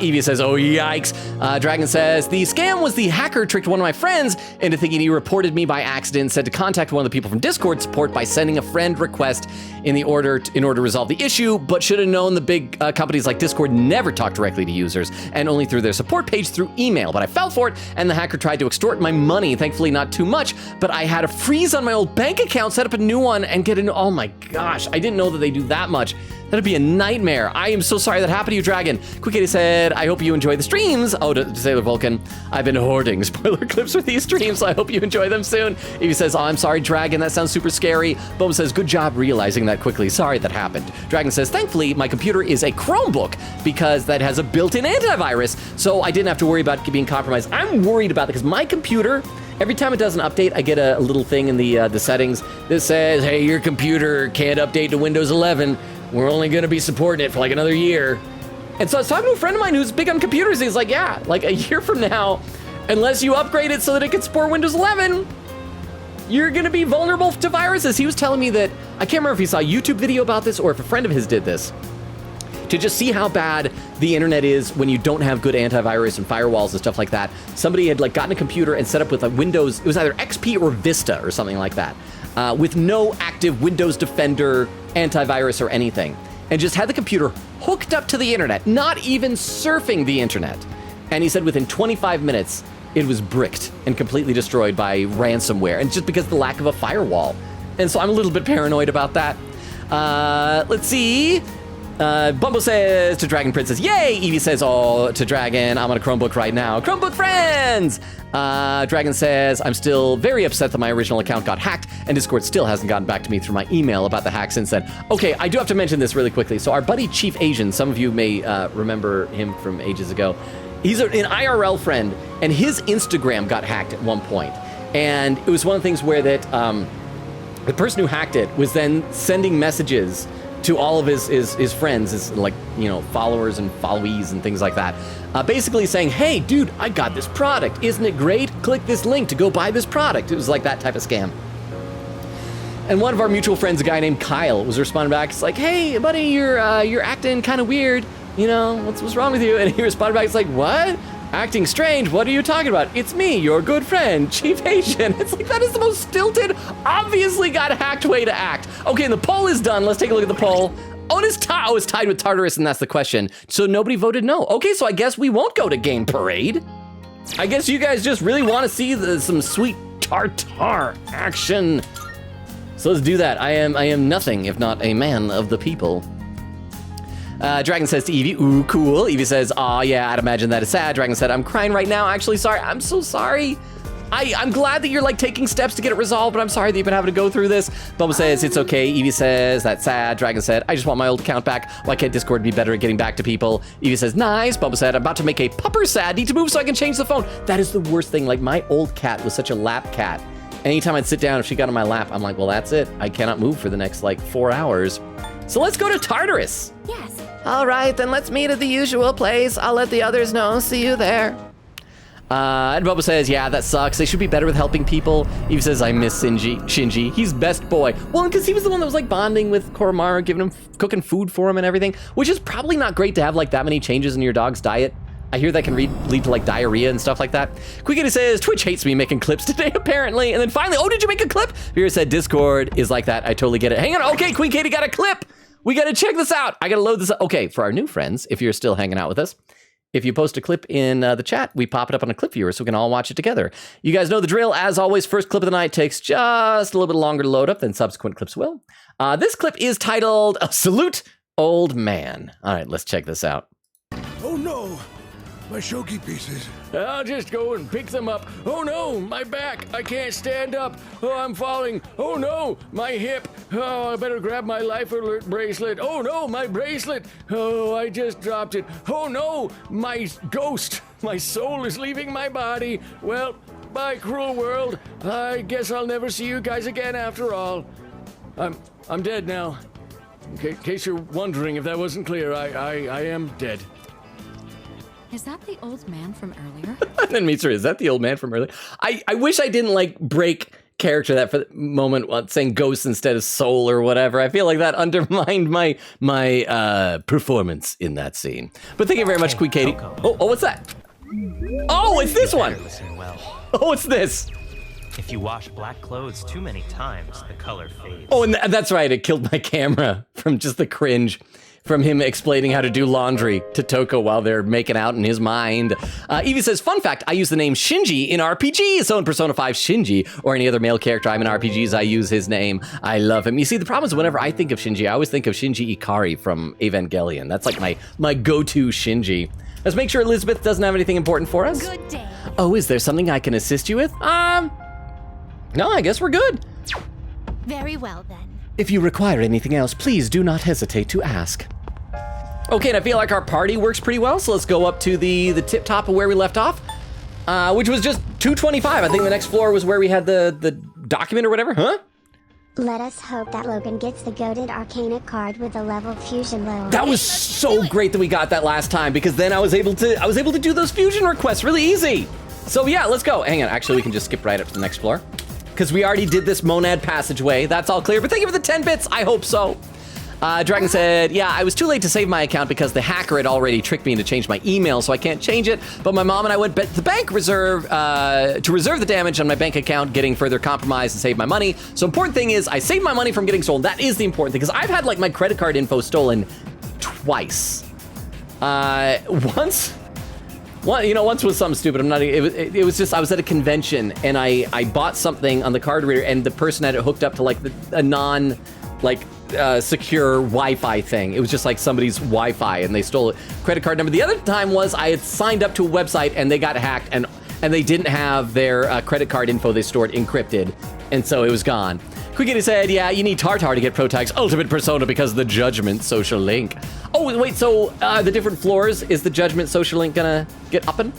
Evie says, oh yikes. Dragon says, the scam was the hacker tricked one of my friends into thinking he reported me by accident, said to contact one of the people from Discord support by sending a friend request in order to resolve the issue, but should have known the big companies like Discord never talk directly to users and only through their support page through email. But I fell for it and the hacker tried to extort my money, thankfully not too much, but I had a freeze on my old bank account, set up a new one and get a new, oh my gosh, I didn't know that they do that much. That'd be a nightmare. I am so sorry that happened to you, Dragon. Quick Kitty said, I hope you enjoy the streams. Oh, to Sailor Vulcan, I've been hoarding spoiler clips for these streams, so I hope you enjoy them soon. Evie says, oh, I'm sorry, Dragon, that sounds super scary. Boba says, good job realizing that quickly. Sorry that happened. Dragon says, thankfully, my computer is a Chromebook because that has a built-in antivirus, so I didn't have to worry about being compromised. I'm worried about that because my computer, every time it does an update, I get a little thing in the settings that says, hey, your computer can't update to Windows 11. We're only gonna be supporting it for like another year. And so I was talking to a friend of mine who's big on computers, and he's like, yeah, like a year from now, unless you upgrade it so that it can support Windows 11, you're gonna be vulnerable to viruses. He was telling me that, I can't remember if he saw a YouTube video about this or if a friend of his did this, to just see how bad the internet is when you don't have good antivirus and firewalls and stuff like that. Somebody had like gotten a computer and set up with a Windows, it was either XP or Vista or something like that, with no active Windows Defender antivirus or anything, and just had the computer hooked up to the internet, not even surfing the internet. And he said within 25 minutes, it was bricked and completely destroyed by ransomware, and just because of the lack of a firewall. And so I'm a little bit paranoid about that. Let's see. Bumbo says to Dragon Princess, yay! Evie says, oh, to Dragon, I'm on a Chromebook right now. Chromebook friends! Dragon says, I'm still very upset that my original account got hacked and Discord still hasn't gotten back to me through my email about the hack since then. Okay, I do have to mention this really quickly. So our buddy Chief Asian, some of you may remember him from ages ago. He's an IRL friend, and his Instagram got hacked at one point. And it was one of the things where that the person who hacked it was then sending messages to all of his friends, his like, you know, followers and followees and things like that. Basically saying, hey, dude, I got this product. Isn't it great? Click this link to go buy this product. It was like that type of scam. And one of our mutual friends, a guy named Kyle, was responding back. It's like, hey, buddy, you're acting kind of weird. You know, what's wrong with you? And he responded back, it's like, what? Acting strange? What are you talking about? It's me, your good friend, Chief Asian. It's like, that is the most stilted, obviously got hacked way to act. Okay, and the poll is done. Let's take a look at the poll. Oh, it's tied with Tartarus, and that's the question. So nobody voted no. Okay, so I guess we won't go to Game Parade. I guess you guys just really want to see some sweet tartar action. So let's do that. I am nothing if not a man of the people. Dragon says to Evie, ooh, cool. Evie says, aw, yeah, I'd imagine that is sad. Dragon said, I'm crying right now. Actually, sorry. I'm so sorry. I'm glad that you're like taking steps to get it resolved, but I'm sorry that you've been having to go through this. Bubba says, it's okay. Evie says, that's sad. Dragon said, I just want my old account back. Why can't Discord be better at getting back to people? Evie says, nice. Bubba said, I'm about to make a pupper sad. Need to move so I can change the phone. That is the worst thing. Like, my old cat was such a lap cat. Anytime I'd sit down, if she got on my lap, I'm like, well, that's it. I cannot move for the next like 4 hours. So let's go to Tartarus. Yes. All right, then let's meet at the usual place. I'll let the others know. See you there. And Bubba says, yeah, that sucks. They should be better with helping people. Eve says, I miss Shinji. He's best boy. Well, because he was the one that was like bonding with Koromaru, giving him, cooking food for him and everything, which is probably not great to have like that many changes in your dog's diet. I hear that can lead to like diarrhea and stuff like that. Quickity says, Twitch hates me making clips today, apparently. And then finally, oh, did you make a clip? Vera said, Discord is like that. I totally get it. Hang on. Okay, Queen Katie got a clip. We got to check this out. I got to load this up. Okay, for our new friends, if you're still hanging out with us, if you post a clip in the chat, we pop it up on a clip viewer so we can all watch it together. You guys know the drill. As always, first clip of the night takes just a little bit longer to load up than subsequent clips will. This clip is titled, Salute Old Man. All right, let's check this out. Oh no! My shogi pieces. I'll just go and pick them up. Oh no, my back. I can't stand up. Oh, I'm falling. Oh no, my hip. Oh, I better grab my life alert bracelet. Oh no, my bracelet. Oh, I just dropped it. Oh no, my ghost. My soul is leaving my body. Well, bye, cruel world. I guess I'll never see you guys again after all. I'm dead now. In case you're wondering if that wasn't clear, I am dead. Is that the old man from earlier? And then meets her. Is that the old man from earlier? I wish I didn't like break character that for the moment saying ghost instead of soul or whatever. I feel like that undermined my performance in that scene. But thank you very much, Queen Katie. Oh, what's that? Oh, it's this one. Listen well. Oh, it's this. If you wash black clothes too many times, the color fades. Oh, and that's right. It killed my camera from just the cringe. From him explaining how to do laundry to Toko while they're making out in his mind. Evie says, fun fact, I use the name Shinji in RPGs. So in Persona 5 Shinji or any other male character I'm in RPGs, I use his name. I love him. You see, the problem is whenever I think of Shinji, I always think of Shinji Ikari from Evangelion. That's like my go-to Shinji. Let's make sure Elizabeth doesn't have anything important for us. Good day. Oh, is there something I can assist you with? No, I guess we're good. Very well then. If you require anything else, please do not hesitate to ask. Okay, and I feel like our party works pretty well, so let's go up to the tip top of where we left off, which was just 225. I think the next floor was where we had the document or whatever, huh? Let us hope that Logan gets the goated Arcana card with the level fusion lower. That was so great that we got that last time, because then I was able to do those fusion requests really easy. So yeah, let's go. Hang on, actually we can just skip right up to the next floor, because we already did this Monad passageway. That's all clear, but thank you for the 10 bits. I hope so. Dragon said, yeah, I was too late to save my account because the hacker had already tricked me into change my email, so I can't change it. But my mom and I went to the bank to reserve the damage on my bank account, getting further compromised and save my money. So important thing is I saved my money from getting stolen. That is the important thing, because I've had like my credit card info stolen twice. Once was something stupid. It was just, I was at a convention and I bought something on the card reader and the person had it hooked up to like a non secure Wi-Fi thing. It was just like somebody's Wi-Fi and they stole a credit card number. The other time was I had signed up to a website and they got hacked and they didn't have their credit card info they stored encrypted, and so it was gone. Quickity said, yeah, you need Tartar to get Protag's ultimate persona because of the Judgment social link. Oh, wait, so the different floors, is the Judgment social link gonna get uppin'?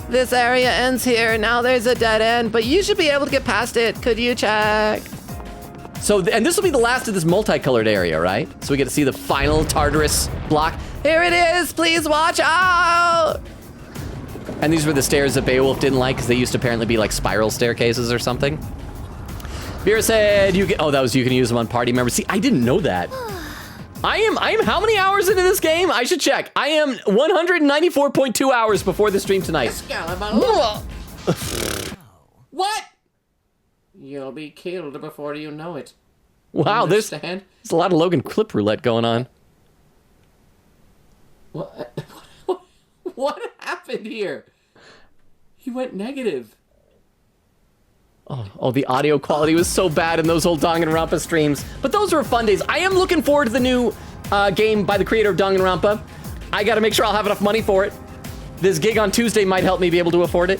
This area ends here. Now there's a dead end, but you should be able to get past it. Could you check? So, and this will be the last of this multicolored area, right? So we get to see the final Tartarus block. Here it is, please watch out! And these were the stairs that Beowulf didn't like because they used to apparently be like spiral staircases or something. Vera said, that was you can use them on party members. See, I didn't know that. I am how many hours into this game? I should check. I am 194.2 hours before the stream tonight. What? You'll be killed before you know it. Wow, there's a lot of Logan clip roulette going on. What happened here? He went negative. Oh, the audio quality was so bad in those old Danganronpa streams. But those were fun days. I am looking forward to the new game by the creator of Danganronpa. I gotta make sure I'll have enough money for it. This gig on Tuesday might help me be able to afford it.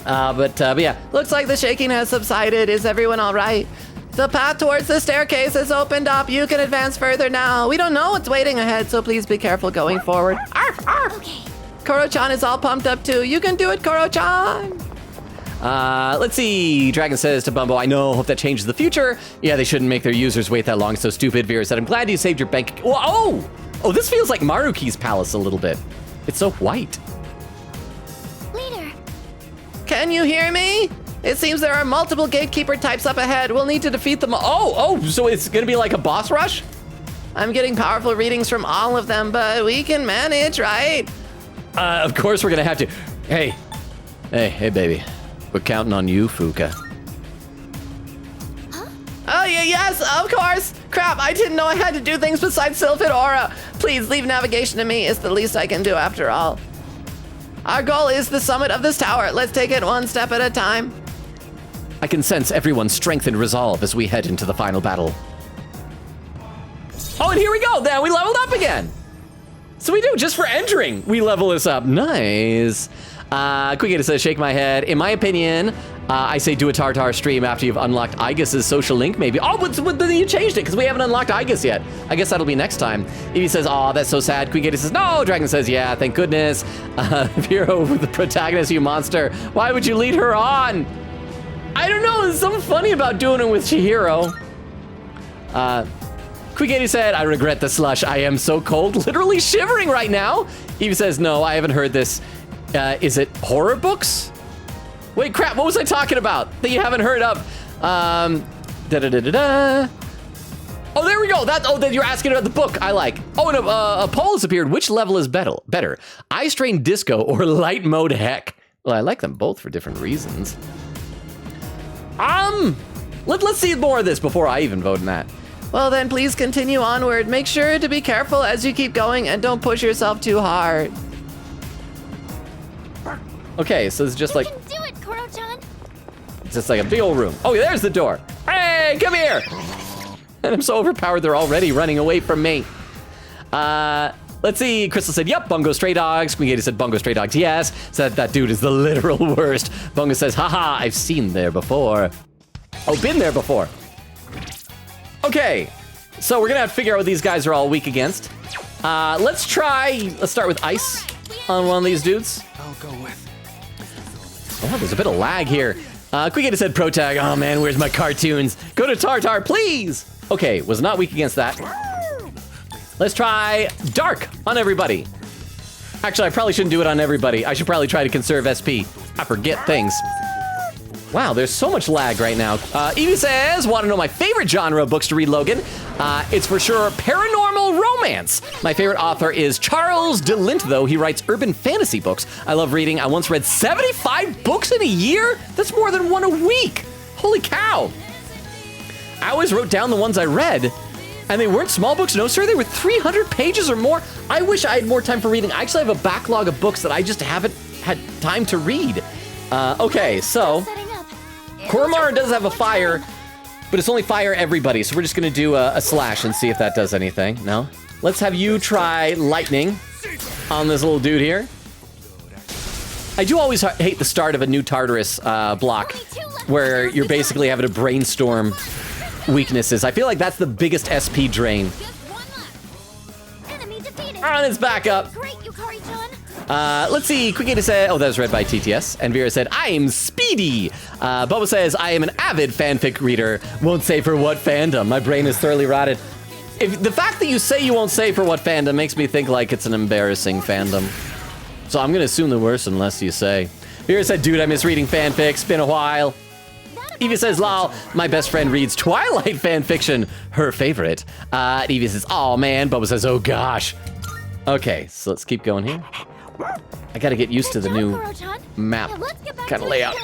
But yeah, Looks like the shaking has subsided. Is everyone all right? The path towards the staircase has opened up. You can advance further now. We don't know what's waiting ahead, so please be careful going forward. Arf, arf. Okay. Koro-chan is all pumped up too. You can do it, Koro-chan. let's see. Dragon says to Bumbo, I know, hope that changes the future. Yeah, they shouldn't make their users wait that long. So stupid. Vera said, I'm glad you saved your bank. Oh, this feels like Maruki's palace a little bit. It's so white. Leader. Can you hear me? It seems there are multiple gatekeeper types up ahead. We'll need to defeat them. So it's gonna be like a boss rush? I'm getting powerful readings from all of them, but we can manage, right? Of course we're gonna have to. Hey, baby. We're counting on you, Fuka. Huh? Oh, yeah, yes, of course. Crap, I didn't know I had to do things besides Sylphid Aura. Please leave navigation to me. It's the least I can do after all. Our goal is the summit of this tower. Let's take it one step at a time. I can sense everyone's strength and resolve as we head into the final battle. Oh, and here we go. Now we leveled up again. So we do, just for entering, we level this up. Nice. Quick says, shake my head. In my opinion, I say do a Tartar stream after you've unlocked Aigis' social link, maybe. Oh, but then you changed it, because we haven't unlocked Aigis yet. I guess that'll be next time. Evie says, oh, that's so sad. Quick says, no. Dragon says, yeah, thank goodness. Vero, the protagonist, you monster. Why would you lead her on? I don't know, there's something funny about doing it with Chihiro. Quick said, I regret the slush. I am so cold, literally shivering right now. Evie says, no, I haven't heard this. Is it horror books? Wait, crap, what was I talking about that you haven't heard of? Oh, there we go. Then you're asking about the book I like. Oh, and a poll has appeared. Which level is better? Eye Strain Disco or Light Mode Heck? Well, I like them both for different reasons. Let's see more of this before I even vote in that. Well, then please continue onward. Make sure to be careful as you keep going and don't push yourself too hard. Okay, so it's just like... You can do it, Koro-chan. It's just like a big old room. Oh, there's the door. Hey, come here. And I'm so overpowered, they're already running away from me. Let's see. Crystal said, yep, Bungo Stray Dogs. Queen said, Bungo Stray Dogs, yes. Said that dude is the literal worst. Bungo says, haha, I've seen there before. Oh, been there before. Okay, so we're gonna have to figure out what these guys are all weak against. Let's start with ice on one of these dudes. I'll go with. Oh, there's a bit of lag here. Quick said, pro tag. Oh man, where's my cartoons? Go to Tartar, please. Okay, was not weak against that. Let's try Dark on everybody. Actually, I probably shouldn't do it on everybody. I should probably try to conserve SP. I forget things. Wow, there's so much lag right now. Evie says, want to know my favorite genre of books to read, Logan? It's for sure paranormal romance. My favorite author is Charles DeLint, though. He writes urban fantasy books. I love reading. I once read 75 books in a year? That's more than one a week. Holy cow. I always wrote down the ones I read, and they weren't small books. No, sir, they were 300 pages or more. I wish I had more time for reading. I actually have a backlog of books that I just haven't had time to read. Okay, so... Koromaru does have a fire, but it's only fire everybody, so we're just gonna do a slash and see if that does anything. No? Let's have you try lightning on this little dude here. I do always hate the start of a new Tartarus block, where you're basically having to brainstorm weaknesses. I feel like that's the biggest SP drain. And it's back up. Let's see, Quick said, that was read by TTS. And Vera said, I'm speedy. Bubba says, I am an avid fanfic reader. Won't say for what fandom. My brain is thoroughly rotted. If the fact that you say you won't say for what fandom makes me think like it's an embarrassing fandom. So I'm gonna assume the worst unless you say. Vera said, dude, I miss reading fanfics. Been a while. Evie says, lol, my best friend reads Twilight fanfiction, her favorite. Evie says, oh man. Bubba says, oh gosh. Okay, so let's keep going here. I gotta get used to the new map kind of layout.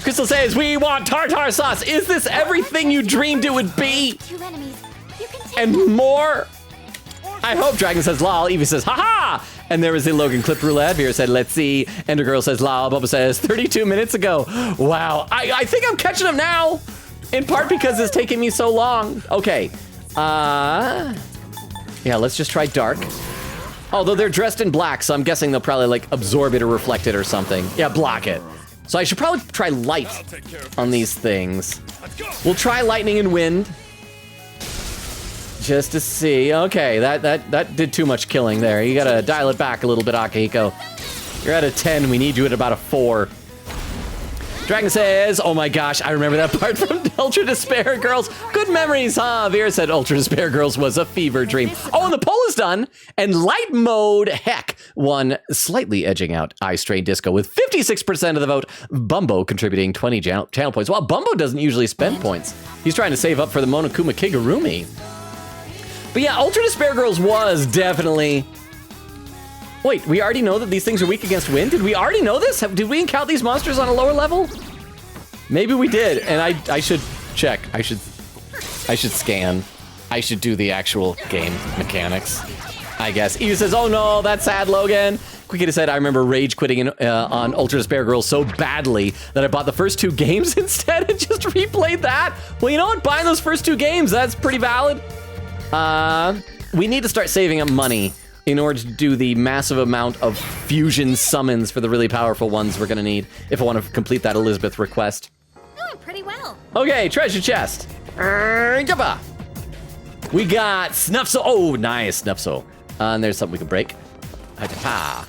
Crystal says, we want tartar sauce. Is this everything you dreamed it would be? And more? I hope. Dragon says lol. Evie says haha. And there was the Logan clip roulette. Vera said let's see. Ender Girl says lol. Bubba says 32 minutes ago. Wow. I think I'm catching them now. In part because it's taking me so long. Okay. Yeah, let's just try dark. Although they're dressed in black, so I'm guessing they'll probably like absorb it or reflect it or something. Yeah, block it. So I should probably try light on these things. We'll try lightning and wind. Just to see. Okay, that did too much killing there. You gotta dial it back a little bit, Akihiko. You're at a 10, we need you at about a 4. Dragon says, oh my gosh, I remember that part from Ultra Despair Girls. Good memories, huh? Vera said Ultra Despair Girls was a fever dream. Oh, and the poll is done. And light mode, heck, won, slightly edging out Eye Strain Disco with 56% of the vote. Bumbo contributing 20 channel points. Well, Bumbo doesn't usually spend points. He's trying to save up for the Monokuma Kigurumi. But yeah, Ultra Despair Girls was definitely... Wait, we already know that these things are weak against wind? Did we already know this? Did we encounter these monsters on a lower level? Maybe we did, and I should check. I should scan. I should do the actual game mechanics, I guess. Eve says, oh no, that's sad, Logan. Quikita said, I remember rage quitting on Ultra Despair Girls so badly that I bought the first 2 games instead and just replayed that. Well, you know what? Buying those first 2 games, that's pretty valid. We need to start saving up money in order to do the massive amount of fusion summons for the really powerful ones we're gonna need if I want to complete that Elizabeth request. Doing pretty well. Okay, treasure chest. We got Snuffso. Oh, nice, Snuffso. And there's something we can break. Ha.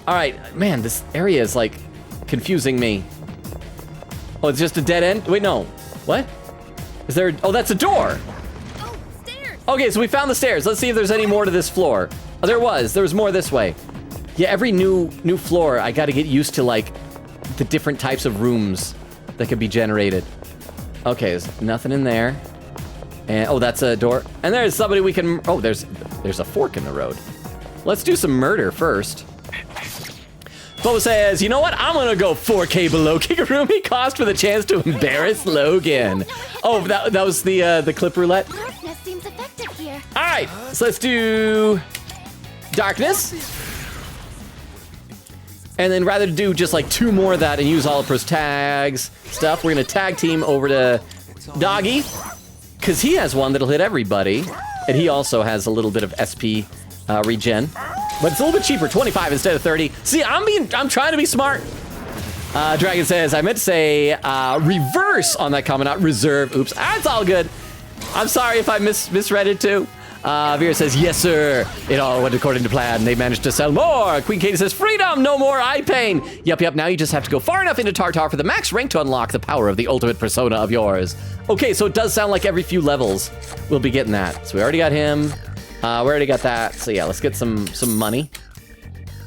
All right, man, this area is like confusing me. Oh, it's just a dead end? Wait, no. What? Is there? Oh, that's a door. Okay, so we found the stairs. Let's see if there's any more to this floor. Oh, there was more this way. Yeah, every new floor, I gotta get used to like the different types of rooms that could be generated. Okay, there's nothing in there. And oh, that's a door. And there's somebody we can, oh, there's a fork in the road. Let's do some murder first. Boba says, you know what? I'm gonna go 4K below Kigurumi cost for the chance to embarrass Logan. Oh, that was the clip roulette? Darkness seems effective here. All right, so let's do darkness. And then rather than do just like 2 more of that and use all of Pro's tags stuff, we're gonna tag team over to Doggy, because he has one that'll hit everybody. And he also has a little bit of SP regen. But it's a little bit cheaper, 25 instead of 30. See, I'm trying to be smart. Dragon says, I meant to say reverse on that comment, not reserve. Oops, that's all good. I'm sorry if I misread it too. Vera says, yes, sir. It all went according to plan. They managed to sell more. Queen Katie says, freedom, no more eye pain. Yep, now you just have to go far enough into Tartar for the max rank to unlock the power of the ultimate persona of yours. Okay, so it does sound like every few levels we'll be getting that. So we already got him. We already got that. So yeah, let's get some money.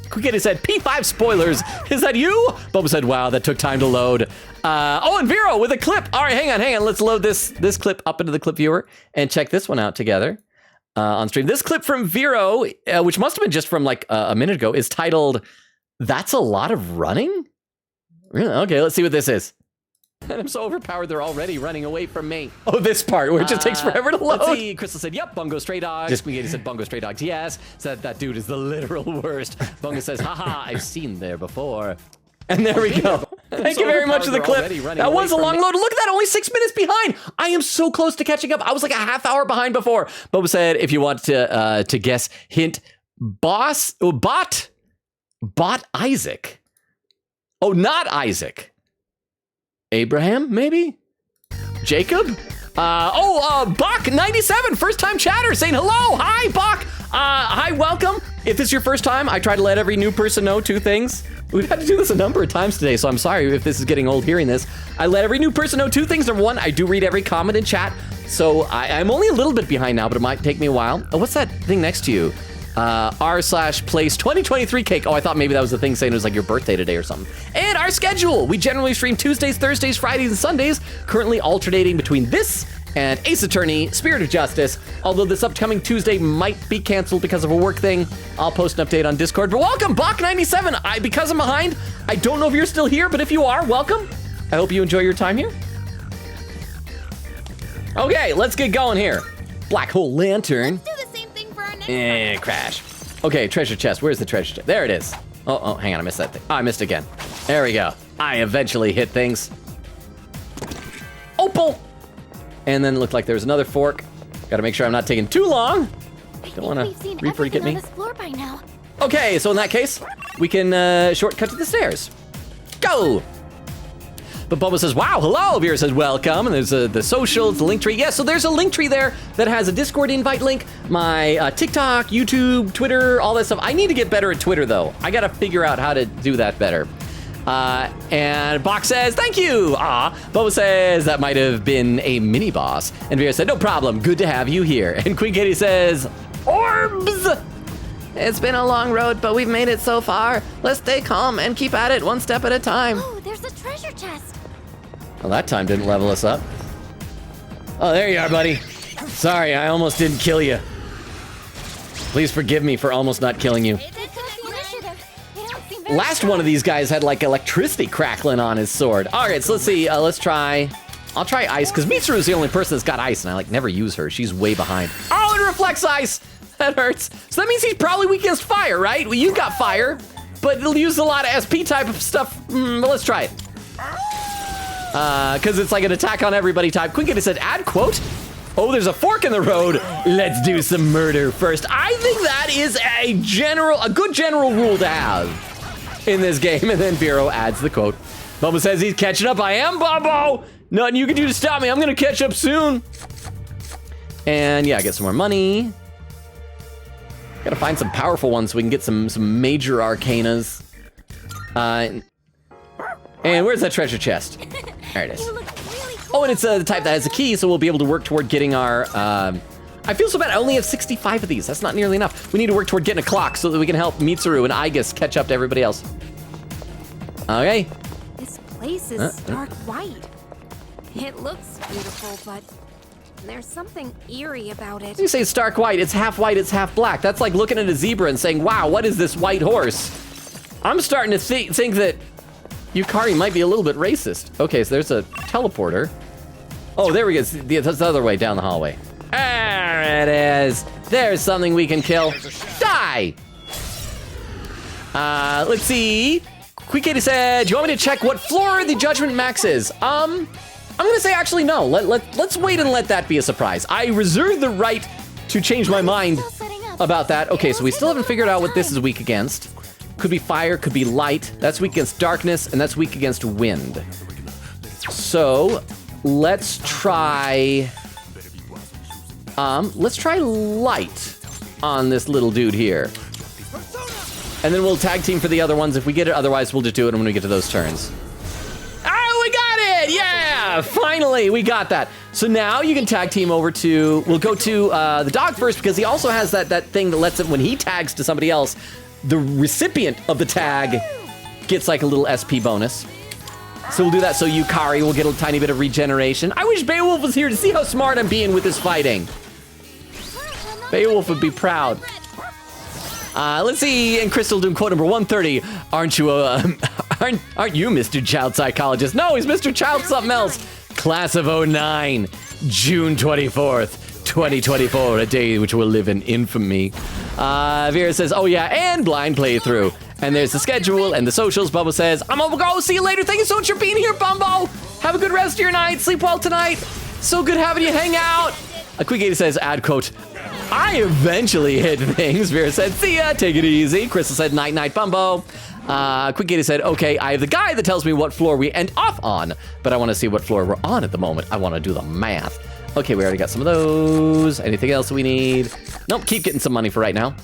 Quikita said, P5 spoilers. Is that you? Boba said, wow, that took time to load. Oh, and Vero with a clip. All right, hang on. Let's load this clip up into the clip viewer and check this one out together on stream. This clip from Vero, which must have been just from like a minute ago, is titled, That's a Lot of Running? Really? Okay, let's see what this is. And I'm so overpowered, they're already running away from me. Oh, this part where it just takes forever to load. Let's see. Crystal said, yep, Bungo Stray Dogs. Spaghetti said, Bungo Stray Dogs, yes. Said that dude is the literal worst. Bungo says, haha, I've seen there before. And there we go. Thank you very much for the clip. That was a long load. Look at that, only 6 minutes behind. I am so close to catching up. I was like a half hour behind before. Boba said, if you want to guess, hint, bot Isaac. Oh, not Isaac. Abraham, maybe? Jacob? Bach97, first time chatter, saying hello. Hi, Bach. Hi, welcome. If this is your first time, I try to let every new person know 2 things. We've had to do this a number of times today, so I'm sorry if this is getting old hearing this. I let every new person know 2 things. Number 1, I do read every comment in chat, so I'm only a little bit behind now, but it might take me a while. Oh, what's that thing next to you? r/place 2023 cake. Oh, I thought maybe that was the thing saying it was like your birthday today or something. And our schedule. We generally stream Tuesdays, Thursdays, Fridays, and Sundays, currently alternating between this and Ace Attorney, Spirit of Justice. Although this upcoming Tuesday might be canceled because of a work thing. I'll post an update on Discord. But welcome, Bach97. Because I'm behind, I don't know if you're still here, but if you are, welcome. I hope you enjoy your time here. Okay, let's get going here. Black Hole Lantern. Do the same Crash. Okay, treasure chest. Where's the treasure chest? There it is. Oh, hang on. I missed that thing. Oh, I missed again. There we go. I eventually hit things. Opal! And then it looked like there was another fork. Gotta make sure I'm not taking too long. Don't want to Reaper get me. This floor by now. Okay, so in that case, we can shortcut to the stairs. Go! But Bubba says, wow, hello. Vera says, welcome. And there's the socials, the link tree. Yeah, so there's a link tree there that has a Discord invite link, my TikTok, YouTube, Twitter, all that stuff. I need to get better at Twitter, though. I got to figure out how to do that better. And Box says, thank you. Bubba says, that might have been a mini boss. And Vera said, no problem. Good to have you here. And Queen Katie says, orbs. It's been a long road, but we've made it so far. Let's stay calm and keep at it one step at a time. Oh, there's a treasure chest. Well, that time didn't level us up. Oh, there you are, buddy. Sorry, I almost didn't kill you. Please forgive me for almost not killing you. Last one of these guys had like electricity crackling on his sword. All right, so let's see. Let's try. I'll try ice because Mitsuru is the only person that's got ice, and I like never use her. She's way behind. Oh, it reflects ice. That hurts. So that means he's probably weak against fire, right? Well, you've got fire, but it'll use a lot of SP type of stuff. But let's try it. Because it's like an attack on everybody type. Quinkity said, add quote. Oh, there's a fork in the road. Let's do some murder first. I think that is a good general rule to have in this game. And then Vero adds the quote. Bubba says he's catching up. I am, Bubbo. Nothing you can do to stop me. I'm going to catch up soon. And yeah, get some more money. Gotta find some powerful ones so we can get some major arcanas. And where's that treasure chest? There it is. Oh, and it's the type that has a key, so we'll be able to work toward getting our... I feel so bad, I only have 65 of these. That's not nearly enough. We need to work toward getting a clock so that we can help Mitsuru and Aigis catch up to everybody else. Okay. This place is stark white. It looks beautiful, but there's something eerie about it. You say stark white, it's half black. That's like looking at a zebra and saying, wow, what is this white horse? I'm starting to think that Yukari might be a little bit racist. Okay, so there's a teleporter. Oh, there we go. That's the other way down the hallway. There it is. There's something we can kill. Die! Let's see. Quikady said, do you want me to check what floor the Judgment Max is? I'm gonna say actually no. Let's wait and let that be a surprise. I reserve the right to change my mind about that. Okay, so we still haven't figured out what this is weak against. Could be fire, could be light. That's weak against darkness, and that's weak against wind. So let's try light on this little dude here. And then we'll tag team for the other ones if we get it. Otherwise, we'll just do it when we get to those turns. Oh, we got it! Yeah! Finally, we got that. So now you can tag team over to... We'll go to the dog first because he also has that thing that lets him... When he tags to somebody else, the recipient of the tag gets like a little SP bonus. So we'll do that so Yukari will get a tiny bit of regeneration. I wish Beowulf was here to see how smart I'm being with this fighting. Beowulf would be proud. Let's see, and Crystal doing quote number 130. Aren't you Mr. Child Psychologist? No, he's Mr. Child something else. Class of 09, June 24th, 2024, a day which will live in infamy. Vera says, oh yeah, and blind playthrough. And there's the schedule and the socials. Bubba says, I'm gonna go. See you later. Thank you so much for being here, Bumbo. Have a good rest of your night. Sleep well tonight. So good having you hang out. A Quick 80 says, add quote, I eventually hit things. Vera said, see ya. Take it easy. Crystal said, night, night, Bumbo. Quick 80 said, okay, I have the guy that tells me what floor we end off on, but I want to see what floor we're on at the moment. I want to do the math. Okay, we already got some of those. Anything else we need? Nope, keep getting some money for right now.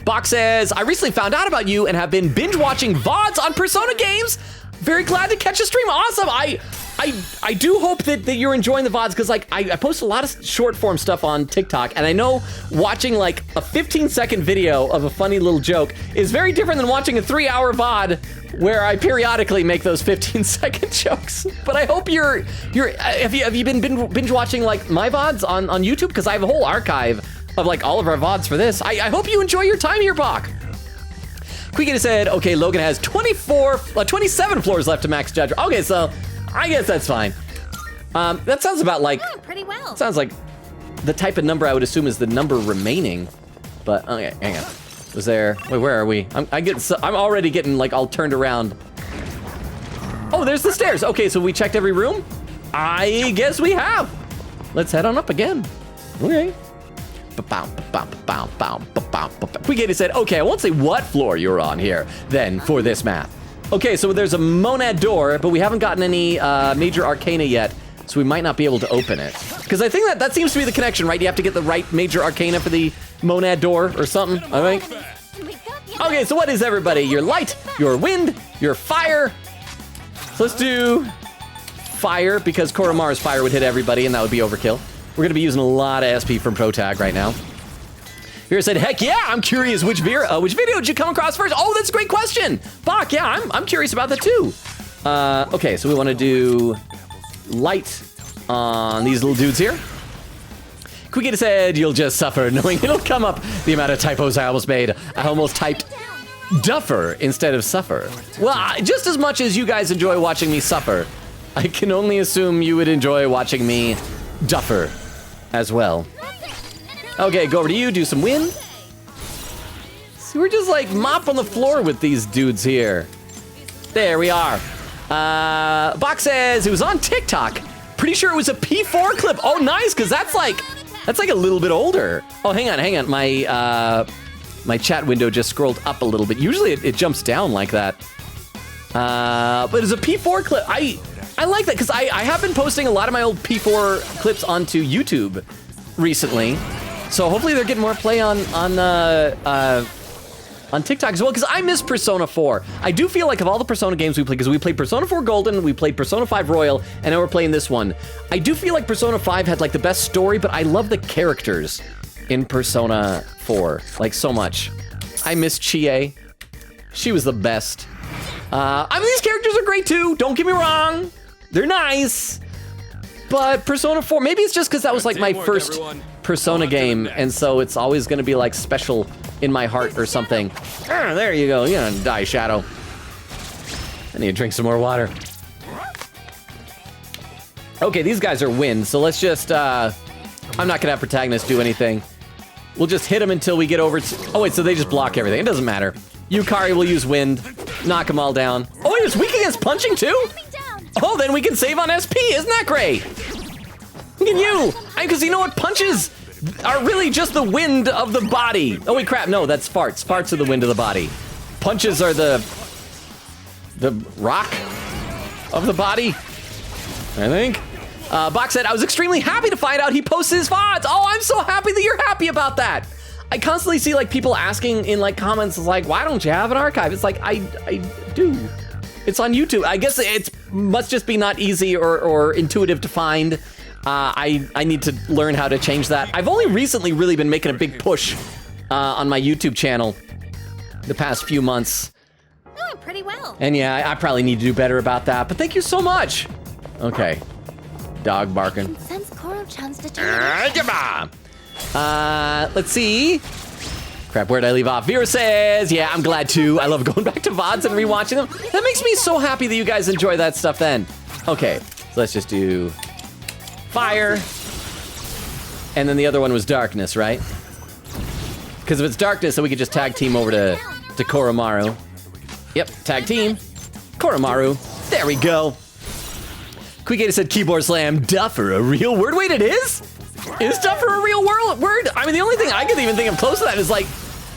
Box says, I recently found out about you and have been binge watching VODs on Persona games. Very glad to catch a stream. Awesome. I do hope that you're enjoying the VODs because like I post a lot of short form stuff on TikTok, and I know watching like a 15-second video of a funny little joke is very different than watching a 3-hour VOD where I periodically make those 15-second jokes. But I hope have you been binge watching like my VODs on YouTube? Because I have a whole archive of like all of our VODs for this. I hope you enjoy your time here, Bach. Quickity said, okay, Logan has 27 floors left to max judge. Okay, so I guess that's fine. That sounds about like... pretty well. Sounds like the type of number I would assume is the number remaining. But okay, hang on. Was there? Wait, where are we? I'm already getting like all turned around. Oh, there's the stairs. Okay, so we checked every room. I guess we have. Let's head on up again. Okay. Quikated said, okay, I won't say what floor you're on here then for this math. Okay, so there's a monad door, but we haven't gotten any major arcana yet, so we might not be able to open it. Because I think that seems to be the connection, right? You have to get the right major arcana for the monad door or something, I think. Okay, so what is everybody? Your light, your wind, your fire. So let's do fire, because Koromaru's fire would hit everybody, and that would be overkill. We're gonna be using a lot of SP from Protag right now. Vera said, heck yeah, I'm curious which video did you come across first? Oh, that's a great question. Bach, yeah, I'm curious about that too. Okay, so we wanna do light on these little dudes here. Quikated said, you'll just suffer knowing it'll come up the amount of typos I almost made. I almost typed duffer instead of suffer. Well, just as much as you guys enjoy watching me suffer, I can only assume you would enjoy watching me duffer as well. Okay, go over to you, do some wind. So we're just like mop on the floor with these dudes here. There we are. Bach says it was on TikTok. Pretty sure it was a P4 clip. Oh, nice, because that's like a little bit older. Oh, hang on. My chat window just scrolled up a little bit. Usually it jumps down like that. But it's a P4 clip. I like that because I have been posting a lot of my old P4 clips onto YouTube recently. So hopefully they're getting more play on TikTok as well, because I miss Persona 4. I do feel like of all the Persona games we played, because we played Persona 4 Golden, we played Persona 5 Royal, and now we're playing this one. I do feel like Persona 5 had like the best story, but I love the characters in Persona 4, like so much. I miss Chie. She was the best. I mean, these characters are great too, don't get me wrong. They're nice. But Persona 4, maybe it's just because that was like my first Persona game, and so it's always gonna be like special in my heart or something. Ah, there you go, you're gonna die, Shadow. I need to drink some more water. Okay, these guys are wind, so let's just, I'm not gonna have protagonists do anything. We'll just hit them until we get over to, oh wait, so they just block everything, it doesn't matter. Yukari will use wind, knock them all down. Oh, he was weak against punching too? Oh, then we can save on SP, isn't that great? Look at you, because you know what, punches are really just the wind of the body. Oh wait, crap, no, that's farts. Farts are the wind of the body. Punches are the rock of the body, I think. Bach said, I was extremely happy to find out he posted his VODs. Oh, I'm so happy that you're happy about that. I constantly see like people asking in like comments like, why don't you have an archive? It's like, I do. It's on YouTube. I guess it must just be not easy or intuitive to find. I need to learn how to change that. I've only recently really been making a big push on my YouTube channel the past few months. Doing pretty well. And yeah, I probably need to do better about that, but thank you so much. Okay. Dog barking. Sense Koro-chan's determination. Let's see. Crap, where'd I leave off? Vera says, yeah, I'm glad too. I love going back to VODs and rewatching them. That makes me so happy that you guys enjoy that stuff then. Okay, so let's just do fire. And then the other one was darkness, right? Because if it's darkness, then we could just tag team over to Koromaru. Yep, tag team. Koromaru. There we go. Quikated said keyboard slam, duffer, a real word? Wait, it is? Is duffer a real word? I mean, the only thing I could even think of close to that is like,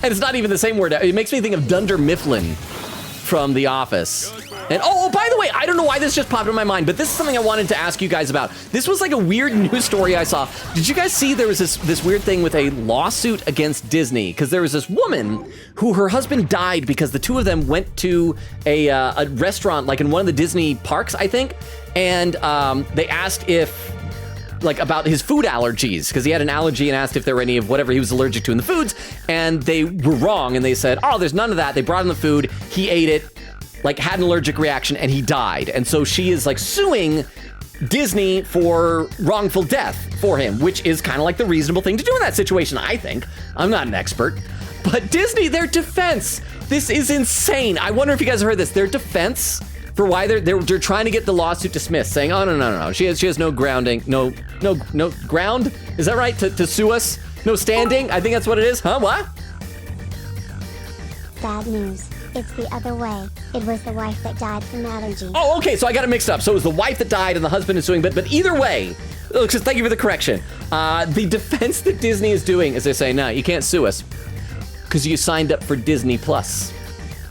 and it's not even the same word. It makes me think of Dunder Mifflin from The Office. And oh, by the way, I don't know why this just popped in my mind, but this is something I wanted to ask you guys about. This was like a weird news story I saw. Did you guys see there was this weird thing with a lawsuit against Disney? Because there was this woman who her husband died because the two of them went to a restaurant, like in one of the Disney parks, I think, and they asked if, like, about his food allergies, because he had an allergy and asked if there were any of whatever he was allergic to in the foods, and they were wrong, and they said, oh, there's none of that. They brought him the food, he ate it, like had an allergic reaction, and he died. And so she is like suing Disney for wrongful death for him, which is kind of like the reasonable thing to do in that situation, I think. I'm not an expert. But Disney, their defense, this is insane. I wonder if you guys heard this. Their defense for why they're trying to get the lawsuit dismissed, saying, oh, no. She has no grounding, no ground? Is that right, to sue us? No standing? I think that's what it is. Huh, what? Bad news. It's the other way. It was the wife that died from allergy. Oh, okay, so I got it mixed up. So it was the wife that died and the husband is suing, but either way, just thank you for the correction. The defense that Disney is doing is they're saying, no, you can't sue us because you signed up for Disney Plus.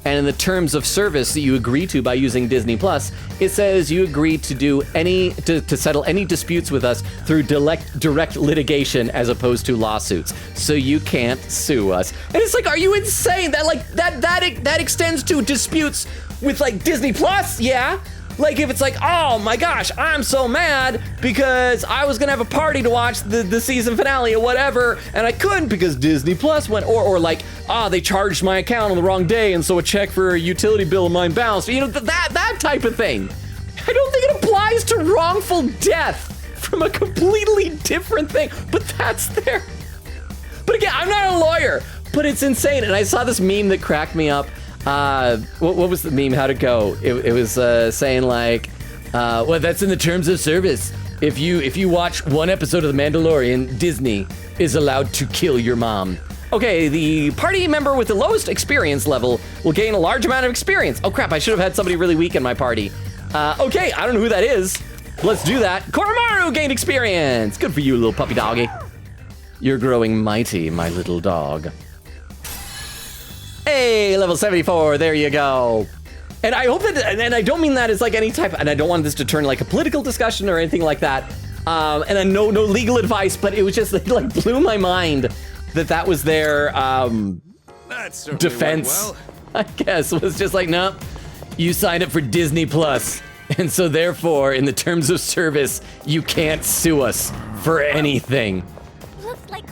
And in the terms of service that you agree to by using Disney Plus, it says you agree to do to settle any disputes with us through direct litigation as opposed to lawsuits. So you can't sue us. And it's like, are you insane? That extends to disputes with like Disney Plus, yeah? Like if it's like, oh my gosh, I'm so mad because I was gonna have a party to watch the season finale or whatever, and I couldn't because Disney Plus went, or like, they charged my account on the wrong day, and so a check for a utility bill of mine bounced. You know, that type of thing. I don't think it applies to wrongful death from a completely different thing, but that's there. But again, I'm not a lawyer, but it's insane. And I saw this meme that cracked me up. What was the meme? How'd it go? It was saying like, well, that's in the terms of service. If you watch one episode of The Mandalorian, Disney is allowed to kill your mom. Okay, the party member with the lowest experience level will gain a large amount of experience. Oh crap, I should have had somebody really weak in my party. Okay, I don't know who that is. Let's do that. Koromaru gained experience. Good for you, little puppy doggy. You're growing mighty, my little dog. Hey, level 74, there you go. And I hope that, and I don't mean that as like any type, and I don't want this to turn like a political discussion or anything like that. And I know no legal advice, but it was just it like blew my mind that was their defense. Well. I guess it was just like, no, you signed up for Disney Plus, and so therefore, in the terms of service, you can't sue us for anything.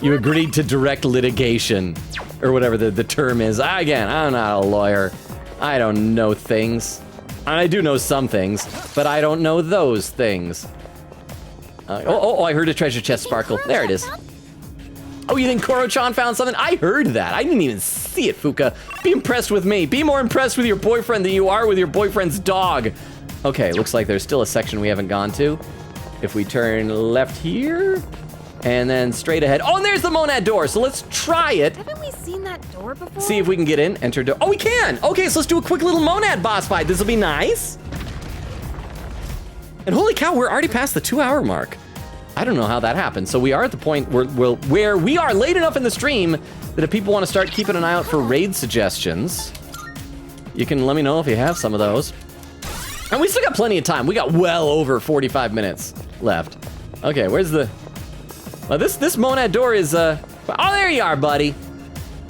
You agreed to direct litigation, or whatever the term is. Again, I'm not a lawyer. I don't know things. I do know some things, but I don't know those things. I heard a treasure chest sparkle. There it is. Oh, you think Koro-chan found something? I heard that. I didn't even see it, Fuka. Be impressed with me. Be more impressed with your boyfriend than you are with your boyfriend's dog. Okay, looks like there's still a section we haven't gone to. If we turn left here, and then straight ahead. Oh, and there's the Monad door, so let's try it. Haven't we seen that door before? See if we can get in, enter door. Oh, we can! Okay, so let's do a quick little Monad boss fight. This'll be nice. And holy cow, we're already past the 2-hour mark. I don't know how that happened. So we are at the point where we are late enough in the stream that if people want to start keeping an eye out for raid suggestions, you can let me know if you have some of those. And we still got plenty of time. We got well over 45 minutes left. Okay, where's the... Well, this Monad door is, oh, there you are, buddy.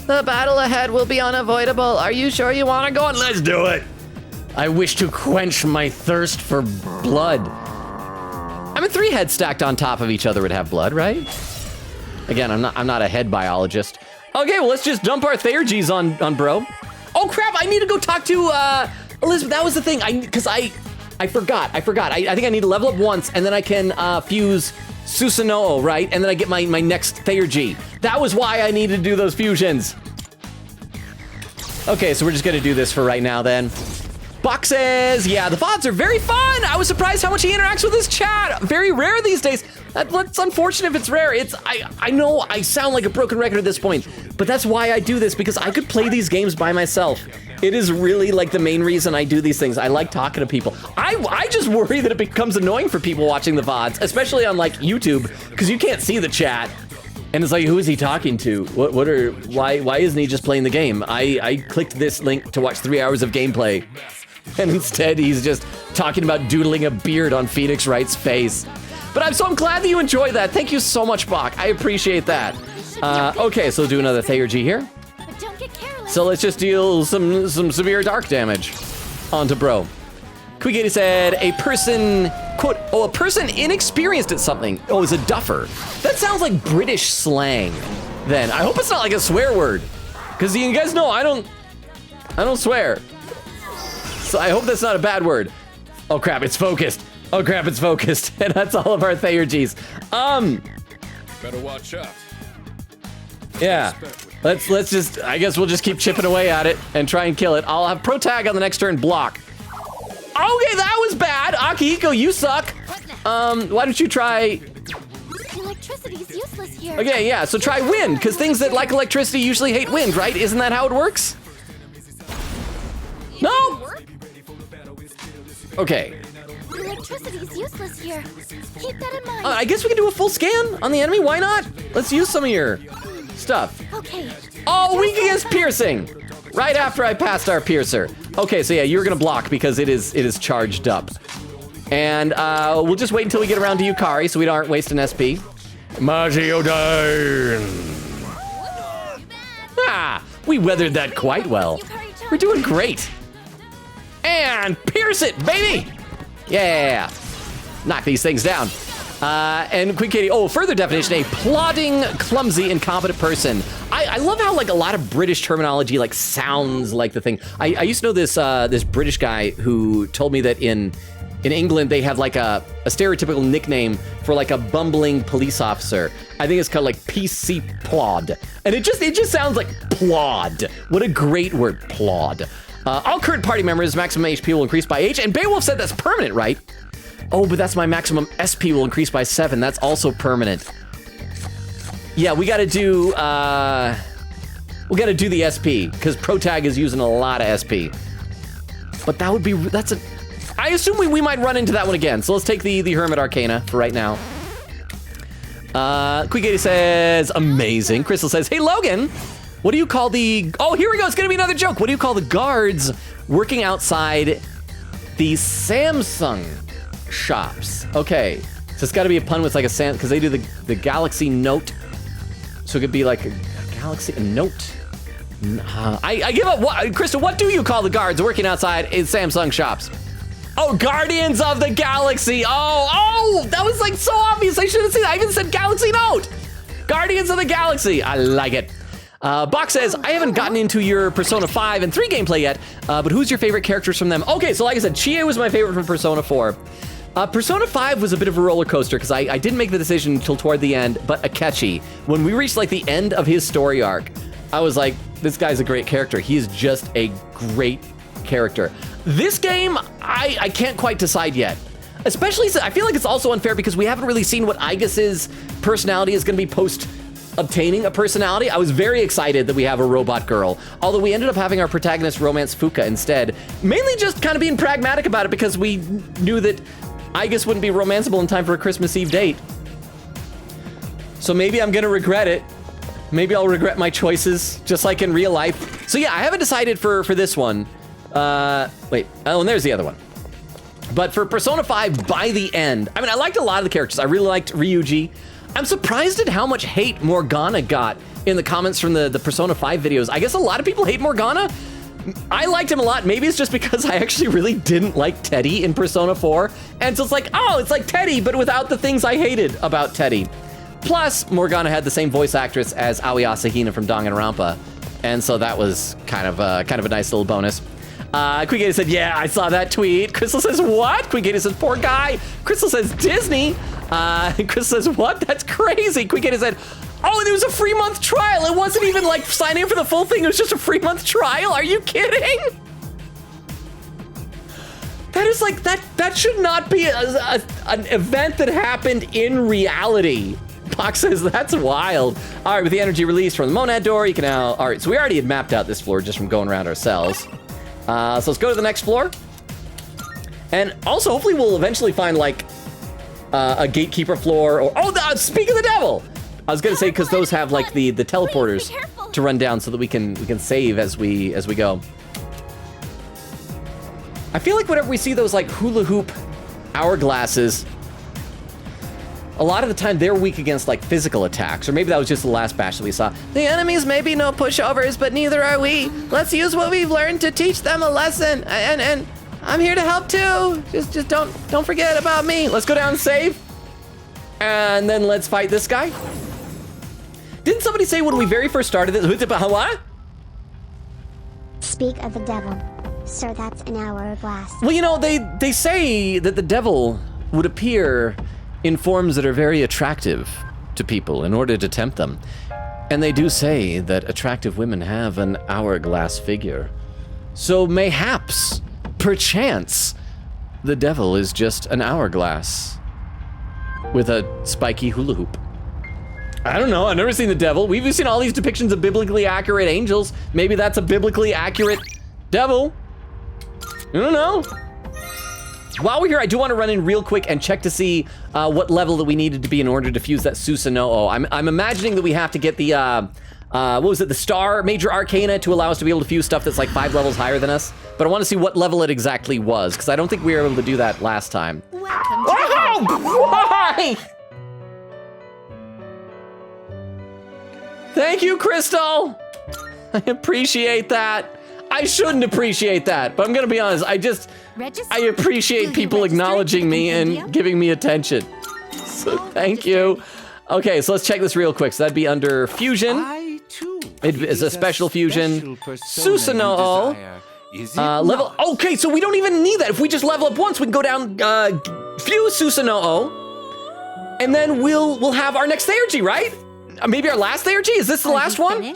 The battle ahead will be unavoidable. Are you sure you want to go on? Let's do it. I wish to quench my thirst for blood. I mean, 3 heads stacked on top of each other would have blood, right? Again, I'm not a head biologist. Okay, well, let's just dump our Theurgies on bro. Oh, crap, I need to go talk to, Elizabeth. That was the thing, because I forgot. I think I need to level up once, and then I can, fuse Susanoo, right? And then I get my next Theurgy. That was why I needed to do those fusions. Okay, so we're just gonna do this for right now then. Boxes! Yeah, the VODs are very fun! I was surprised how much he interacts with his chat! Very rare these days. That's unfortunate if it's rare. I know I sound like a broken record at this point, but that's why I do this, because I could play these games by myself. It is really like the main reason I do these things. I like talking to people. I just worry that it becomes annoying for people watching the VODs, especially on like YouTube, because you can't see the chat. And it's like, who is he talking to? Why isn't he just playing the game? I clicked this link to watch 3 hours of gameplay. And instead, he's just talking about doodling a beard on Phoenix Wright's face. But I'm glad that you enjoyed that. Thank you so much, Bach. I appreciate that. Okay, so do another Theurgy here. But don't get careless. So let's just deal some severe dark damage onto bro. Quiggy said, a person, quote, a person inexperienced at something. Oh, is a duffer. That sounds like British slang then. I hope it's not like a swear word. Because you guys know I don't swear. So I hope that's not a bad word. Oh crap, it's focused. Oh crap, it's focused. And that's all of our Theurgies. Better watch out. Yeah. Let's just, I guess we'll just keep chipping away at it and try and kill it. I'll have pro tag on the next turn block. Okay, that was bad. Akihiko, you suck. Why don't you try... Electricity's useless here. Okay, yeah, so try wind, because things that like electricity usually hate wind, right? Isn't that how it works? No! Okay. Electricity's useless here. Keep that in mind. I guess we can do a full scan on the enemy. Why not? Let's use some of your stuff. Okay. Oh, weak against piercing. Right after I passed our piercer. Okay, so yeah, you're gonna block because it is charged up. And we'll just wait until we get around to Yukari so we aren't wasting SP. Mazio Dine. Ah, we weathered that quite well. We're doing great. And pierce it, baby! Yeah. Knock these things down. And Quick Katie, further definition, a plodding, clumsy, incompetent person. I love how like a lot of British terminology like sounds like the thing. I used to know this this British guy who told me that in England they have like a stereotypical nickname for like a bumbling police officer. I think it's called like PC Plod. And it just sounds like plod. What a great word, plod. All current party members' maximum HP will increase by H, and Beowulf said that's permanent, right? Oh, but that's my maximum SP will increase by 7. That's also permanent. Yeah, we gotta do the SP, because Protag is using a lot of SP. But I assume we might run into that one again, so let's take the Hermit Arcana for right now. Quick 80 says, amazing. Crystal says, hey, Logan, what do you call oh, here we go, it's gonna be another joke. What do you call the guards working outside the Samsung shops? Okay, so it's gotta be a pun with like a Sam, because they do the Galaxy Note. So it could be like a Galaxy Note. I give up. Krista, what do you call the guards working outside in Samsung shops? Oh, Guardians of the Galaxy. Oh, that was like so obvious. I should have seen that. I even said Galaxy Note. Guardians of the Galaxy. I like it. Box says, I haven't gotten into your Persona 5 and 3 gameplay yet, but who's your favorite characters from them? Okay, so like I said, Chie was my favorite from Persona 4. Persona 5 was a bit of a roller coaster because I didn't make the decision until toward the end, but Akechi, when we reached like the end of his story arc, I was like, this guy's a great character. He is just a great character. This game, I can't quite decide yet. Especially, I feel like it's also unfair because we haven't really seen what Aigus's personality is going to be post obtaining a personality. I was very excited that we have a robot girl, although we ended up having our protagonist romance Fuka instead, mainly just kind of being pragmatic about it because we knew that Aigus wouldn't be romanceable in time for a Christmas Eve date. So maybe I'm gonna regret it. Maybe I'll regret my choices, just like in real life. So yeah, I haven't decided for this one. Wait, oh, and there's the other one. But for Persona 5, by the end, I mean, I liked a lot of the characters. I really liked Ryuji. I'm surprised at how much hate Morgana got in the comments from the Persona 5 videos. I guess a lot of people hate Morgana. I liked him a lot. Maybe it's just because I actually really didn't like Teddy in Persona 4. And so it's like, oh, it's like Teddy, but without the things I hated about Teddy. Plus, Morgana had the same voice actress as Aoi Asahina from Danganronpa. And so that was kind of a nice little bonus. Quick said, yeah, I saw that tweet. Crystal says, what? Quick says, poor guy. Crystal says, Disney. Crystal says, what? That's crazy. Quick said, oh, and it was a free month trial. It wasn't even like signing up for the full thing. It was just a free month trial. Are you kidding? That is like, that should not be an event that happened in reality. Box says, that's wild. All right, with the energy released from the Monad door, you can now, all right, so we already had mapped out this floor just from going around ourselves. So let's go to the next floor. And also, hopefully we'll eventually find like a gatekeeper floor or, speak of the devil. I was gonna say, because those have like the teleporters to run down so that we can save as we go. I feel like whenever we see those like hula hoop hourglasses, a lot of the time they're weak against like physical attacks, or maybe that was just the last batch that we saw. The enemies may be no pushovers, but neither are we. Let's use what we've learned to teach them a lesson, and I'm here to help too. Just don't forget about me. Let's go down and save, and then let's fight this guy. Didn't somebody say when we very first started this? What? Speak of the devil. Sir, that's an hourglass. Well, you know, they say that the devil would appear in forms that are very attractive to people in order to tempt them. And they do say that attractive women have an hourglass figure. So mayhaps, perchance, the devil is just an hourglass with a spiky hula hoop. I don't know, I've never seen the devil. We've seen all these depictions of biblically accurate angels. Maybe that's a biblically accurate devil. I don't know. While we're here, I do want to run in real quick and check to see what level that we needed to be in order to fuse that Susanoo. I'm imagining that we have to get the, what was it, the Star Major Arcana to allow us to be able to fuse stuff that's like 5 levels higher than us. But I want to see what level it exactly was, because I don't think we were able to do that last time. Why? Thank you, Crystal. I appreciate that. I shouldn't appreciate that, but I'm gonna be honest, I appreciate people acknowledging me and giving me attention. So thank you. Okay, so let's check this real quick. So that'd be under fusion. It is a special fusion. Susanoo. Level, okay, so we don't even need that. If we just level up once, we can go down, fuse Susanoo, and then we'll have our next Theurgy, right? Maybe our last Theurgy? Is this the last one?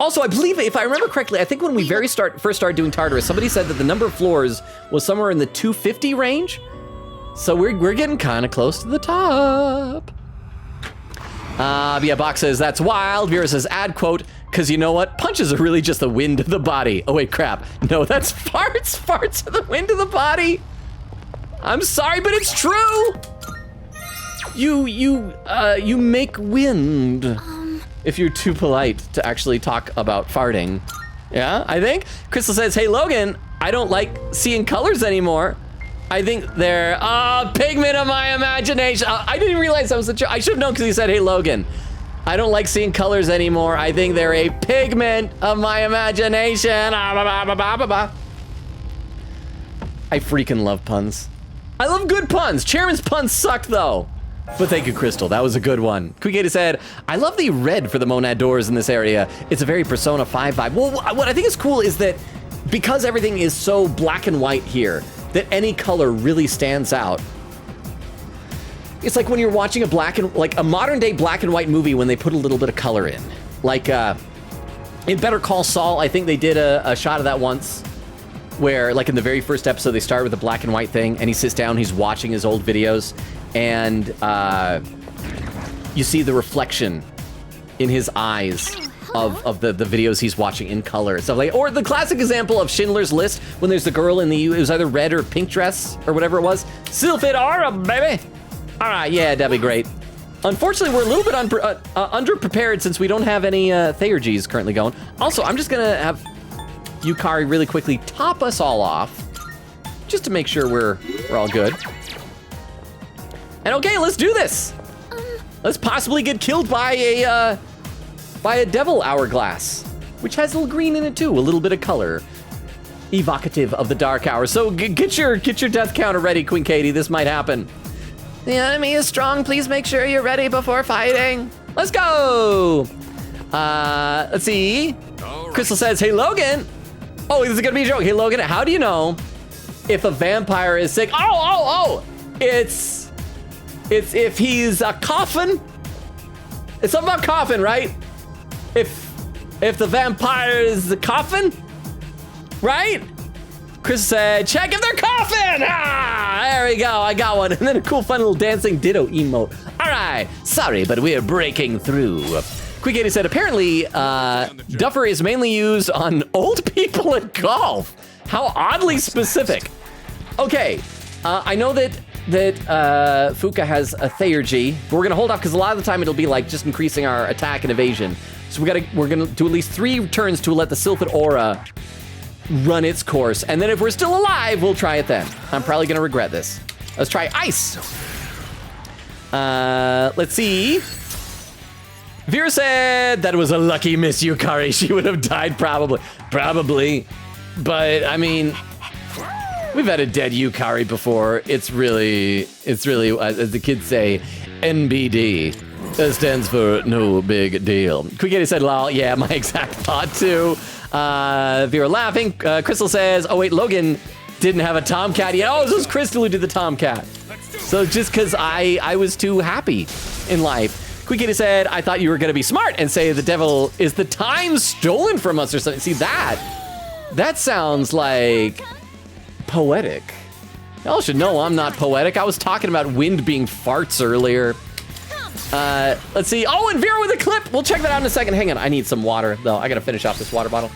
Also, I believe, if I remember correctly, I think when we first started doing Tartarus, somebody said that the number of floors was somewhere in the 250 range. So we're getting kind of close to the top. Yeah, Bach says, that's wild. Vera says, add quote, because you know what? Punches are really just the wind of the body. Oh, wait, crap. No, that's farts. Farts are the wind of the body. I'm sorry, but it's true. You make wind. If you're too polite to actually talk about farting. Yeah, I think. Crystal says, hey, Logan, I don't like seeing colors anymore. I think they're a pigment of my imagination. I didn't realize that was the truth. I should have known because he said, hey, Logan, I don't like seeing colors anymore. I think they're a pigment of my imagination. I freaking love puns. I love good puns. Chairman's puns sucked though. But thank you, Crystal. That was a good one. Quigator said, I love the red for the Monad doors in this area. It's a very Persona 5 vibe. Well, what I think is cool is that because everything is so black and white here, that any color really stands out. It's like when you're watching a modern day black and white movie when they put a little bit of color in. Like in Better Call Saul, I think they did a shot of that once where like in the very first episode, they start with a black and white thing and he sits down, he's watching his old videos. And you see the reflection in his eyes of the videos he's watching in color. So like, or the classic example of Schindler's List when there's the girl in it was either red or pink dress or whatever it was. Sylphid aura, baby. All right, yeah, that'd be great. Unfortunately, we're a little bit underprepared since we don't have any Theurgies currently going. Also, I'm just gonna have Yukari really quickly top us all off just to make sure we're all good. And okay, let's do this. Let's possibly get killed by a devil hourglass, which has a little green in it too, a little bit of color, evocative of the dark hour. So get your death counter ready, Queen Katie. This might happen. The enemy is strong. Please make sure you're ready before fighting. Let's go. Let's see. Crystal says, "Hey Logan." Oh, this is gonna be a joke. Hey Logan, how do you know if a vampire is sick? Oh! It's if he's a coffin. It's something about coffin, right? If the vampire is a coffin, right? Chris said, check if they're coffin! Ah, there we go, I got one. And then a cool, fun little dancing ditto emote. All right, sorry, but we're breaking through. Quigator said, apparently, Duffer is mainly used on old people at golf. How oddly specific. Okay, I know that Fuka has a Theurgy, but we're gonna hold off because a lot of the time it'll be like just increasing our attack and evasion. So we're gonna do at least 3 turns to let the Sylphid Aura run its course, and then if we're still alive, we'll try it then. I'm probably gonna regret this. Let's try Ice. Let's see. Vera said that was a lucky miss, Yukari. She would have died probably. But I mean, we've had a dead Yukari before. It's really, as the kids say, NBD. That stands for no big deal. Quigator said, lol, yeah, my exact thought too. Vera laughing. Crystal says, oh wait, Logan didn't have a Tomcat yet. Oh, this was Crystal who did the Tomcat. So just because I was too happy in life. Quigator said, I thought you were gonna be smart and say the devil is the time stolen from us or something. See, that sounds like poetic. Y'all should know I'm not poetic. I was talking about wind being farts earlier. Let's see. Oh, and Vera with a clip. We'll check that out in a second. Hang on. I need some water, though. I gotta finish off this water bottle.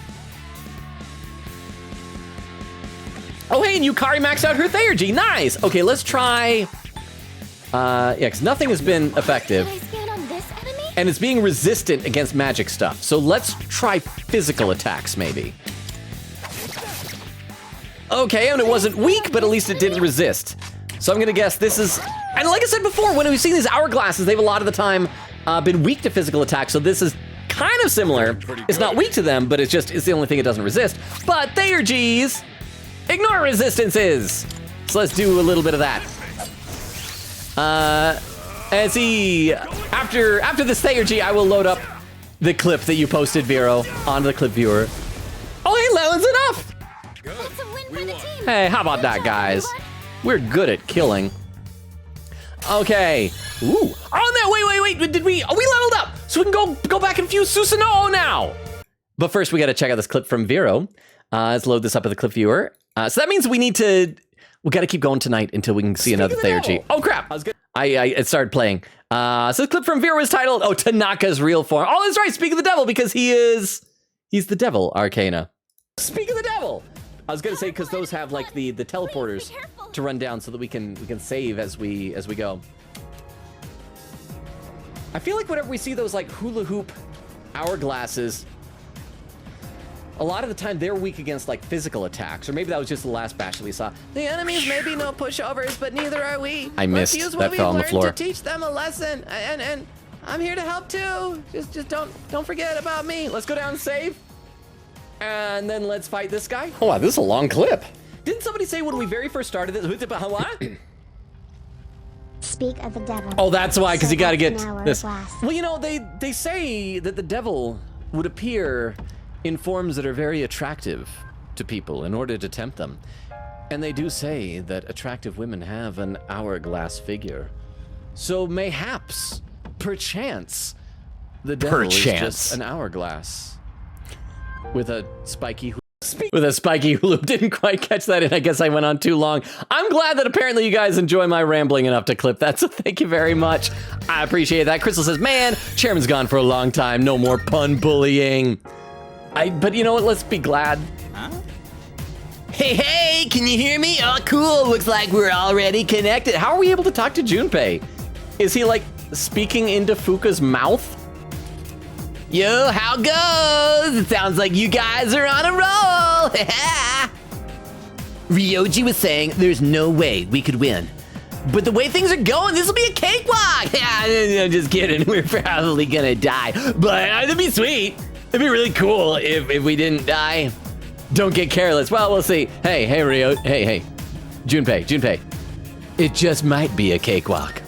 Oh, hey, and Yukari maxed out her Theurgy. Nice. Okay, let's try... yeah, because nothing has been effective. Can I stand on this enemy? And it's being resistant against magic stuff. So let's try physical attacks, maybe. Okay, and it wasn't weak, but at least it didn't resist. So I'm gonna guess this is... And like I said before, when we've seen these hourglasses, they've a lot of the time been weak to physical attacks, so this is kind of similar. It's not weak to them, but it's the only thing it doesn't resist. But Theurgies ignore resistances. So let's do a little bit of that. And see, after this Theurgy, I will load up the clip that you posted, Vero, onto the clip viewer. Oh, hey, Leland's enough. That's a win for the team. Hey, how about that, guys? We're good at killing. Okay. Ooh. Oh, no, wait. Did we? Oh, we leveled up, so we can go back and fuse Susanoo now. But first, we got to check out this clip from Vero. Let's load this up at the clip viewer. So that means we got to keep going tonight until we can see another Theurgy. Oh crap! It started playing. So the clip from Vero is titled, "Oh, Tanaka's real form." Oh, that's right. Speak of the devil, because he's the devil, Arcana. Speak of the devil. I was gonna say, because those have like the teleporters to run down so that we can save as we go. I feel like whenever we see those like hula hoop hourglasses, a lot of the time they're weak against like physical attacks, or maybe that was just the last batch that we saw. The enemies may be no pushovers, but neither are we. I missed. Let's use what we've learned to teach them a lesson, and I'm here to help too. Just don't forget about me. Let's go down and save. And then let's fight this guy. Oh, wow, this is a long clip. Didn't somebody say when we very first started this? What? Speak of the devil. Oh, that's why, because you got to get this. Hourglass. Well, you know, they say that the devil would appear in forms that are very attractive to people in order to tempt them. And they do say that attractive women have an hourglass figure. So mayhaps, perchance, the devil is just an hourglass. With a spiky hula hoop. Didn't quite catch that, and I guess I went on too long. I'm glad that apparently you guys enjoy my rambling enough to clip that, so thank you very much. I appreciate that. Crystal says, man, Chairman's gone for a long time. No more pun bullying. But you know what? Let's be glad. Huh? Hey, can you hear me? Oh, cool. Looks like we're already connected. How are we able to talk to Junpei? Is he like speaking into Fuka's mouth? Yo, how goes? It sounds like you guys are on a roll. Ryoji was saying there's no way we could win. But the way things are going, this will be a cakewalk. I'm just kidding. We're probably gonna die. But that'd be sweet. It'd be really cool if we didn't die. Don't get careless. Well, we'll see. Hey, Ryo. Hey. Junpei. It just might be a cakewalk.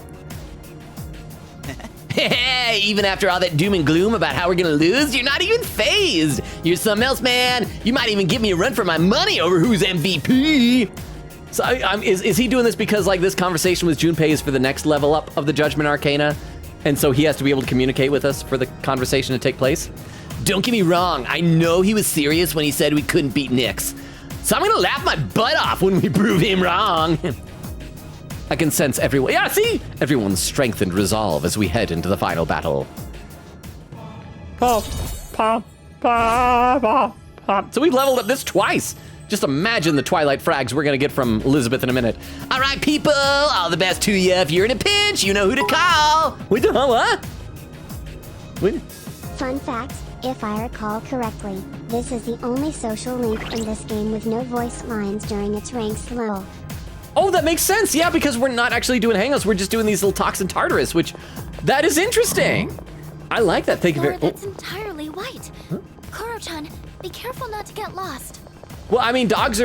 Even after all that doom and gloom about how we're gonna lose, you're not even phased. You're something else, man. You might even give me a run for my money over who's MVP. So is he doing this because like this conversation with Junpei is for the next level up of the Judgment Arcana? And so he has to be able to communicate with us for the conversation to take place? Don't get me wrong, I know he was serious when he said we couldn't beat Nyx. So I'm gonna laugh my butt off when we prove him wrong. I can sense everyone. Yeah, see? Everyone's strengthened resolve as we head into the final battle. So we've leveled up this twice. Just imagine the Twilight frags we're gonna get from Elizabeth in a minute. All right, people, all the best to you. If you're in a pinch, you know who to call. Wait, what? Wait. Fun fact, if I recall correctly, this is the only social link in this game with no voice lines during its ranks level. Oh, that makes sense. Yeah, because we're not actually doing hangouts. We're just doing these little talks in Tartarus, which that is interesting. I like that. Thank you very much. That's entirely white. Huh? Koro-chan, be careful not to get lost. Well, I mean, aren't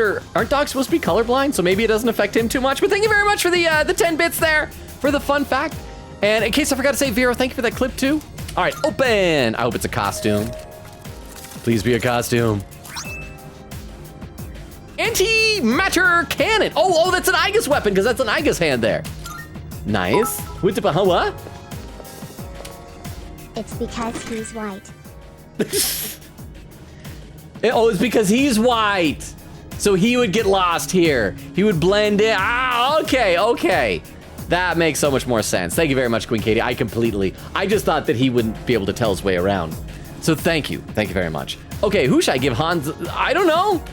dogs supposed to be colorblind? So maybe it doesn't affect him too much. But thank you very much for the 10 bits there for the fun fact. And in case I forgot to say, Vero, thank you for that clip too. All right, open. I hope it's a costume. Please be a costume. Antimatter cannon. Oh, that's an Igus weapon because that's an Igus hand there. Nice. What? It's because he's white. Oh, it's because he's white. So he would get lost here. He would blend in. Ah, okay. That makes so much more sense. Thank you very much, Queen Katie. I just thought that he wouldn't be able to tell his way around. So thank you very much. Okay, who should I give Hans? I don't know.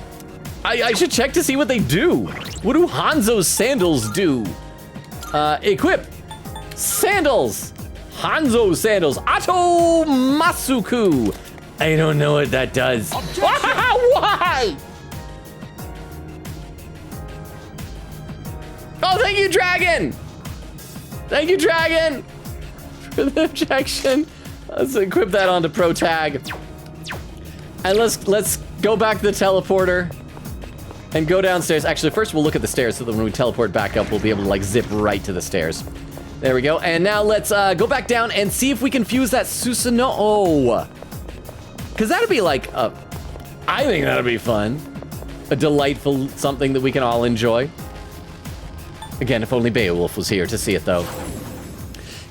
I should check to see what they do. What do Hanzo's sandals do? Equip. Sandals. Hanzo sandals. Ato Masuku. I don't know what that does. Why? Oh, thank you, Dragon. Thank you, Dragon, for the objection. Let's equip that onto Pro Tag. And let's go back to the teleporter and go downstairs. Actually, first we'll look at the stairs so that when we teleport back up, we'll be able to like zip right to the stairs. There we go. And now let's go back down and see if we can fuse that Susanoo. Because that'd be like, I think that'd be fun. A delightful something that we can all enjoy. Again, if only Beowulf was here to see it, though.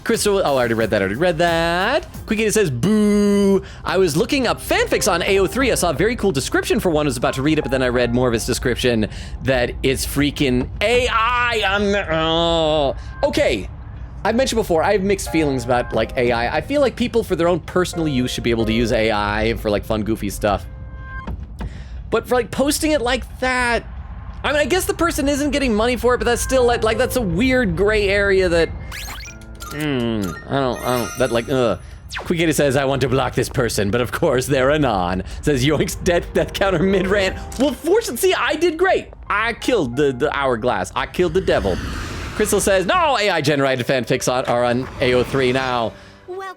Crystal, I already read that. Quickie says, boo. I was looking up fanfics on AO3. I saw a very cool description for one. I was about to read it, but then I read more of its description that it's freaking AI. Okay. I've mentioned before, I have mixed feelings about like AI. I feel like people for their own personal use should be able to use AI for like fun, goofy stuff. But for like posting it like that, I mean, I guess the person isn't getting money for it, but that's still like that's a weird gray area that, Quickie says, I want to block this person, but of course they're anon. Says, yoinks, death counter mid-rant. Well, fortunately, see, I did great. I killed the hourglass. I killed the devil. Crystal says, no, AI-generated fanfics are on AO3 now.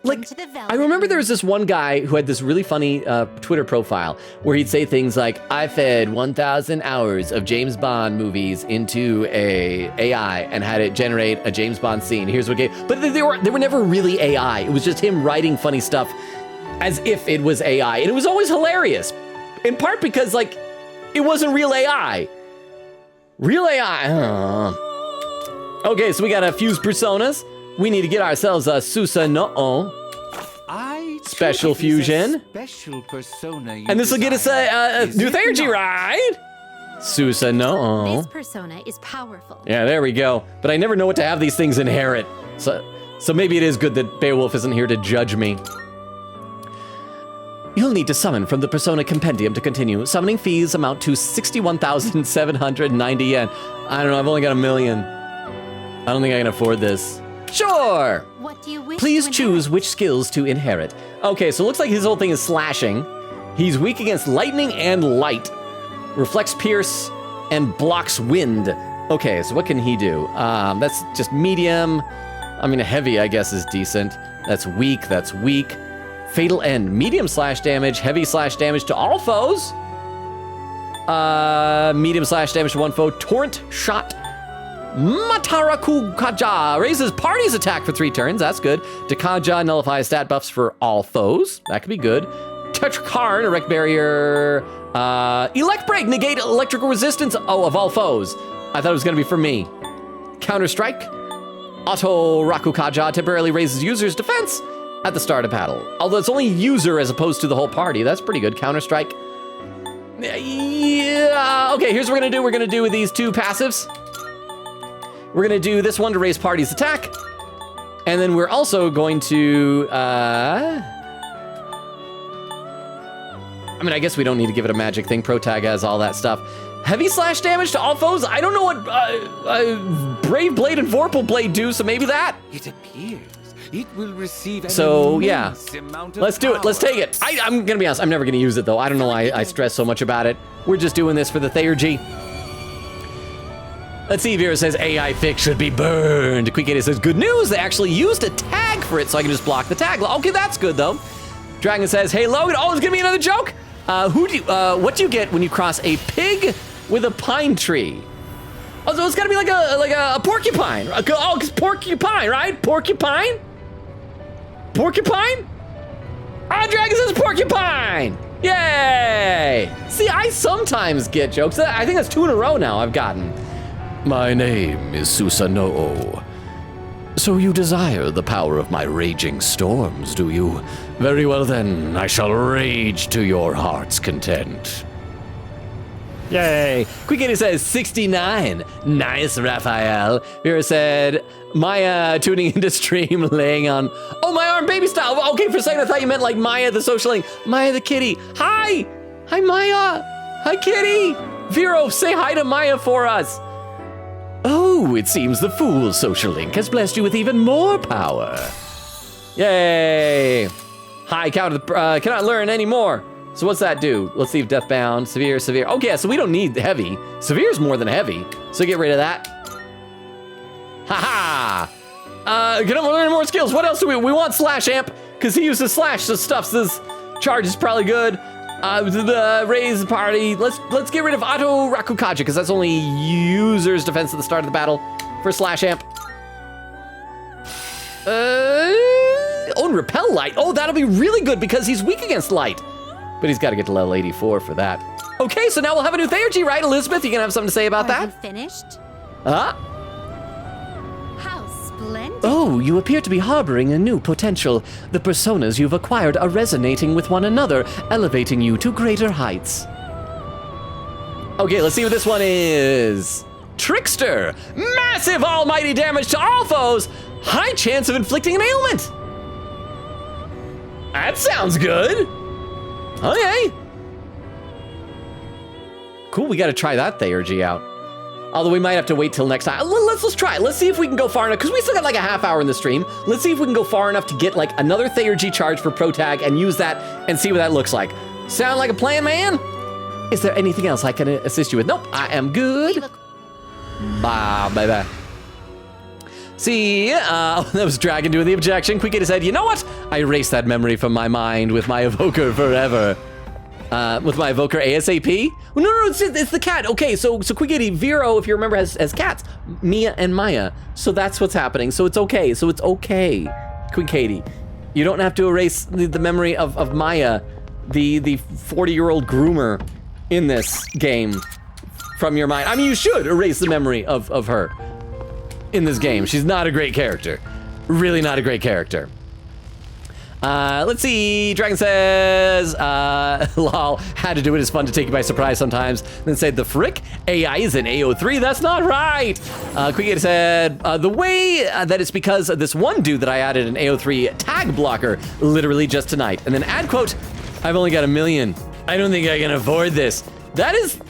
Like, I remember there was this one guy who had this really funny Twitter profile where he'd say things like, I fed 1,000 hours of James Bond movies into a AI and had it generate a James Bond scene. Here's what but they were never really AI. It was just him writing funny stuff as if it was AI. And it was always hilarious, in part because, like, it wasn't real AI. Real AI, Okay, so we got a fuse personas. We need to get ourselves a Susanoo special fusion. Special persona and this will get us a new Theurgy, right? Susanoo. This persona is powerful. Yeah, there we go. But I never know what to have these things inherit. So maybe it is good that Beowulf isn't here to judge me. You'll need to summon from the Persona Compendium to continue. Summoning fees amount to 61,790 yen. I don't know, I've only got 1 million. I don't think I can afford this. Sure! What do you wish Please choose which skills to inherit. Okay, so it looks like his whole thing is slashing. He's weak against lightning and light. Reflects pierce and blocks wind. Okay, so what can he do? That's just medium. I mean, heavy, I guess, is decent. That's weak. Fatal End. Medium slash damage, heavy slash damage to all foes. Medium slash damage to one foe. Torrent Shot. Mataraku Kaja raises party's attack for 3 turns. That's good. Dekaja nullifies stat buffs for all foes. That could be good. Tetrakarn, erect barrier. Elect Break, negate electrical resistance. Oh, of all foes. I thought it was going to be for me. Counter Strike. Auto Rakukaja temporarily raises user's defense at the start of battle. Although it's only user as opposed to the whole party. That's pretty good. Counter Strike. Yeah. Okay, here's what we're going to do. We're going to do these 2 passives. We're gonna do this one to raise party's attack. And then we're also going to, I mean, I guess we don't need to give it a magic thing. Pro Tag has all that stuff. Heavy slash damage to all foes. I don't know what Brave Blade and Vorpal Blade do, so maybe that. It appears it will receive so yeah, let's do it. Let's take it. I'm gonna be honest, I'm never gonna use it though. I don't know why I stress so much about it. We're just doing this for the Theurgy. Let's see, Vera says AI fic should be burned. Quickie says, good news, they actually used a tag for it, so I can just block the tag. Okay, that's good though. Dragon says, hey Logan, oh, there's gonna be another joke. What do you get when you cross a pig with a pine tree? Oh, so it's gotta be like a porcupine. Oh, it's porcupine, right? Porcupine? Porcupine? Ah, Dragon says porcupine! Yay! See, I sometimes get jokes. I think that's 2 in a row now I've gotten. My name is Susanoo. So you desire the power of my raging storms, do you? Very well then, I shall rage to your heart's content. Yay. Quick Kitty says 69. Nice, Raphael. Vera said, Maya tuning into stream, laying on, oh, my arm, baby style. Okay, for a second I thought you meant like Maya the social link. Maya the kitty. Hi. Hi, Maya. Hi, kitty. Vero, say hi to Maya for us. Oh, it seems the fool social link has blessed you with even more power. Yay. Hi, cannot learn any more. So what's that do? Let's see if Deathbound, severe. Okay, yeah, so we don't need heavy. Severe's more than heavy, so get rid of that. Haha! Can I learn more skills? What else do we want? Slash amp, because he uses slash, so stuffs this charge is probably good. Raise the party. Let's get rid of Auto Rakukaja, because that's only user's defense at the start of the battle for slash amp. Oh, and repel light. Oh, that'll be really good because he's weak against light. But he's got to get to level 84 for that. Okay, so now we'll have a new Theurgy, right, Elizabeth? You gonna have something to say about that? You finished? Huh? How splendid. Oh, you appear to be harboring a new potential. The personas you've acquired are resonating with one another, elevating you to greater heights. Okay, let's see what this one is. Trickster. Massive almighty damage to all foes. High chance of inflicting an ailment. That sounds good. Okay. Cool, we gotta try that Theurgy out. Although we might have to wait till next time. Let's try it. Let's see if we can go far enough, because we still got like a half hour in the stream. Let's see if we can go far enough to get like another Theurgy charge for Pro Tag and use that and see what that looks like. Sound like a plan, man? Is there anything else I can assist you with? Nope, I am good. Bye, bye. See, that was Dragon doing the objection. Quick Kitty said, you know what? I erased that memory from my mind with my evoker forever. With my evoker ASAP? No, it's the cat. Okay, so Quick Kitty, Vero, if you remember, has cats. Mia and Maya. So that's what's happening. So it's okay. Quick Kitty. You don't have to erase the memory of Maya, the 40-year-old groomer in this game from your mind. I mean, you should erase the memory of her in this game. She's not a great character. Really not a great character. Let's see. Dragon says, lol, had to do it. It's fun to take you by surprise sometimes. Then said, the frick? AI is in AO3? That's not right. Quick said, the way that it's because of this one dude that I added an AO3 tag blocker literally just tonight. And then add quote, I've only got 1 million. I don't think I can afford this. That is,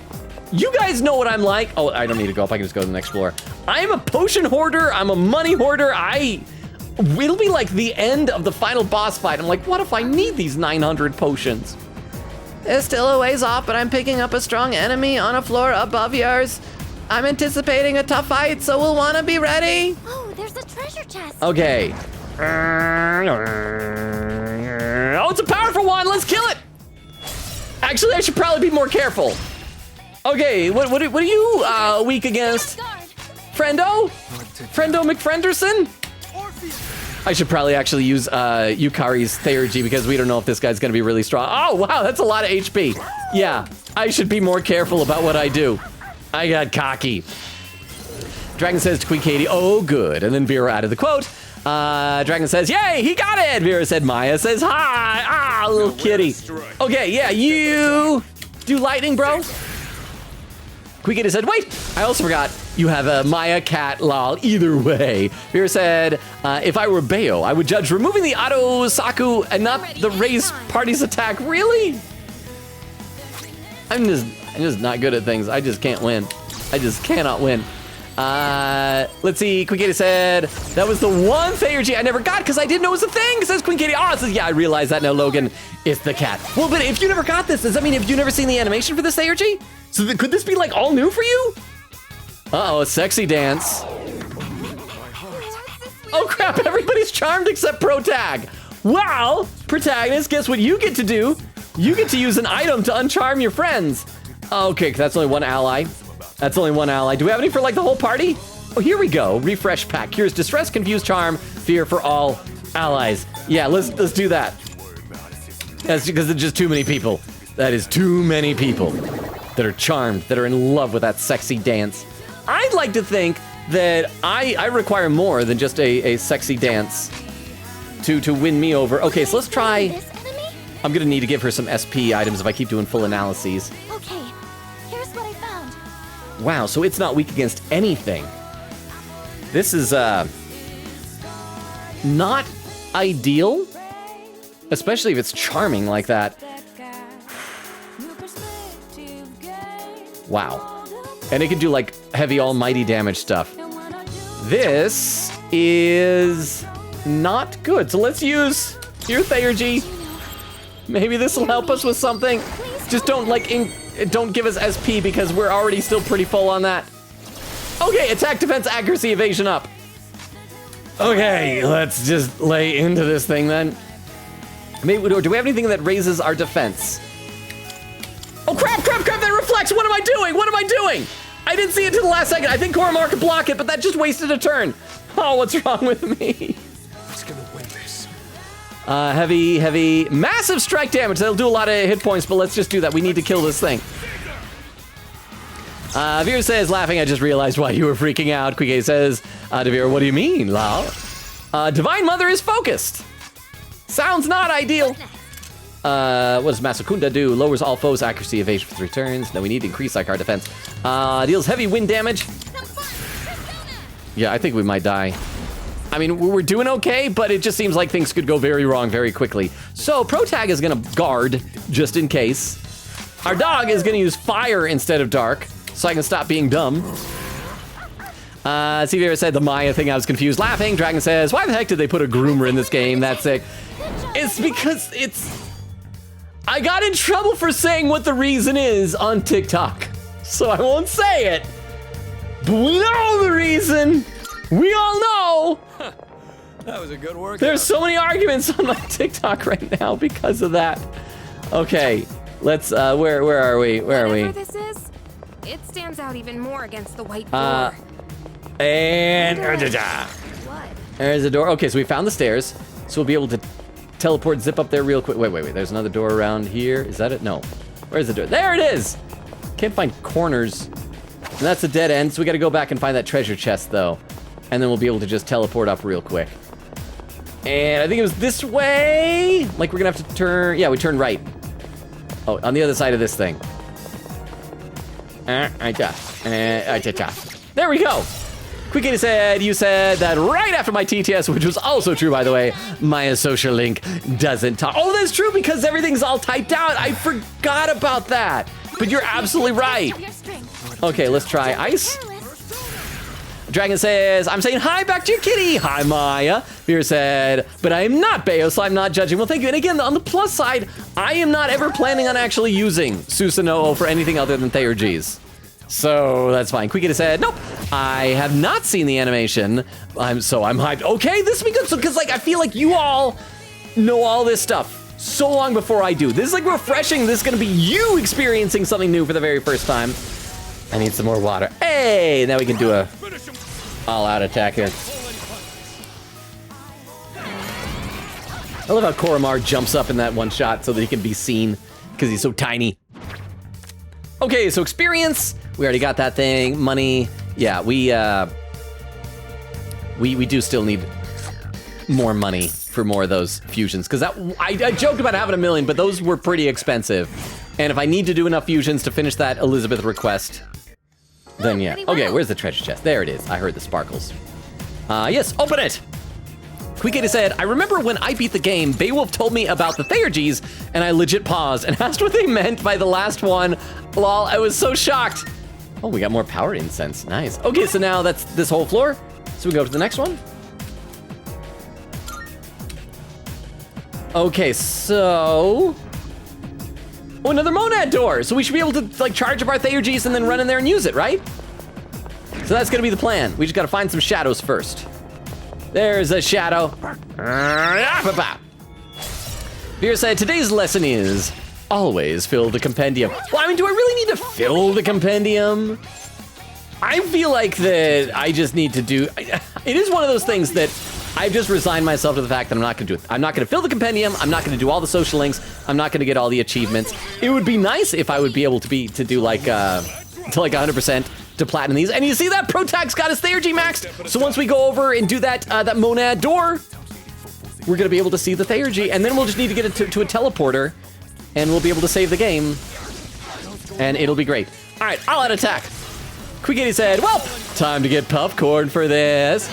you guys know what I'm like. Oh, I don't need to go up. I can just go to the next floor. I'm a potion hoarder. I'm a money hoarder. It'll be like the end of the final boss fight. I'm like, what if I need these 900 potions? It's still a ways off, but I'm picking up a strong enemy on a floor above yours. I'm anticipating a tough fight, so we'll want to be ready. Oh, there's a treasure chest. Okay. Oh, it's a powerful one. Let's kill it. Actually, I should probably be more careful. Okay, what are you weak against? Friendo? Friendo McFrenderson? I should probably actually use Yukari's Theurgy because we don't know if this guy's gonna be really strong. Oh, wow, that's a lot of HP. Yeah, I should be more careful about what I do. I got cocky. Dragon says to Queen Katie, oh, good. And then Vera added the quote. Dragon says, yay, he got it. Vera said, Maya says, hi. Ah, little kitty. Okay, yeah, you do lightning, bro. Queen Katie said, wait, I also forgot. You have a Maya cat, lol, either way. Vera said, if I were Bayo, I would judge removing the auto Saku and not the raise party's attack. Really? I'm just not good at things. I just can't win. I just cannot win. Let's see, Queen Katie said, that was the one Theurgy I never got because I didn't know it was a thing, says Queen Katie. Oh, it says, yeah, I realize that now, Logan. It's the cat. Well, but if you never got this, does that mean have you never seen the animation for this Theurgy? So could this be like all new for you? Uh-oh, a sexy dance. Oh crap, everybody's charmed except Pro Tag. Wow, protagonist, guess what you get to do? You get to use an item to uncharm your friends. Okay, that's only one ally. That's only one ally. Do we have any for like the whole party? Oh, here we go. Refresh pack. Cures distress, confuse, charm, fear for all allies. Yeah, let's do that. That's because there's just too many people. That is too many people that are charmed, that are in love with that sexy dance. I'd like to think that I require more than just a sexy dance to win me over. Okay, so let's try. I'm gonna need to give her some SP items if I keep doing full analyses. Okay, here's what I Wow, so it's not weak against anything. This is, not ideal. Especially if it's charming like that. Wow. And it can do, like, heavy almighty damage stuff. This is not good. So let's use your Theurgy. Maybe this will help us with something. Just don't, like, don't give us SP because we're already still pretty full on that. Okay, attack, defense, accuracy, evasion up. Okay, let's just lay into this thing then. Maybe, do we have anything that raises our defense? Oh, crap, that reflects! What am I doing? What am I doing? I didn't see it till the last second. I think Koromar could block it, but that just wasted a turn. Oh, what's wrong with me? Who's gonna win this? Heavy, massive strike damage. That'll do a lot of hit points, but let's just do that. We need to kill this thing. Veer says, laughing, I just realized why you were freaking out. Quike says, Devere, what do you mean, lol? Divine Mother is focused. Sounds not ideal. What does Masakunda do? Lowers all foes' accuracy, evasion for 3 turns. No, we need to increase like our defense. Deals heavy wind damage. Yeah, I think we might die. I mean, we're doing okay, but it just seems like things could go very wrong very quickly. So Protag is gonna guard, just in case. Our dog is gonna use fire instead of dark, so I can stop being dumb. Seaver said the Maya thing, I was confused. Laughing, Dragon says, why the heck did they put a groomer in this game? That's sick. It's because I got in trouble for saying what the reason is on TikTok, so I won't say it. But we know the reason. We all know. That was a good workout. There's so many arguments on my TikTok right now because of that. Okay, let's, where are we? Where are we? Whatever this is, it stands out even more against the white door. And What? there's the door. Okay, so we found the stairs, so we'll be able to teleport, zip up there real quick. Wait. There's another door around here. Is that it? No. Where's the door? There it is. Can't find corners. And that's a dead end, so we got to go back and find that treasure chest, though. And then we'll be able to just teleport up real quick. And I think it was this way. Like, we're going to have to turn... Yeah, we turn right. Oh, on the other side of this thing. There we go. Quickly said, you said that right after my TTS, which was also true, by the way, my social link doesn't talk. Oh, that's true, because everything's all typed out. I forgot about that. But you're absolutely right. Okay, let's try ice. Dragon says, I'm saying hi back to your kitty. Hi, Maya. Veer said, but I am not Bayo, so I'm not judging. Well, thank you. And again, on the plus side, I am not ever planning on actually using Susanoo for anything other than Theurgy's. So that's fine. Quickita said, nope, I have not seen the animation. I'm hyped. Okay, this will be good. So, because like, I feel like you all know all this stuff so long before I do. This is like refreshing. This is going to be you experiencing something new for the very first time. I need some more water. Hey, now we can do a all-out attack here. I love how Koromar jumps up in that one shot so that he can be seen because he's so tiny. Okay, so experience. We already got that thing. Money. Yeah, we do still need more money for more of those fusions because I joked about having 1 million, but those were pretty expensive. And if I need to do enough fusions to finish that Elizabeth request, then yeah. Okay, where's the treasure chest? There it is. I heard the sparkles. Yes, open it. Quickita said, I remember when I beat the game, Beowulf told me about the Theurgies, and I legit paused and asked what they meant by the last one. Lol, I was so shocked. Oh, we got more power incense. Nice. Okay, so now that's this whole floor. So we go to the next one. Okay, so... Oh, another Monad door. So we should be able to like charge up our Theurgies and then run in there and use it, right? So that's gonna be the plan. We just gotta find some shadows first. There's a shadow. Veer said, today's lesson is always fill the compendium. Well, I mean, do I really need to fill the compendium? I feel like that I just need to do, it is one of those things that I've just resigned myself to the fact that I'm not gonna do it. I'm not gonna fill the compendium, I'm not gonna do all the social links, I'm not gonna get all the achievements. It would be nice if I would be able to do like 100% to platinum these. And you see that Protag's got his Theurgy maxed. So once we go over and do that that Monad door, we're gonna be able to see the Theurgy, and then we'll just need to get it to a teleporter, and we'll be able to save the game, and it'll be great. All right, all out attack. Quick said, well, time to get popcorn for this.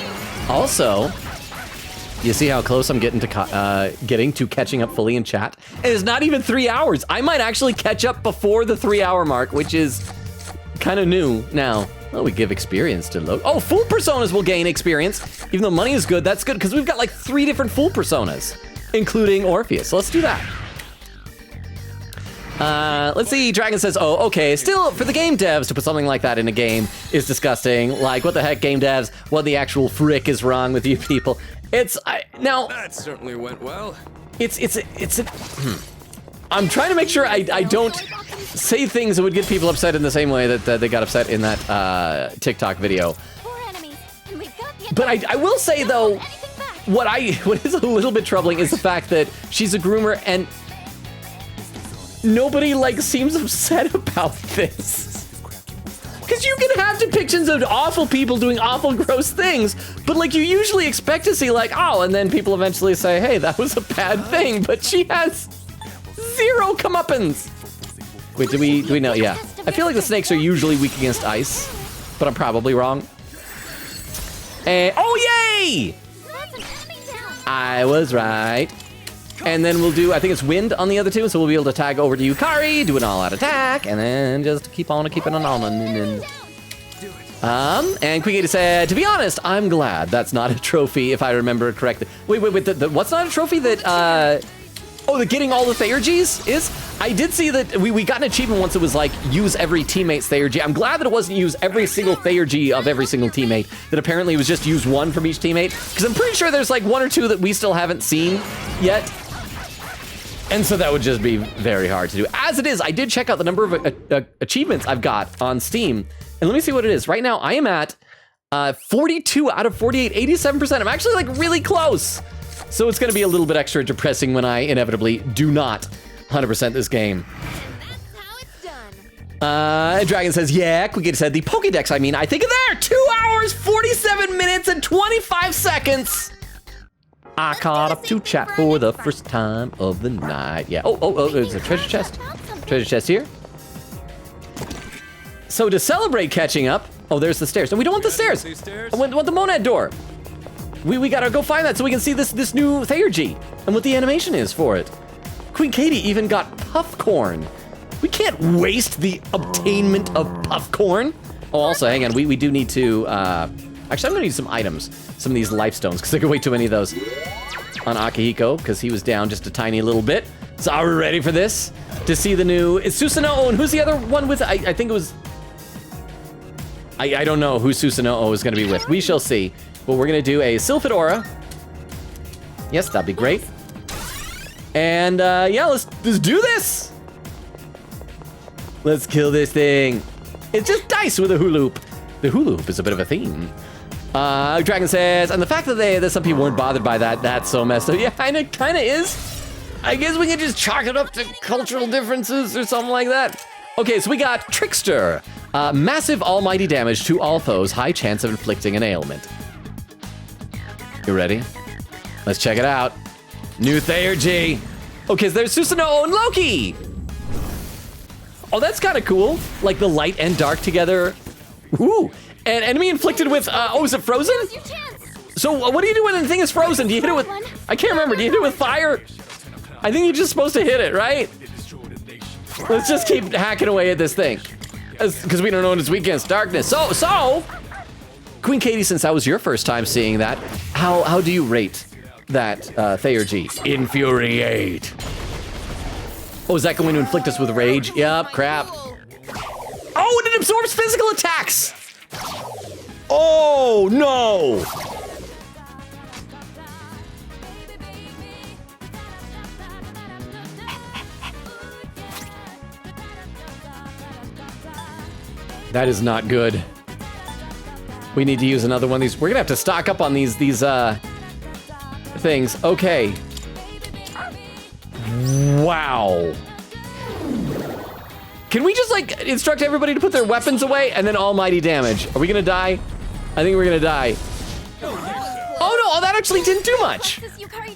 Also, you see how close I'm getting to catching up fully in chat? It is not even 3 hours. I might actually catch up before the 3 hour mark, which is kind of new now. Well, we give experience to load. Oh, full personas will gain experience. Even though money is good, that's good because we've got like 3 different full personas, including Orpheus. So let's do that. Let's see, Dragon says, oh, okay, still, for the game devs to put something like that in a game is disgusting. Like, what the heck, game devs? What the actual frick is wrong with you people? Now... That certainly went well. I'm trying to make sure I don't say things that would get people upset in the same way that they got upset in that TikTok video. But I will say, though, what is a little bit troubling is the fact that she's a groomer and nobody, like, seems upset about this. Because you can have depictions of awful people doing awful, gross things, but, like, you usually expect to see, like, oh, and then people eventually say, hey, that was a bad thing, but she has 0 comeuppance. Wait, do we know? Yeah. I feel like the snakes are usually weak against ice, but I'm probably wrong. And, oh, yay! I was right. And then we'll do, I think it's wind on the other 2, so we'll be able to tag over to Yukari, do an all-out attack, and then just keep on keeping on. And Quick said, to be honest, I'm glad that's not a trophy, if I remember correctly. Wait, what's not a trophy that, the getting all the Theurgies is? I did see that we got an achievement once that was like, use every teammate's Theurgy. I'm glad that it wasn't use every single Theurgy of every single teammate, that apparently it was just use 1 from each teammate, because I'm pretty sure there's like 1 or 2 that we still haven't seen yet. And so that would just be very hard to do. As it is, I did check out the number of achievements I've got on Steam. And let me see what it is. Right now, I am at 42 out of 48, 87%. I'm actually like really close. So it's gonna be a little bit extra depressing when I inevitably do not 100% this game. Dragon says, yeah, Quick said, the Pokédex, I think there, 2 hours, 47 minutes, and 25 seconds. I caught up to chat for the first time of the night. Yeah. Oh, there's a treasure chest. Treasure chest here. So to celebrate catching up, there's the stairs. No, we don't want the stairs. I want the Monad door. We gotta go find that so we can see this new Theurgy and what the animation is for it. Queen Katie even got Puffcorn. We can't waste the obtainment of Puffcorn. Oh, also, hang on. We do need to, actually, I'm gonna need some items. Some of these life stones, because I could wait too many of those on Akihiko, because he was down just a tiny little bit. So are we ready for this? To see the new, it's Susanoo, and who's the other one with, I think it was, I don't know who Susanoo is gonna be with. We shall see. But we're gonna do a Sylphid Aura. Yes, that'd be great. And yeah, let's do this. Let's kill this thing. It's just dice with a hula hoop. The hula hoop is a bit of a theme. Dragon says, and the fact that some people weren't bothered by that's so messed up. Yeah, it kind of is. I guess we can just chalk it up to cultural differences or something like that. Okay, so we got Trickster. Massive almighty damage to all foes, high chance of inflicting an ailment. You ready? Let's check it out. New Theurgy. Okay, so there's Susanoo and Loki. Oh, that's kind of cool. Like the light and dark together. Ooh. And enemy inflicted with, is it frozen? So what do you do when the thing is frozen? Do you hit it with, I can't remember, do you hit it with fire? I think you're just supposed to hit it, right? Let's just keep hacking away at this thing. Because we don't know when it's weak against darkness. So, Queen Katie, since that was your first time seeing that, how do you rate that Theurgy? Infuriate. Oh, is that going to inflict us with rage? Yep, crap. Oh, and it absorbs physical attacks! Oh, no! That is not good. We need to use another one of these. We're gonna have to stock up on these things. Okay. Wow. Can we just like instruct everybody to put their weapons away and then almighty damage? Are we gonna die? I think we're gonna die. Oh no, that actually didn't do much.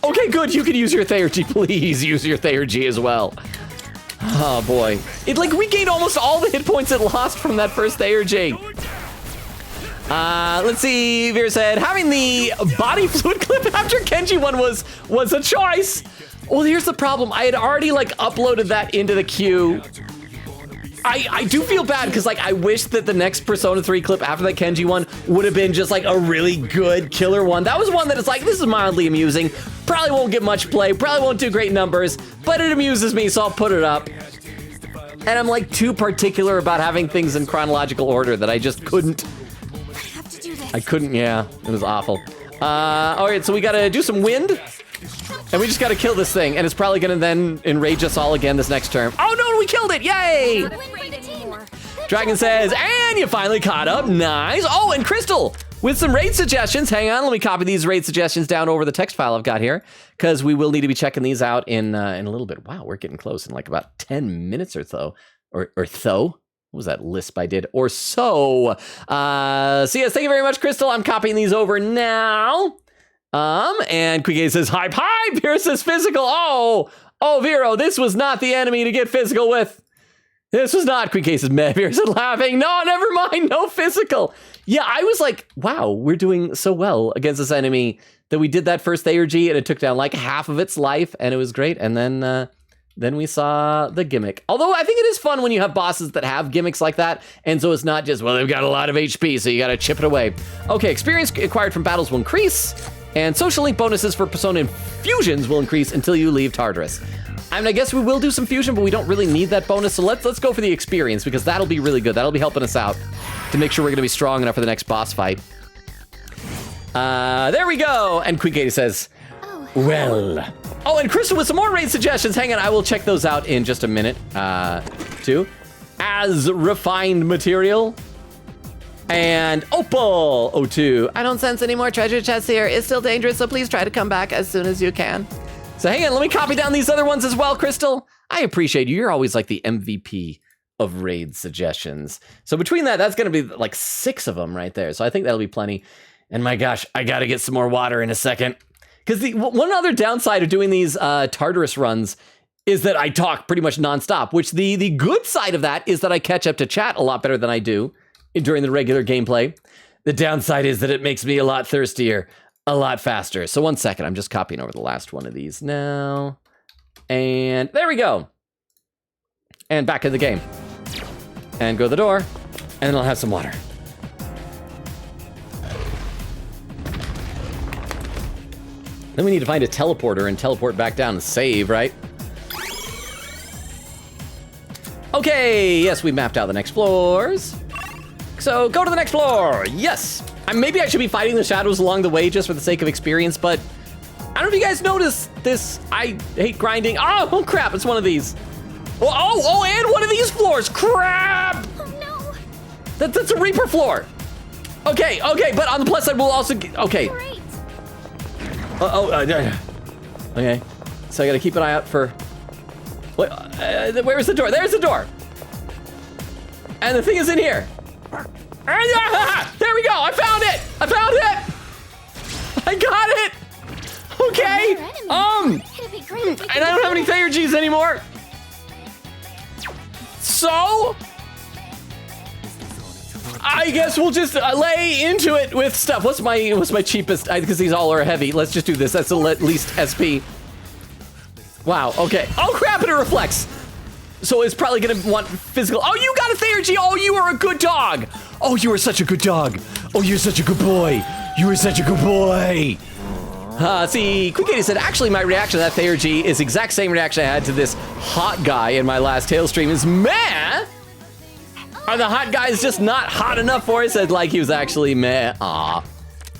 Okay, good, you can use your Theurgy. Please use your Theurgy as well. Oh boy. It like regained almost all the hit points it lost from that first Theurgy. Let's see, Vera said, having the body fluid clip after Kenji one was a choice. Well, here's the problem. I had already like uploaded that into the queue. I do feel bad because like I wish that the next Persona 3 clip after that Kenji one would have been just like a really good killer one. That was one that is like, this is mildly amusing. Probably won't get much play, probably won't do great numbers, but it amuses me, so I'll put it up. And I'm like too particular about having things in chronological order that I just couldn't. I couldn't, yeah, it was awful. All right, so we gotta do some wind. And we just gotta kill this thing, and it's probably gonna then enrage us all again this next term. Oh no, we killed it, yay! Dragon says, and you finally caught up, nice. Oh, and Crystal, with some raid suggestions. Hang on, let me copy these raid suggestions down over the text file I've got here, because we will need to be checking these out in a little bit. Wow, we're getting close in like about 10 minutes or so, or so. What was that lisp I did? Or so. So yes, thank you very much, Crystal. I'm copying these over now. And Quigay says, hype, hype! Here says physical. Oh, Vero, this was not the enemy to get physical with. This was not. Quigay says, meh. Vero said, laughing. No, never mind, no physical. Yeah, I was like, wow, we're doing so well against this enemy that we did that first ARG and it took down like half of its life and it was great. And then we saw the gimmick. Although I think it is fun when you have bosses that have gimmicks like that. And so it's not just, well, they've got a lot of HP, so you got to chip it away. Okay, experience acquired from battles will increase. And social link bonuses for Persona Infusions will increase until you leave Tartarus. I mean, I guess we will do some fusion, but we don't really need that bonus. So let's go for the experience because that'll be really good. That'll be helping us out to make sure we're going to be strong enough for the next boss fight. There we go. And Quigay says, well. Oh, and Crystal with some more raid suggestions. Hang on, I will check those out in just a minute, too. As refined material. And Opal 02. I don't sense any more treasure chests here. It's still dangerous, so please try to come back as soon as you can. So hang on, let me copy down these other ones as well, Crystal. I appreciate you. You're always like the MVP of raid suggestions. So between that's going to be like 6 of them right there. So I think that'll be plenty. And my gosh, I got to get some more water in a second. Because the one other downside of doing these Tartarus runs is that I talk pretty much nonstop, which the good side of that is that I catch up to chat a lot better than I do during the regular gameplay. The downside is that it makes me a lot thirstier, a lot faster. So 1 second, I'm just copying over the last one of these now. And there we go. And back in the game. And go to the door, and then I'll have some water. Then we need to find a teleporter and teleport back down and save, right? Okay, yes, we mapped out the next floors. So go to the next floor, yes. Maybe I should be fighting the shadows along the way just for the sake of experience, but I don't know if you guys noticed this. I hate grinding. Oh crap, it's one of these. Oh, and one of these floors, crap! Oh no! That's a Reaper floor. Okay, but on the plus side, we'll also get, okay. Great. Okay, so I gotta keep an eye out for, where's the door? There's the door. And the thing is in here. There we go, I found it! I got it! Okay, It'd be great if we and I don't have any Theurgies anymore. So, I guess we'll just lay into it with stuff. What's my cheapest? Because these all are heavy. Let's just do this. That's the least SP. Wow. Okay. Oh crap! And it reflects. So it's probably gonna want physical. Oh, you got a Theurgy. Oh, you are a good dog. Oh, you are such a good dog. Oh, you're such a good boy. You are such a good boy. See, Quick80 said, actually, my reaction to that Theurgy is the exact same reaction I had to this hot guy in my last Tales stream is, meh? Are the hot guys just not hot enough for us? Said like he was actually meh. Aw.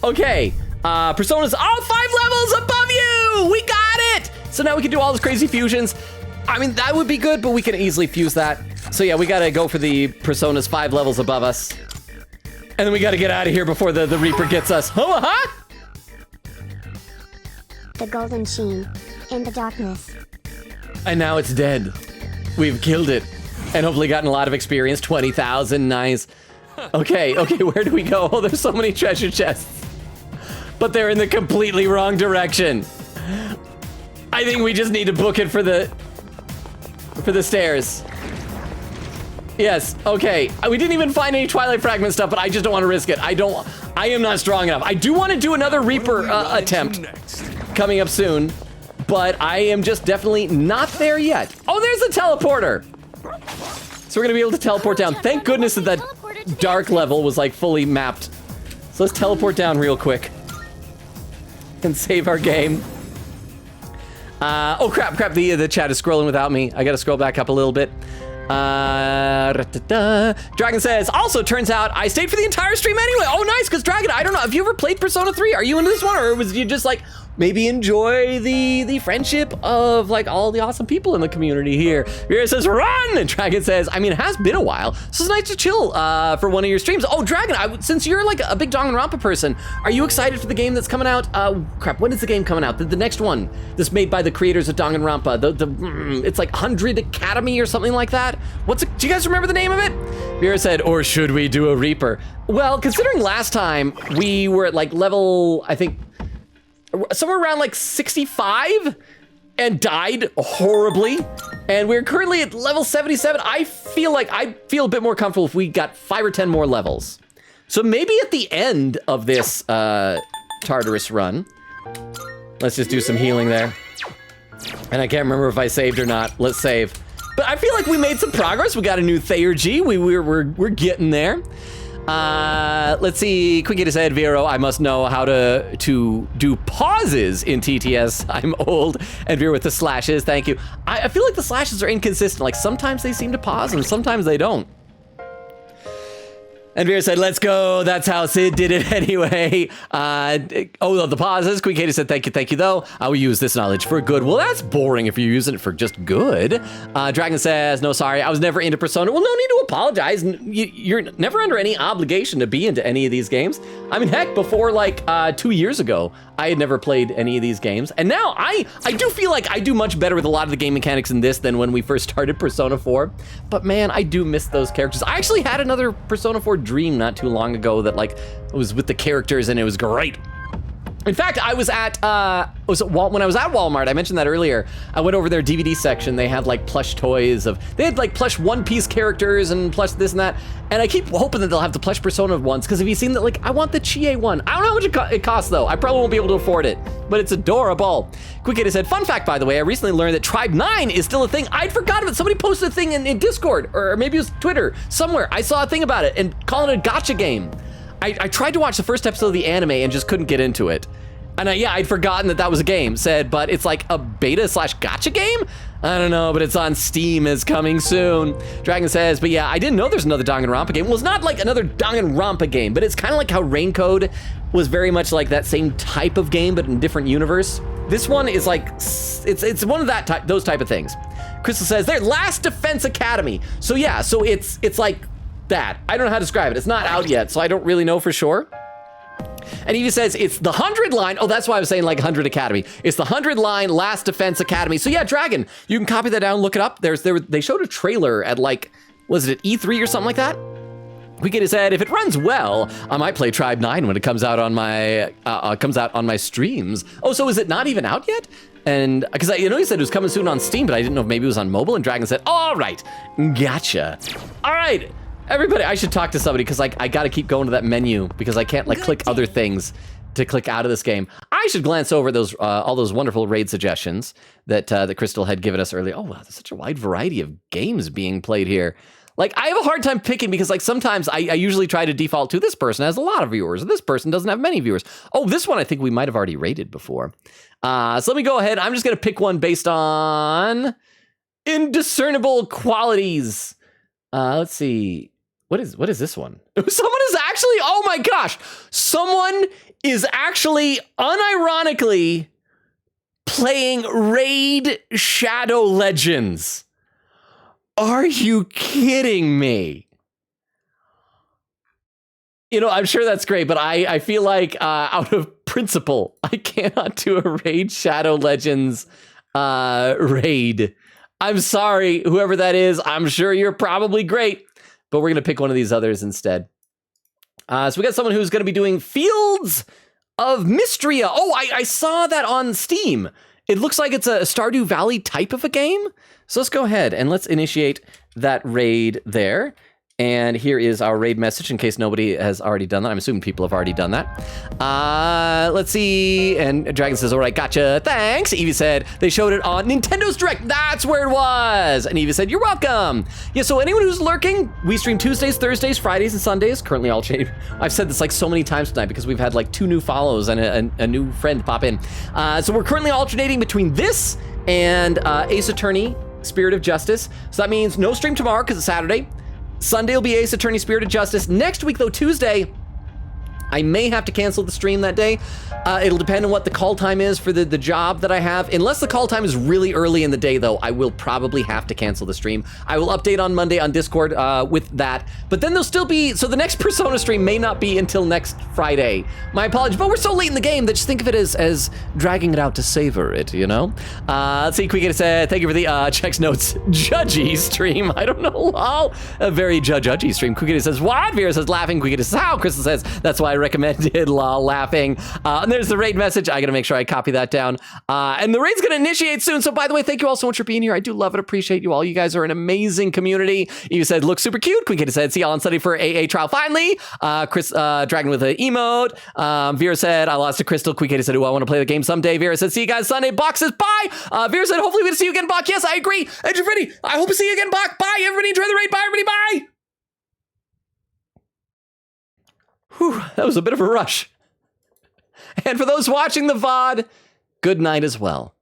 Okay, Persona's all 5 levels above you! We got it! So now we can do all those crazy fusions. I mean, that would be good, but we can easily fuse that. So yeah, we gotta go for the Persona's 5 levels above us. And then we gotta get out of here before the Reaper gets us. Huh? The golden sheen in the darkness. And now it's dead. We've killed it. And hopefully gotten a lot of experience. 20,000, nice. Okay, where do we go? Oh, there's so many treasure chests. But they're in the completely wrong direction. I think we just need to book it for the stairs. Yes, okay. We didn't even find any Twilight Fragment stuff, but I just don't want to risk it. I am not strong enough. I do want to do another Reaper attempt coming up soon, but I am just definitely not there yet. Oh, there's a teleporter. So we're gonna be able to teleport down. Thank goodness that dark level was like fully mapped. So let's teleport down real quick and save our game. Oh crap, the chat is scrolling without me. I gotta scroll back up a little bit. Dragon says, also turns out I stayed for the entire stream anyway. Oh nice, because Dragon, I don't know, have you ever played Persona 3? Are you into this one, or was you just like, maybe enjoy the friendship of like all the awesome people in the community here? Vera says, run! And Dragon says, I mean, it has been a while, so it's nice to chill for one of your streams. Oh, Dragon, since you're like a big Danganronpa person, are you excited for the game that's coming out? Crap, when is the game coming out? The next one that's made by the creators of Danganronpa. It's like 100 Academy or something like that. Do you guys remember the name of it? Vera said, or should we do a Reaper? Well, considering last time we were at like level, I think, somewhere around like 65 and died horribly, and we're currently at level 77. I feel a bit more comfortable if we got 5 or 10 more levels. So maybe at the end of this Tartarus run, let's just do some healing there. And I can't remember if I saved or not. Let's save. But I feel like we made some progress. We got a new Theurgy. We're getting there. Let's see. Quick said, Vero, I must know how to do pauses in TTS. I'm old. And Vero with the slashes. Thank you. I feel like the slashes are inconsistent. Like sometimes they seem to pause and sometimes they don't. And Vera said, let's go. That's how Sid did it anyway. The pauses. Quick said, thank you though. I will use this knowledge for good. Well, that's boring if you're using it for just good. Dragon says, no, sorry, I was never into Persona. Well, no need to apologize. You're never under any obligation to be into any of these games. I mean, heck, before like 2 years ago, I had never played any of these games. And now I do feel like I do much better with a lot of the game mechanics in this than when we first started Persona 4. But man, I do miss those characters. I actually had another Persona 4 dream not too long ago that like was with the characters and it was great. In fact, I was at, when I was at Walmart, I mentioned that earlier, I went over their DVD section. They had like plush toys they had like plush One Piece characters and plush this and that. And I keep hoping that they'll have the plush Persona ones, because have you seen that? Like, I want the Chie one. I don't know how much it costs though. I probably won't be able to afford it, but it's adorable. Quick Kid said, fun fact, by the way, I recently learned that Tribe 9 is still a thing. I'd forgotten about it. Somebody posted a thing in Discord, or maybe it was Twitter, somewhere. I saw a thing about it and calling it a gacha game. I tried to watch the first episode of the anime and just couldn't get into it. And I'd forgotten that was a game. But it's like a beta/gacha game? I don't know, but it's on Steam, is coming soon. Dragon says, but yeah, I didn't know there's another Danganronpa game. Well, it's not like another Danganronpa game, but it's kind of like how Raincode was very much like that same type of game, but in a different universe. This one is like, it's one of those type of things. Crystal says, their Last Defense Academy. So yeah, so it's like that. I don't know how to describe it. It's not out yet, so I don't really know for sure. And he just says it's the 100 line. Oh, that's why I was saying like 100 Academy. It's the 100 line Last Defense Academy. So yeah, Dragon, you can copy that down, look it up. They showed a trailer at like, was it at E3 or something like that? Weekend said, if it runs well, I might play Tribe 9 when it comes out on my streams. Oh, so is it not even out yet? And because he said it was coming soon on Steam, but I didn't know if maybe it was on mobile. And Dragon said, all right, gotcha. All right. Everybody, I should talk to somebody because like I gotta keep going to that menu because I can't like click other things to click out of this game. I should glance over those all those wonderful raid suggestions that Crystal had given us earlier. Oh wow, there's such a wide variety of games being played here. Like I have a hard time picking because like sometimes I usually try to default to this person has a lot of viewers and this person doesn't have many viewers. Oh, this one I think we might have already rated before. So let me go ahead. I'm just gonna pick one based on indiscernible qualities. Let's see. What is this one? Someone is actually, oh my gosh, someone is actually unironically playing Raid Shadow Legends. Are you kidding me? I'm sure that's great, but I feel like out of principle, I cannot do a Raid Shadow Legends raid. I'm sorry, whoever that is, I'm sure you're probably great. But we're going to pick one of these others instead. So we got someone who's going to be doing Fields of Mystria. Oh, I saw that on Steam. It looks like it's a Stardew Valley type of a game. So let's go ahead and let's initiate that raid there. And here is our raid message in case nobody has already done that. I'm assuming people have already done that. Let's see. And Dragon says, all right, gotcha. Thanks. Evie said they showed it on Nintendo's Direct. That's where it was. And Evie said, you're welcome. Yeah, so anyone who's lurking, we stream Tuesdays, Thursdays, Fridays, and Sundays. Currently all changed. I've said this like so many times tonight because we've had like 2 new follows and a new friend pop in. So we're currently alternating between this and Ace Attorney, Spirit of Justice. So that means no stream tomorrow because it's Saturday. Sunday will be Ace Attorney Spirit of Justice. Next week, though, Tuesday, I may have to cancel the stream that day. It'll depend on what the call time is for the job that I have. Unless the call time is really early in the day, though, I will probably have to cancel the stream. I will update on Monday on Discord with that. But then there'll still be... So the next Persona stream may not be until next Friday. My apologies, but we're so late in the game that just think of it as dragging it out to savor it, you know? Let's see, Quick said, thank you for the checks notes judgy stream. I don't know, lol. A very judgy stream. Quick says, what? Vera says, laughing. Quick says, how? Crystal says, that's why I recommended, lol, laughing. And there's the raid message. I gotta make sure I copy that down. And the raid's gonna initiate soon. So by the way, thank you all so much for being here. I do love and appreciate you all. You guys are an amazing community. You said, look super cute. Quick said, see y'all on Sunday for AA trial finally. Chris, Dragon with an emote. Vera said, I lost to Crystal. Quick said, I want to play the game someday. Vera said, see you guys Sunday. Bach says, bye. Vera said, hopefully we're gonna see you again, Bach. Yes, I agree. And Freddy, I hope to see you again, Bach. Bye, everybody. Enjoy the raid. Bye, everybody. Bye. Whew, that was a bit of a rush. And for those watching the VOD, good night as well.